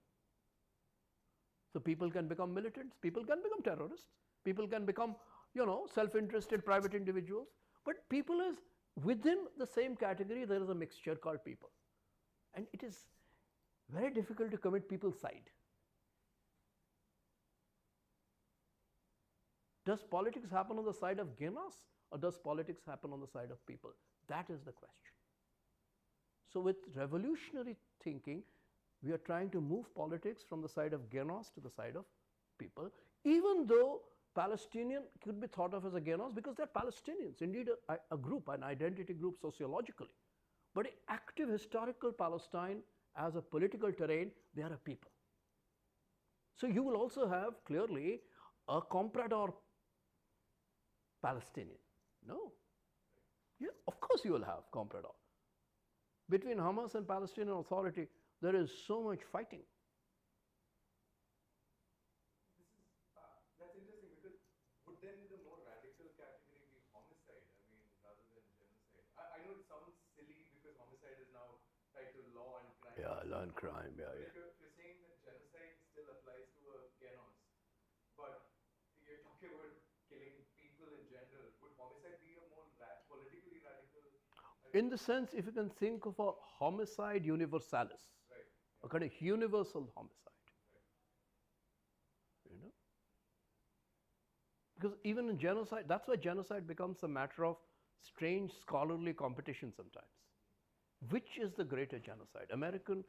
So people can become militants, people can become terrorists, people can become, you know, self-interested private individuals, but people is within the same category. There is a mixture called people, and it is very difficult to commit people's side. Does politics happen on the side of genos, or does politics happen on the side of people? That is the question. So with revolutionary thinking, we are trying to move politics from the side of genos to the side of people, even though Palestinian could be thought of as a genos because they're Palestinians, indeed a group, an identity group sociologically. But in active historical Palestine as a political terrain, they are a people. So you will also have clearly a comprador Palestinian. No. Yeah, of course you will have comprador. Between Hamas and Palestinian Authority, there is so much fighting. That's interesting because would then the more radical category be homicide? I mean, rather than genocide. I know it sounds silly because homicide is now tied to law and crime. Yeah, law and crime. Yeah, but yeah. if you're saying that genocide still applies to a genos, but you're talking about killing people in general, would homicide be a more politically radical? In the sense, if you can think of a homicide universalis, Right. a kind of universal homicide, you know? Because even in genocide, that's why genocide becomes a matter of strange scholarly competition sometimes. Which is the greater genocide? American,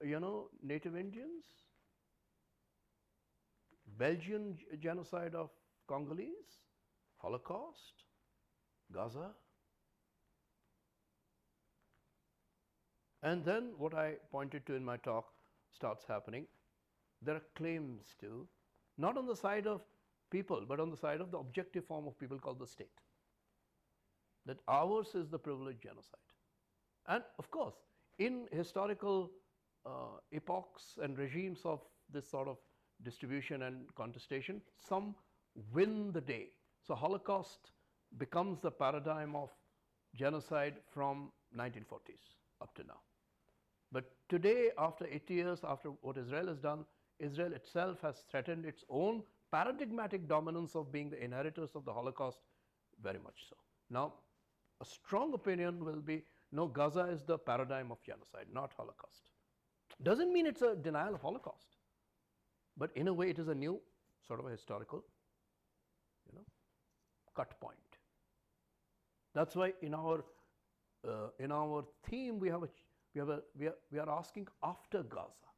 you know, Native Indians? Belgian genocide of Congolese? Holocaust? Gaza? And then what I pointed to in my talk starts happening. There are claims to, not on the side of people, but on the side of the objective form of people called the state, that ours is the privileged genocide. And of course, in historical epochs and regimes of this sort of distribution and contestation, some win the day. So Holocaust becomes the paradigm of genocide from 1940s up to now. But today, after 80 years, after what Israel has done, Israel itself has threatened its own paradigmatic dominance of being the inheritors of the Holocaust, very much so. Now, a strong opinion will be, no, Gaza is the paradigm of genocide, not Holocaust. Doesn't mean it's a denial of Holocaust, but in a way it is a new sort of a historical, you know, cut point. That's why in our theme we are asking after Gaza.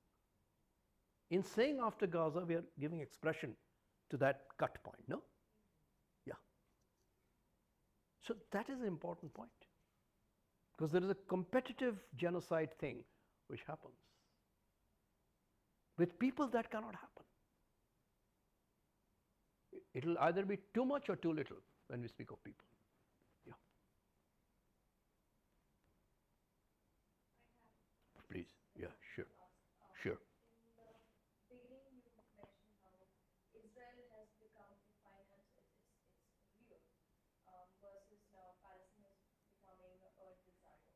In saying after Gaza, we are giving expression to that cut point, no? Yeah. So that is an important point, because there is a competitive genocide thing which happens. With people, that cannot happen. It will either be too much or too little when we speak of people. Yeah. Please. Yeah, sure. Sure. In the beginning, you mentioned how Israel has become defined as it's real, versus now Palestine is becoming a desire.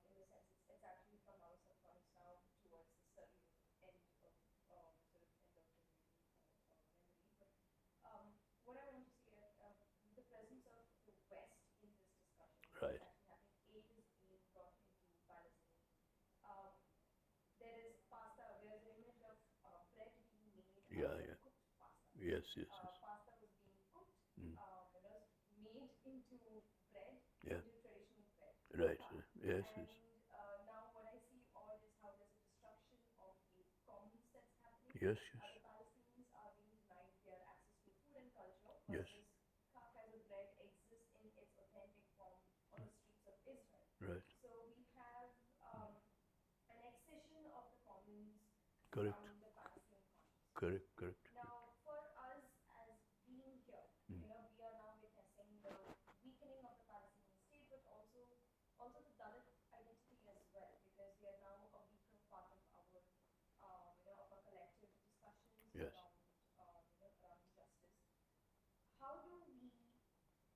In the sense, it's actually from our subconscious now towards the certain end of sort of end of the memory. But what I want to say is the presence of the West in this discussion. Right. Is actually happening. Aid is being brought into Palestine. There is pasta. There's an image of bread being made. Yeah, out of yeah. cooked pasta. Yes, yes, yes. Pasta was being cooked. Mm. It was made into bread. Yeah. Into traditional bread. Right. Yes, And yes. now what I see odd is how there's a destruction of a commons that's happening. Yes, yes. The Palestinians are being denied their access to food and culture, Yes. versus kafka bread exists in its authentic form on the streets of Israel. Right. So we have an accession of the commons Correct. from the Palestinian conscience. Correct. Correct. Now, for us as being here, Mm. we are now witnessing the weakening of the Palestinian state, but also the Dalit identity as well, because we are now a weaker part of our of our collective discussions Yes. around justice. How do we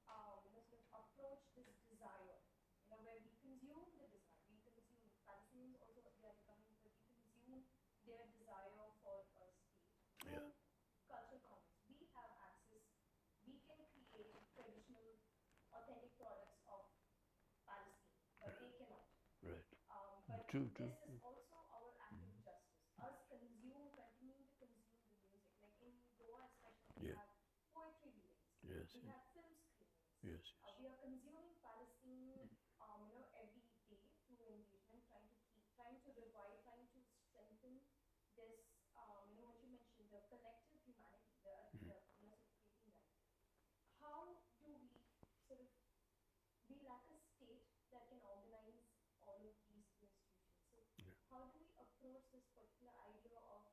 sort of approach this desire, where we consume the desire, Palestinians also, they are becoming, but we consume their desire for a state through Yeah. cultural commons. We have access, we can create traditional, authentic products of Palestine, but they cannot. Right. But True, this true. is also our act of justice. Us continuing to consume the music. Like in Goa especially, we Yeah. have poetry readings. Yes, We yes. have film screenings. Yes, We are consuming Palestine, every day through engagement, trying to revive, trying to strengthen this, what you mentioned, the collective humanity, sort of creating that. How do we sort of, we lack a state that can organize all of these institutions. So how do we approach this particular idea of,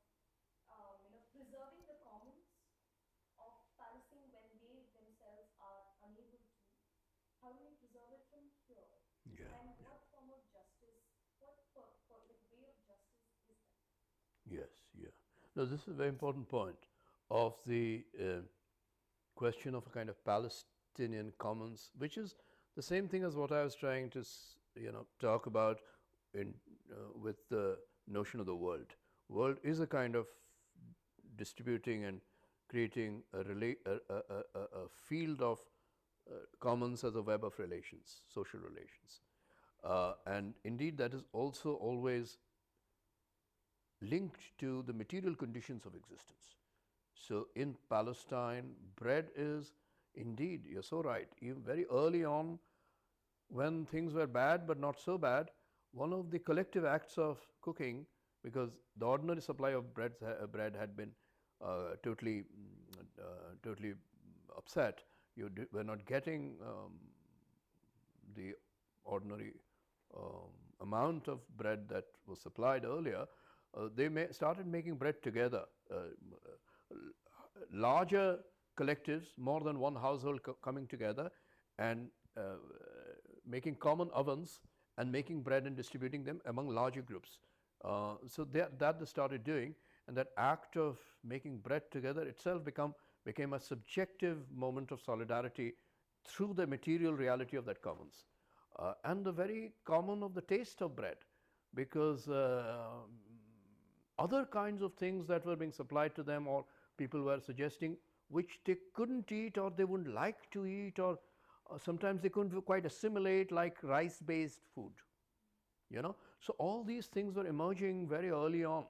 preserving the commons of Palestine when they themselves are unable to? How do we preserve it from here? Yeah. And what form of justice, what way of justice is that? Yes, yeah. No, this is a very important point of the question of a kind of Palestinian commons, which is the same thing as what I was trying to, talk about in with the notion of the world. World is a kind of distributing and creating a field of commons as a web of relations, social relations. And indeed, that is also always linked to the material conditions of existence. So in Palestine, bread is indeed, you're so right, even very early on, when things were bad but not so bad, one of the collective acts of cooking, because the ordinary supply of bread had been totally upset. You were not getting the ordinary amount of bread that was supplied earlier. They started making bread together. Larger collectives, more than one household coming together and making common ovens and making bread and distributing them among larger groups. So that they started doing, and that act of making bread together itself became a subjective moment of solidarity through the material reality of that commons. And the very common of the taste of bread, because other kinds of things that were being supplied to them, or people were suggesting, which they couldn't eat or they wouldn't like to eat, or sometimes they couldn't quite assimilate, like rice-based food. So all these things were emerging very early on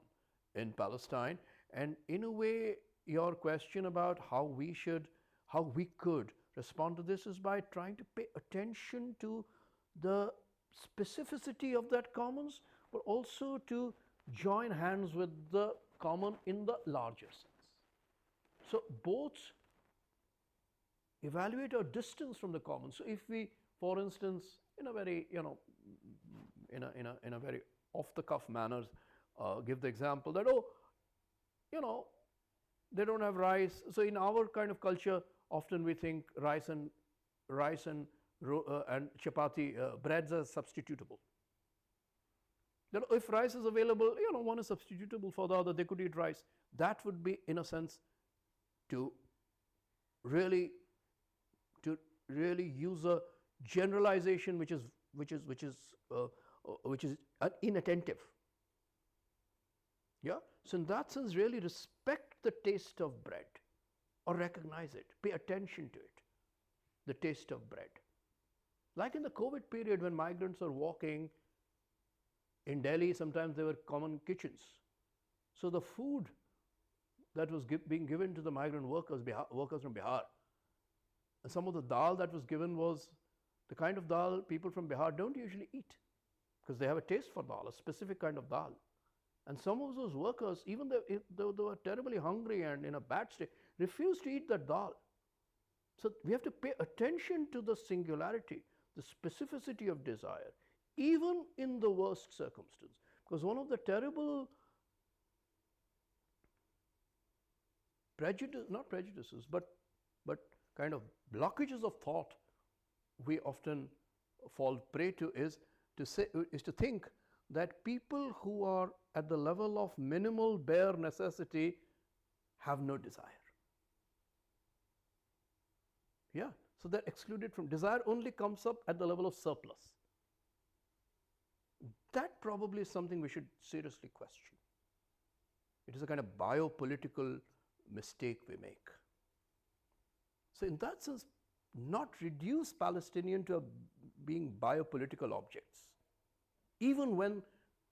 in Palestine, and in a way, your question about how we could respond to this is by trying to pay attention to the specificity of that commons, but also to join hands with the common in the larger sense. So both evaluate our distance from the common. So if we, for instance, in a very, in a very off-the-cuff manner, give the example that, they don't have rice. So in our kind of culture, often we think rice and chapati breads are substitutable. If rice is available, one is substitutable for the other. They could eat rice. That would be, in a sense, to really use a generalization which is inattentive. Yeah. So in that sense, really respect the taste of bread, or recognize it. Pay attention to it. The taste of bread. Like in the COVID period, when migrants are walking in Delhi, sometimes there were common kitchens. So the food that was being given to the migrant workers from Bihar, and some of the dal that was given was the kind of dal people from Bihar don't usually eat, because they have a taste for dal, a specific kind of dal. And some of those workers, even though they were terribly hungry and in a bad state, refused to eat that dal. So we have to pay attention to the singularity, the specificity of desire, even in the worst circumstance. Because one of the terrible prejudices, but kind of blockages of thought we often fall prey to is to think that people who are at the level of minimal bare necessity have no desire. Yeah, so they're excluded from desire. Only comes up at the level of surplus. That probably is something we should seriously question. It is a kind of biopolitical mistake we make. So in that sense, not reduce Palestinian to being biopolitical objects, even when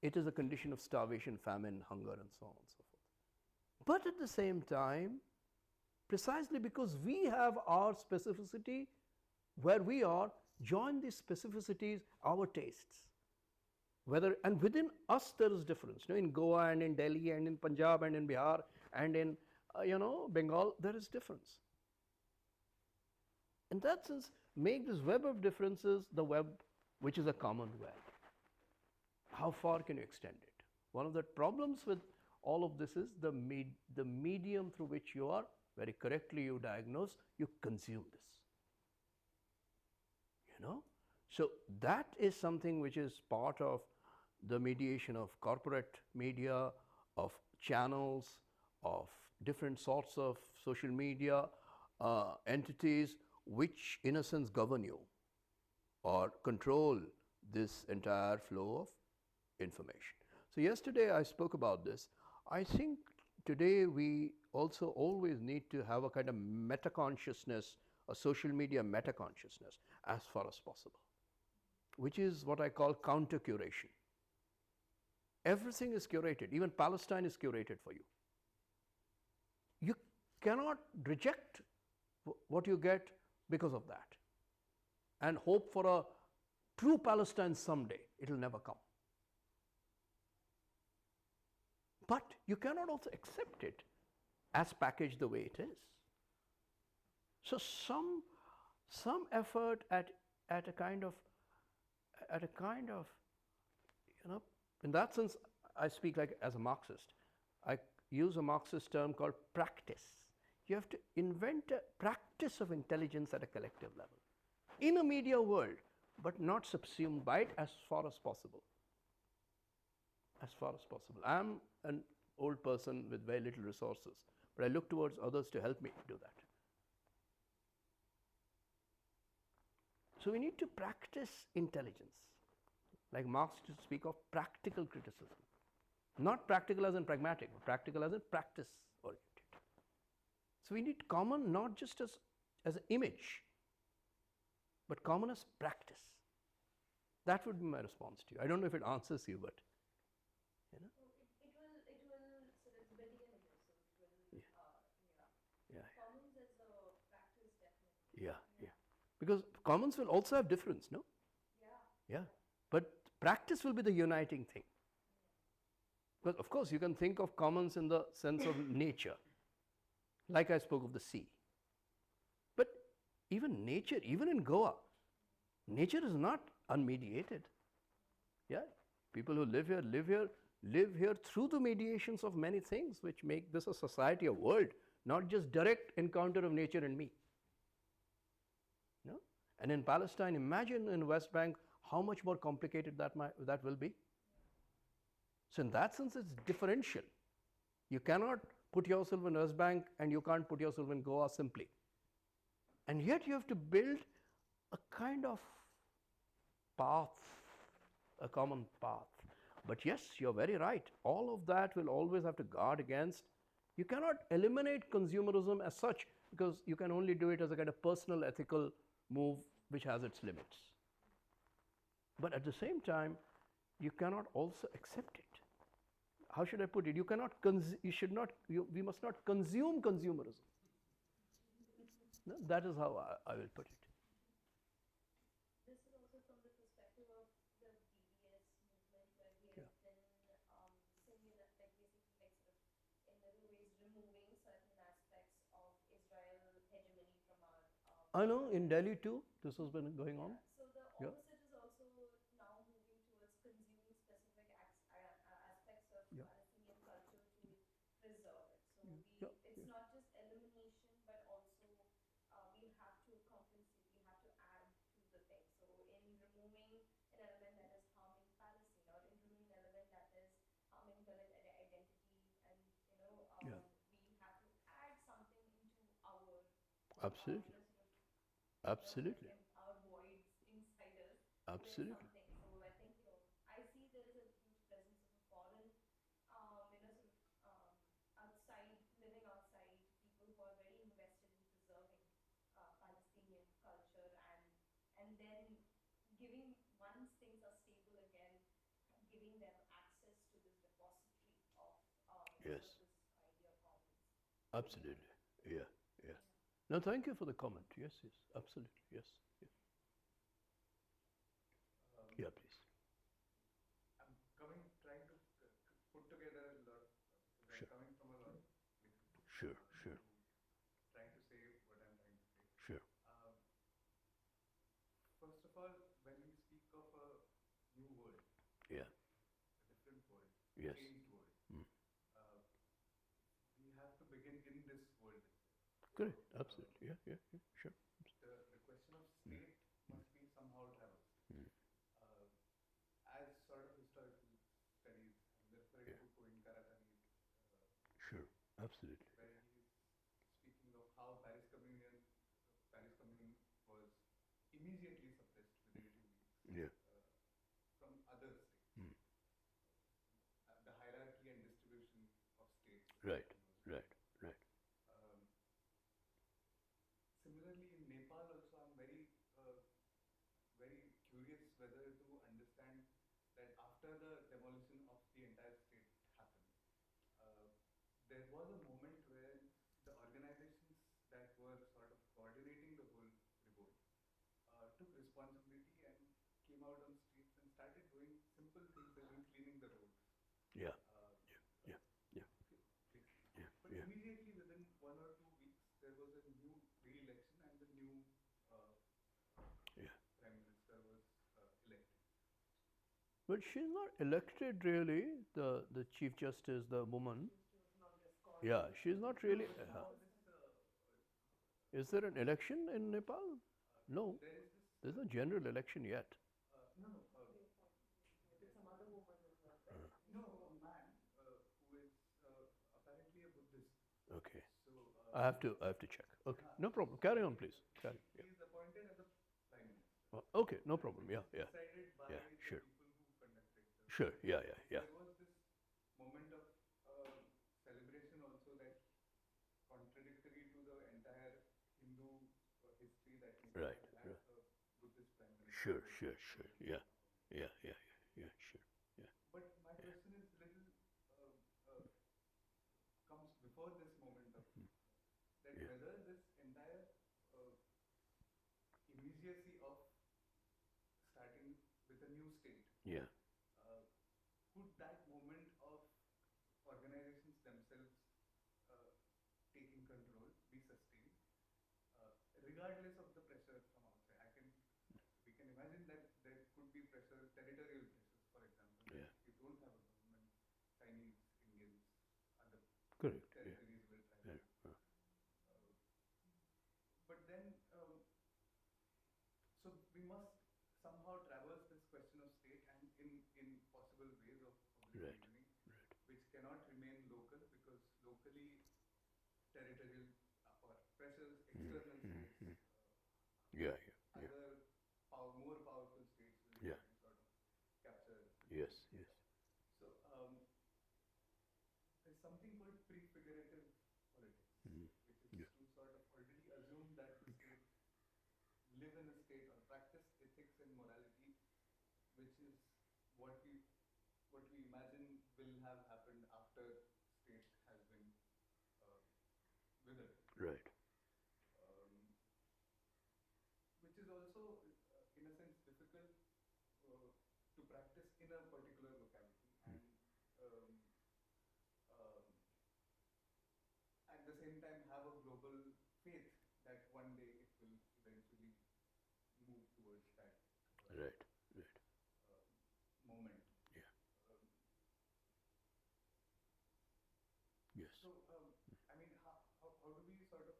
it is a condition of starvation, famine, hunger, and so on and so forth. But at the same time, precisely because we have our specificity where we are, join these specificities, our tastes. And within us there is difference. In Goa and in Delhi and in Punjab and in Bihar and in Bengal, there is difference. In that sense, make this web of differences the web which is a common web. How far can you extend it? One of the problems with all of this is the medium through which you are, very correctly you diagnose, you consume this. So that is something which is part of the mediation of corporate media, of channels, of different sorts of social media entities which in a sense govern you or control this entire flow of information. So yesterday I spoke about this. I think today we also always need to have a kind of meta-consciousness, a social media meta-consciousness as far as possible, which is what I call counter-curation. Everything is curated, even Palestine is curated for you. You cannot reject what you get because of that and hope for a true Palestine someday. It will never come. But you cannot also accept it as packaged the way it is. So some effort at a kind of in that sense, I speak like as a Marxist. I use a Marxist term called practice. You have to invent a practice of intelligence at a collective level in a media world, but not subsumed by it as far as possible. As far as possible. I'm an old person with very little resources, but I look towards others to help me do that. So we need to practice intelligence. Like Marx used to speak of practical criticism. Not practical as in pragmatic, but practical as in practice oriented. So we need common not just as an image, but common as practice. That would be my response to you. I don't know if it answers you, but It will, so that's building an image, so it will, commons as a practice definitely. Yeah. Because commons will also have difference, no? Yeah. But practice will be the uniting thing. Because, of course, you can think of commons in the sense of nature, like I spoke of the sea. But even nature, even in Goa, nature is not unmediated. Yeah, people who live here through the mediations of many things which make this a society, a world, not just direct encounter of nature and me. No? And in Palestine, imagine in West Bank how much more complicated that will be. So in that sense, it's differential. You cannot put yourself in West Bank and you can't put yourself in Goa simply. And yet you have to build a kind of path, a common path. But yes, you're very right. All of that will always have to guard against. You cannot eliminate consumerism as such because you can only do it as a kind of personal ethical move which has its limits. But at the same time, you cannot also accept it. How should I put it? We must not consume consumerism. No, that is how I will put it. This is also from the perspective of the BDS movement, where we have been similar, like basically like sort of in little ways removing certain aspects of Israel hegemony from our. I know in Delhi too, this has been going on. So the Yeah. opposite is also now moving towards consuming specific aspects of Yeah. Palestinian culture to preserve it. So Yeah. it's not just elimination, but also we have to compensate. We have to add to the thing. So in removing an element that is harming Palestine, or in removing an element that is harming Dalit identity, and Yeah. we have to add something into our Absolutely. sort of Absolutely. our voids inside us. Absolutely. There's something. So I think I see there is a huge presence of a foreign, sort of outside, living outside, people who are very invested in preserving Palestinian culture, and then giving, once things are stable again, giving them access to this repository of Yes. sort of this idea of commons. Absolutely. Yeah. Yeah. No, thank you for the comment. Yes, yes. Absolutely. Yes. Yeah, yeah please. I'm trying to put together a lot. Sure. Coming from a lot of Sure, sure. trying to say what I'm trying to say. Sure. First of all, when we speak of a new world, Yeah. a different world, Yes. changed world, Mm. we have to begin in this world itself. Correct. Absolutely. Yeah, yeah, yeah. Sure. The question of state must be somehow traversed. Mm. As sort of historical studies, I'm referring Yeah. to Cohen Karatani's, Sure. Absolutely. where he's speaking of how Paris Commune was immediately suppressed within 2 weeks Yeah. from other states. Mm. The hierarchy and distribution of states. Right. Right. Right. Um, Similarly, in Nepal also, I'm very curious whether to understand that after the demolition of the entire state happened, there was a moment where the organizations that were sort of coordinating the whole revolt took responsibility and came out on streets and started doing simple things as in cleaning the roads. Yeah. Uh, Yeah. Yeah. okay. Yeah. But Yeah. immediately within 1 or 2 weeks, there was a new re-election and the new Yeah. prime minister was elected. But she's not elected really. The chief justice, the woman. Yeah, she's not really. Is there an election in Nepal? No. There is this. There's no general election yet. No. No, a man who is apparently a Buddhist. Okay. So I have to check. Okay. No problem. Carry on, please. Carry. he is appointed as a prime minister. Yeah. Okay. No problem. Yeah. Yeah. Decided by Yeah, the sure. people who conducted the. Sure. Yeah. Yeah. Yeah. There was this moment of celebration also that contradictory to the entire Hindu history that Nepal Right, had right. a Buddhist prime minister. Sure. Sure. Sure. Yeah. Yeah. Yeah. Yeah. Yeah. Sure. Yeah. But my question is little comes before this moment of that Yeah. whether this entire immediacy of starting with a new state Yeah. could that moment of regardless of the pressure from outside, we can imagine that there could be pressure, territorial pressures, for example. Yeah. If you don't have a government, Chinese, Indians, other Correct. Yeah. territories will try. Yeah. But then, so we must somehow traverse this question of state and in possible ways of Right. reasoning, Right. which cannot remain local because locally territorial or pressures, external states, Yeah. Yeah. Yeah. other more powerful states will Yeah. try to sort of capture. Yes. Yes. So there's something called prefigurative politics, Mhm. which is Yeah. to sort of already assume that the state live in a state or practice ethics and morality, which is what we imagine will have happened after state has been withered. Right. Which is also, in a sense, difficult to practice in a particular locality, and at the same time have a global faith that one day it will eventually move towards that Right. Right. moment. Yeah. Um, Yes. So, I mean, how do we sort of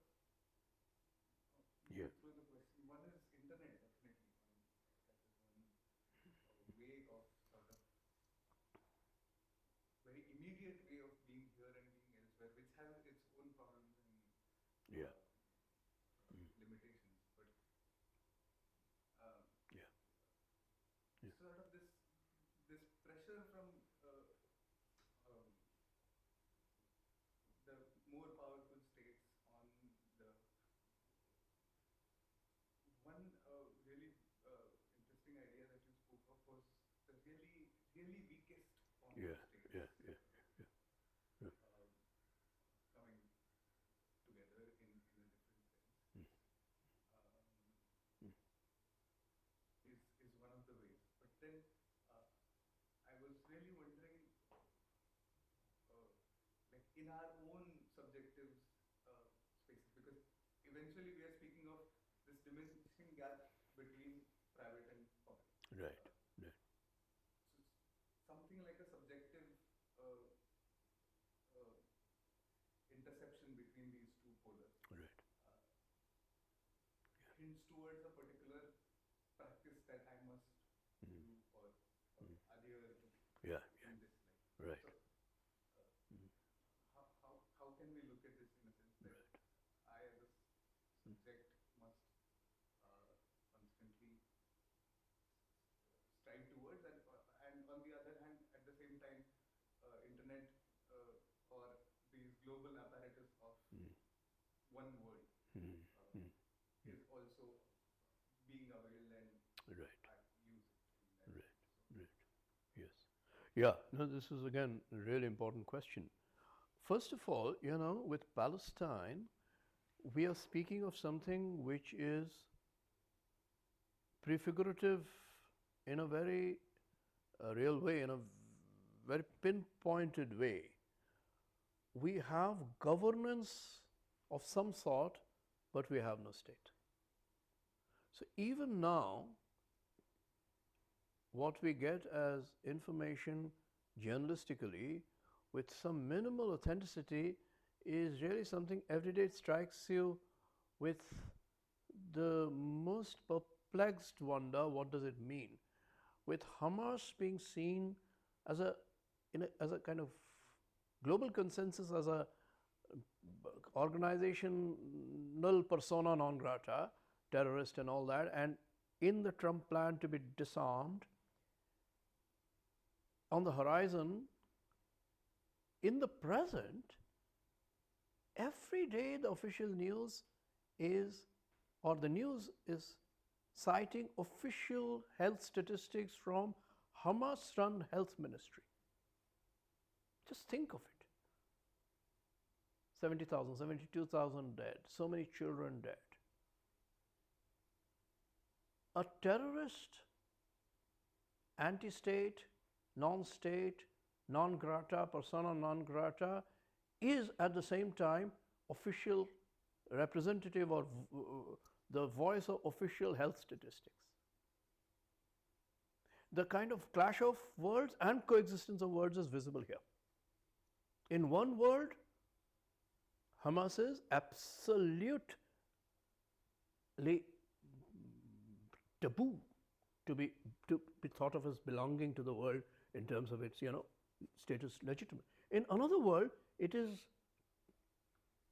Yeah. move through the question? One is internet, definitely. That is one way of sort of very immediate way of being here and being elsewhere, which has its own problems and Yeah. limitations. But Yeah. Yeah. sort of this pressure from the more powerful states on the one really interesting idea that you spoke of was the really weakest form Yeah. of states Yeah. Yeah. coming together in a different sense is one of the ways. But then I was really wondering, like in our own subjective spaces, because eventually we are speaking of this diminishing gap between private and public. Right. Right. So something like a subjective interception between these two polars Right. hints towards a particular practice that I must do or adhere to Yeah. in this life. Right. So, how can we look at this in a sense that I as a subject must constantly strive towards, and on the other hand, at the same time, internet or these global apparatus of one world is also being availed and Right. I use it. in that Right. way. Right. Yes. Yeah. No, this is again a really important question. First of all, with Palestine, we are speaking of something which is prefigurative in a very real way, in a very pinpointed way. We have governance of some sort, but we have no state. So even now, what we get as information journalistically with some minimal authenticity is really something every day it strikes you with the most perplexed wonder, what does it mean? With Hamas being seen as a kind of global consensus, as a organizational persona non grata, terrorist and all that, and in the Trump plan to be disarmed, on the horizon, in the present, every day the official news is, or the news is citing official health statistics from Hamas-run health ministry. Just think of it. 70,000, 72,000 dead, so many children dead. A terrorist, anti-state, non-state, non grata, persona non grata, is at the same time official representative or the voice of official health statistics. The kind of clash of worlds and coexistence of worlds is visible here. In one world, Hamas is absolutely taboo to be thought of as belonging to the world in terms of its status legitimate. In another world, it is,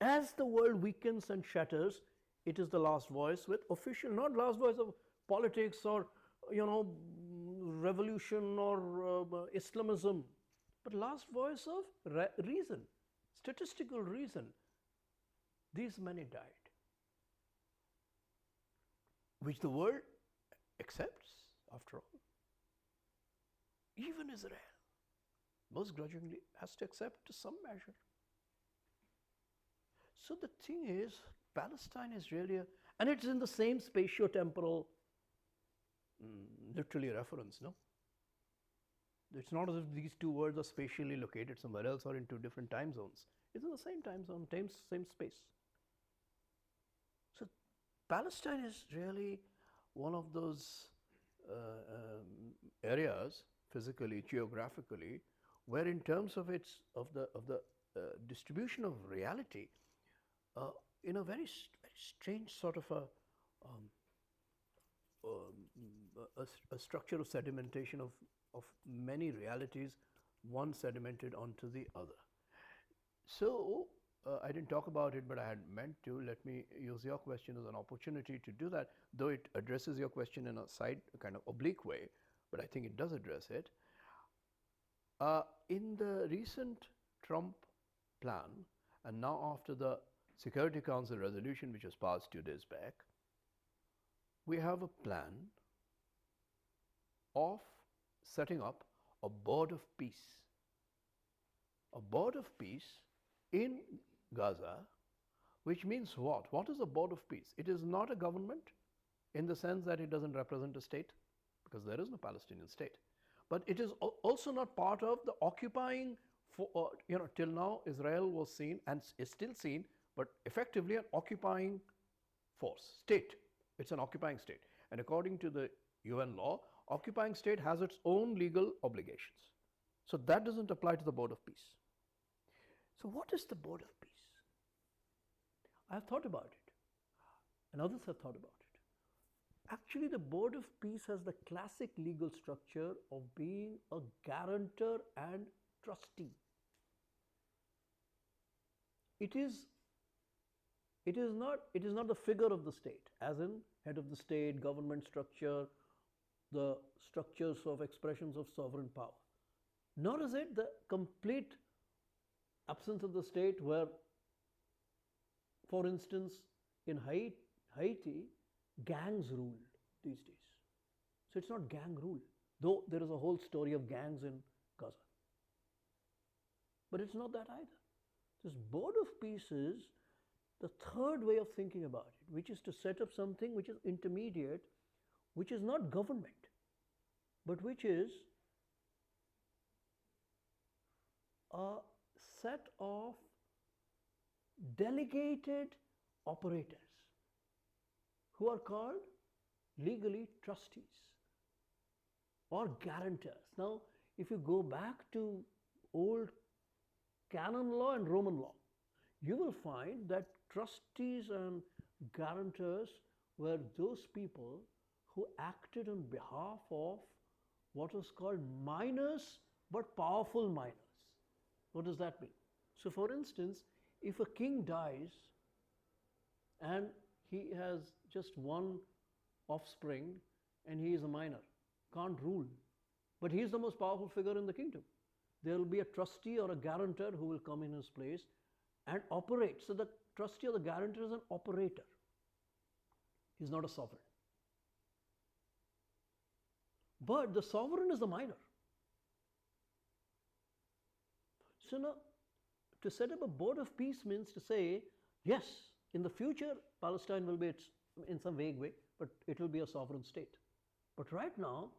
as the world weakens and shatters, it is the last voice with official, not last voice of politics or revolution or Islamism, but last voice of reason, statistical reason. These many died, which the world accepts, after all. Even Israel, most grudgingly, has to accept to some measure. So the thing is, Palestine is really and it's in the same spatio-temporal, literally reference, no? It's not as if these two worlds are spatially located somewhere else or in two different time zones. It's in the same time zone, same space. So Palestine is really one of those areas, physically, geographically, where in terms of the distribution of reality, in a very strange sort of a structure of sedimentation of many realities, one sedimented onto the other. So I didn't talk about it, but I had meant to. Let me use your question as an opportunity to do that, though it addresses your question in a side, kind of oblique way, but I think it does address it. In the recent Trump plan, and now after the Security Council resolution, which was passed 2 days back, we have a plan of setting up a board of peace. A board of peace in Gaza, which means what? What is a board of peace? It is not a government in the sense that it doesn't represent a state, because there is no Palestinian state. But it is also not part of the occupying, till now Israel was seen and is still seen, but effectively an occupying force, state. It's an occupying state. And according to the UN law, occupying state has its own legal obligations. So that doesn't apply to the board of peace. So what is the board of peace? I've thought about it, and others have thought about it. Actually, the board of peace has the classic legal structure of being a guarantor and trustee. It is not the figure of the state, as in head of the state, government structure, the structures of expressions of sovereign power. Nor is it the complete absence of the state where, for instance, in Haiti, gangs ruled these days. So it's not gang rule, though there is a whole story of gangs in Gaza. But it's not that either. This board of peace is the third way of thinking about it, which is to set up something which is intermediate, which is not government, but which is a set of delegated operators who are called legally trustees or guarantors. Now, if you go back to old canon law and Roman law, you will find that trustees and guarantors were those people who acted on behalf of what was called minors but powerful minors. What does that mean? So for instance, if a king dies and he has just one offspring and he is a minor, can't rule, but he is the most powerful figure in the kingdom, there will be a trustee or a guarantor who will come in his place and operate. So the trustee or the guarantor is an operator. He's not a sovereign. But the sovereign is the minor. So now, to set up a board of peace means to say, yes, in the future, Palestine will be in some vague way, but it will be a sovereign state. But right now,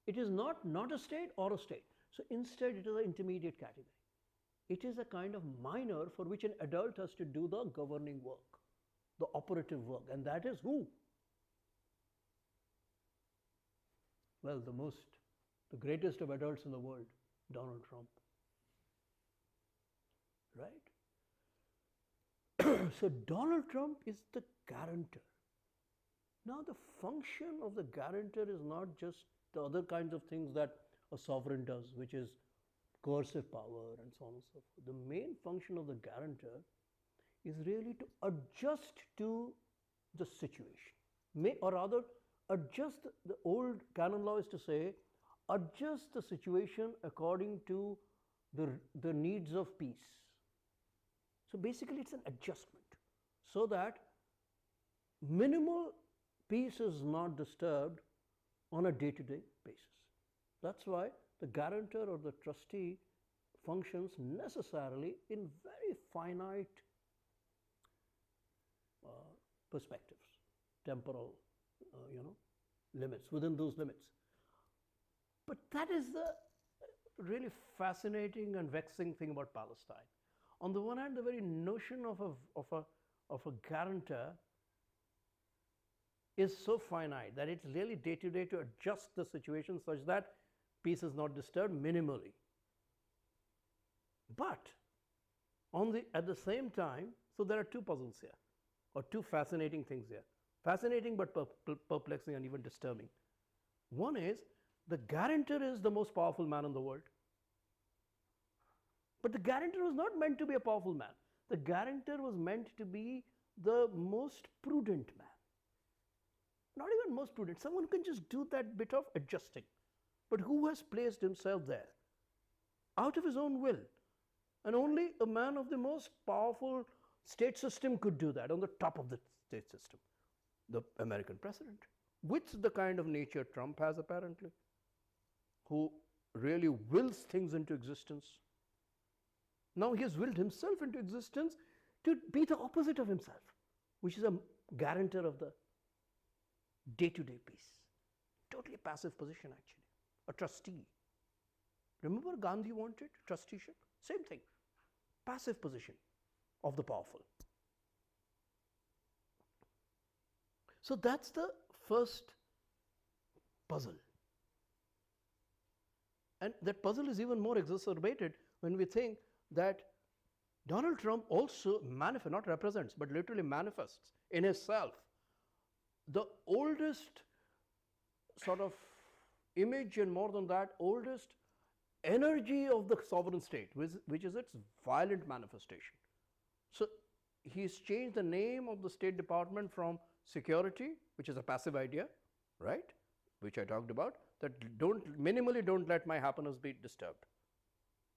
it is not a state or a state. So instead, it is an intermediate category. It is a kind of minor for which an adult has to do the governing work, the operative work, and that is who? Well, the greatest of adults in the world, Donald Trump. Right? So Donald Trump is the guarantor. Now the function of the guarantor is not just the other kinds of things that a sovereign does, which is coercive power and so on and so forth. The main function of the guarantor is really to adjust to the situation. Or rather, adjust, the old canon law is to say, adjust the situation according to the needs of peace. So basically it's an adjustment so that minimal peace is not disturbed on a day-to-day basis. That's why the guarantor or the trustee functions necessarily in very finite perspectives, temporal, limits, within those limits. But that is the really fascinating and vexing thing about Palestine. On the one hand, the very notion of a guarantor is so finite that it's really day to day to adjust the situation such that peace is not disturbed minimally. But at the same time, so there are two puzzles here, or two fascinating things here. Fascinating but perplexing and even disturbing. One is, the guarantor is the most powerful man in the world. But the guarantor was not meant to be a powerful man. The guarantor was meant to be the most prudent man. Not even most prudent. Someone can just do that bit of adjusting. But who has placed himself there? Out of his own will. And only a man of the most powerful state system could do that, on the top of the state system. The American president. With the kind of nature Trump has apparently, who really wills things into existence. Now he has willed himself into existence to be the opposite of himself, which is a guarantor of the day-to-day peace. Totally passive position actually, a trustee. Remember Gandhi wanted trusteeship? Same thing, passive position of the powerful. So that's the first puzzle. And that puzzle is even more exacerbated when we think that Donald Trump also not represents, but literally manifests in himself the oldest sort of image, and more than that, oldest energy of the sovereign state, which is its violent manifestation. So he's changed the name of the State Department from security, which is a passive idea, right, which I talked about, that minimally don't let my happiness be disturbed.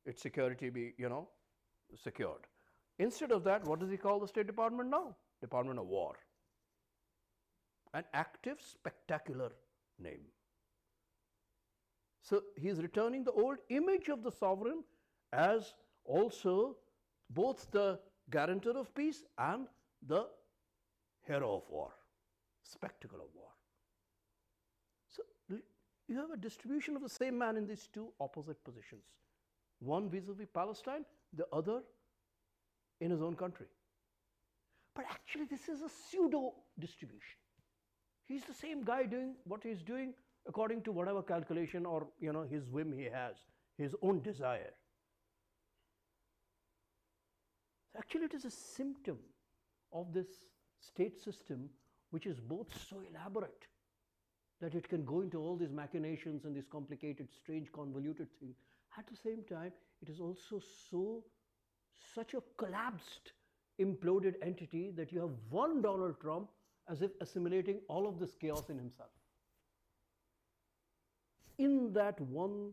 Its security be, secured. Instead of that, what does he call the State Department now? Department of War. An active, spectacular name. So he is returning the old image of the sovereign as also both the guarantor of peace and the hero of war, spectacle of war. So you have a distribution of the same man in these two opposite positions. One vis-a-vis Palestine, the other in his own country. But actually this is a pseudo distribution. He's the same guy doing what he's doing according to whatever calculation or his whim he has, his own desire. Actually it is a symptom of this state system which is both so elaborate that it can go into all these machinations and these complicated, strange, convoluted things. At the same time, it is also such a collapsed, imploded entity that you have one Donald Trump as if assimilating all of this chaos in himself. In that one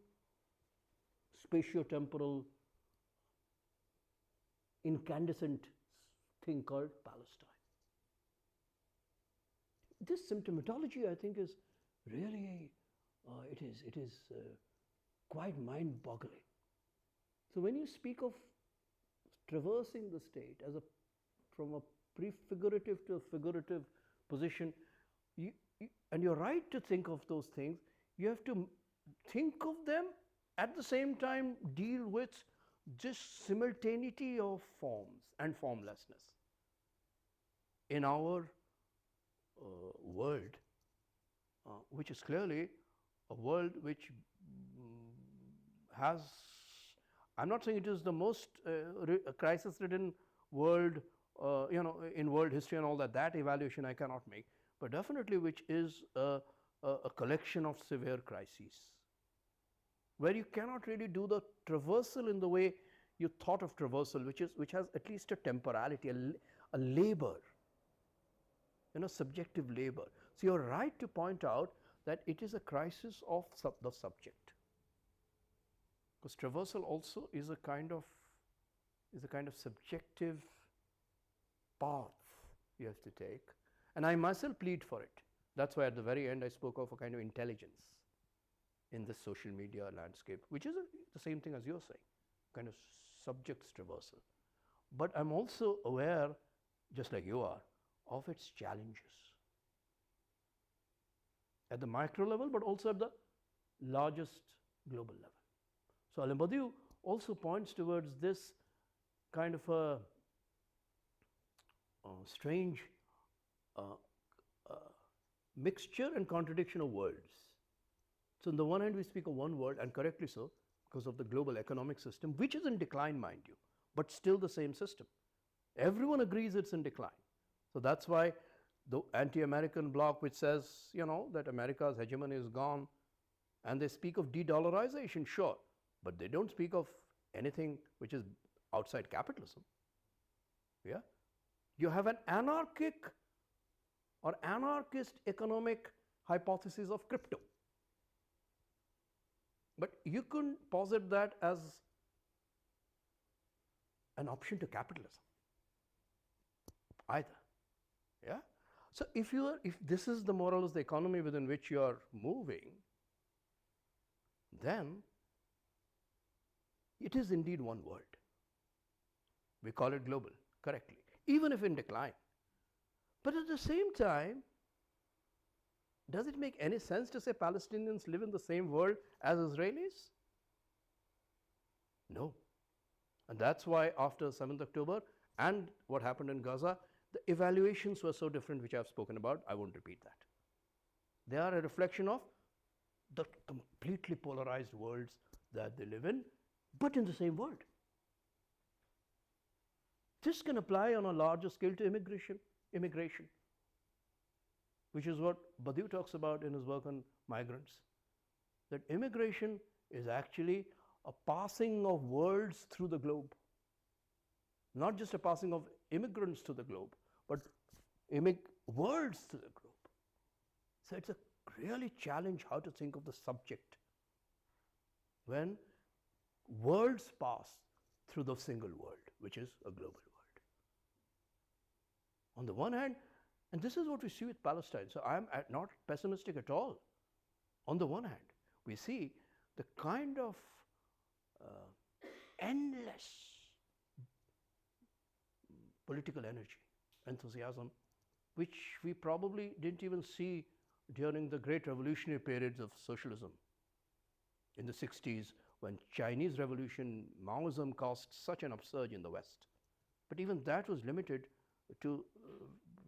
spatio-temporal incandescent thing called Palestine. This symptomatology, I think, is really, it is quite mind-boggling. So when you speak of traversing the state from a prefigurative to a figurative position, and you're right to think of those things, you have to think of them at the same time deal with this simultaneity of forms and formlessness. In our world, which is clearly a world which has, I'm not saying it is the most crisis-ridden world, in world history and all that. That evaluation I cannot make, but definitely which is a collection of severe crises, where you cannot really do the traversal in the way you thought of traversal, which has at least a temporality, a labor, subjective labor. So you're right to point out that it is a crisis of the subject, because traversal also is a kind of subjective path you have to take, and I myself plead for it. That's why at the very end I spoke of a kind of intelligence in the social media landscape, which is the same thing as you're saying, kind of subject's traversal. But I'm also aware, just like you are, of its challenges at the micro level, but also at the largest global level. So Alain Badiou also points towards this kind of a strange mixture and contradiction of worlds. So on the one hand we speak of one world, and correctly so, because of the global economic system, which is in decline, mind you, but still the same system. Everyone agrees it's in decline. So that's why the anti-American bloc, which says, that America's hegemony is gone, and they speak of de-dollarization, sure, but they don't speak of anything which is outside capitalism. Yeah? You have an anarchic or anarchist economic hypothesis of crypto. But you couldn't posit that as an option to capitalism either. Yeah? So if this is the moral is the economy within which you are moving, then it is indeed one world. We call it global, correctly, even if in decline. But at the same time, does it make any sense to say Palestinians live in the same world as Israelis? No. And that's why after 7th October and what happened in Gaza, the evaluations were so different, which I've spoken about. I won't repeat that. They are a reflection of the completely polarized worlds that they live in, but in the same world. This can apply on a larger scale to immigration, which is what Badiou talks about in his work on migrants. That immigration is actually a passing of worlds through the globe. Not just a passing of immigrants to the globe, but worlds to the globe. So it's a really challenge how to think of the subject when worlds pass through the single world, which is a global world. On the one hand, and this is what we see with Palestine, so I'm not pessimistic at all. On the one hand, we see the kind of endless political energy, enthusiasm, which we probably didn't even see during the great revolutionary periods of socialism in the 60s, when Chinese revolution, Maoism caused such an upsurge in the West. But even that was limited to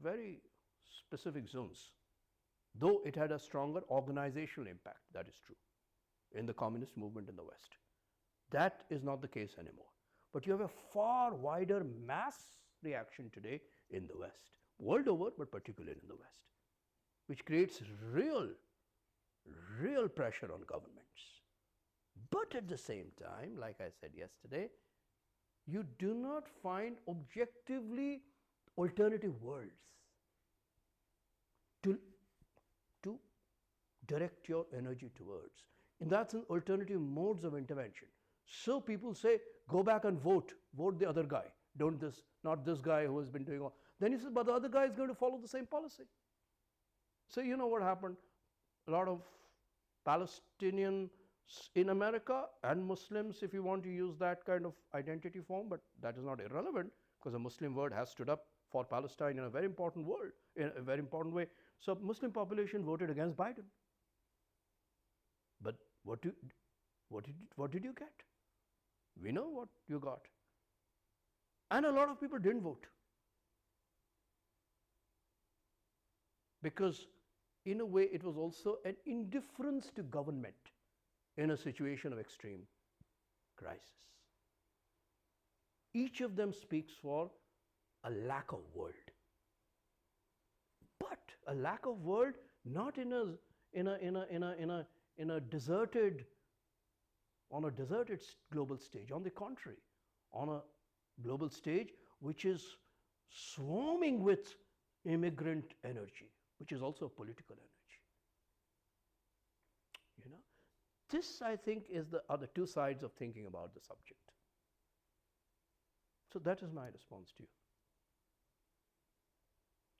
very specific zones, though it had a stronger organizational impact, that is true, in the communist movement in the West. That is not the case anymore. But you have a far wider mass reaction today in the West, world over, but particularly in the West, which creates real pressure on governments. But at the same time, like I said yesterday, you do not find objectively alternative worlds to direct your energy towards. In that sense, alternative modes of intervention. So people say, go back and vote the other guy, not this guy who has been doing all. Then he says, but the other guy is going to follow the same policy. So you know what happened? A lot of Palestinians in America and Muslims, if you want to use that kind of identity form, but that is not irrelevant, because the Muslim world has stood up for Palestine in a very important way. So Muslim population voted against Biden. But what did you get? We know what you got. And a lot of people didn't vote, because in a way, it was also an indifference to government in a situation of extreme crisis. Each of them speaks for a lack of world, but a lack of world not in a deserted, on a deserted global stage. On the contrary, on a global stage which is swarming with immigrant energy, which is also political energy. You know, this I think are the two sides of thinking about the subject. So that is my response to you.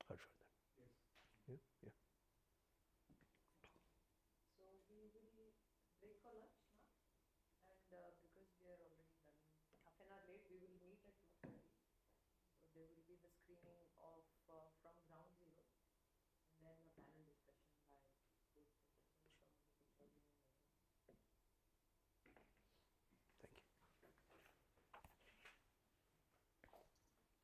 Harshvardhan. Yes. Yeah, yeah. So we will break for lunch now, and because we are already running half an hour late, we will meet at 2:30. So there will be the screening of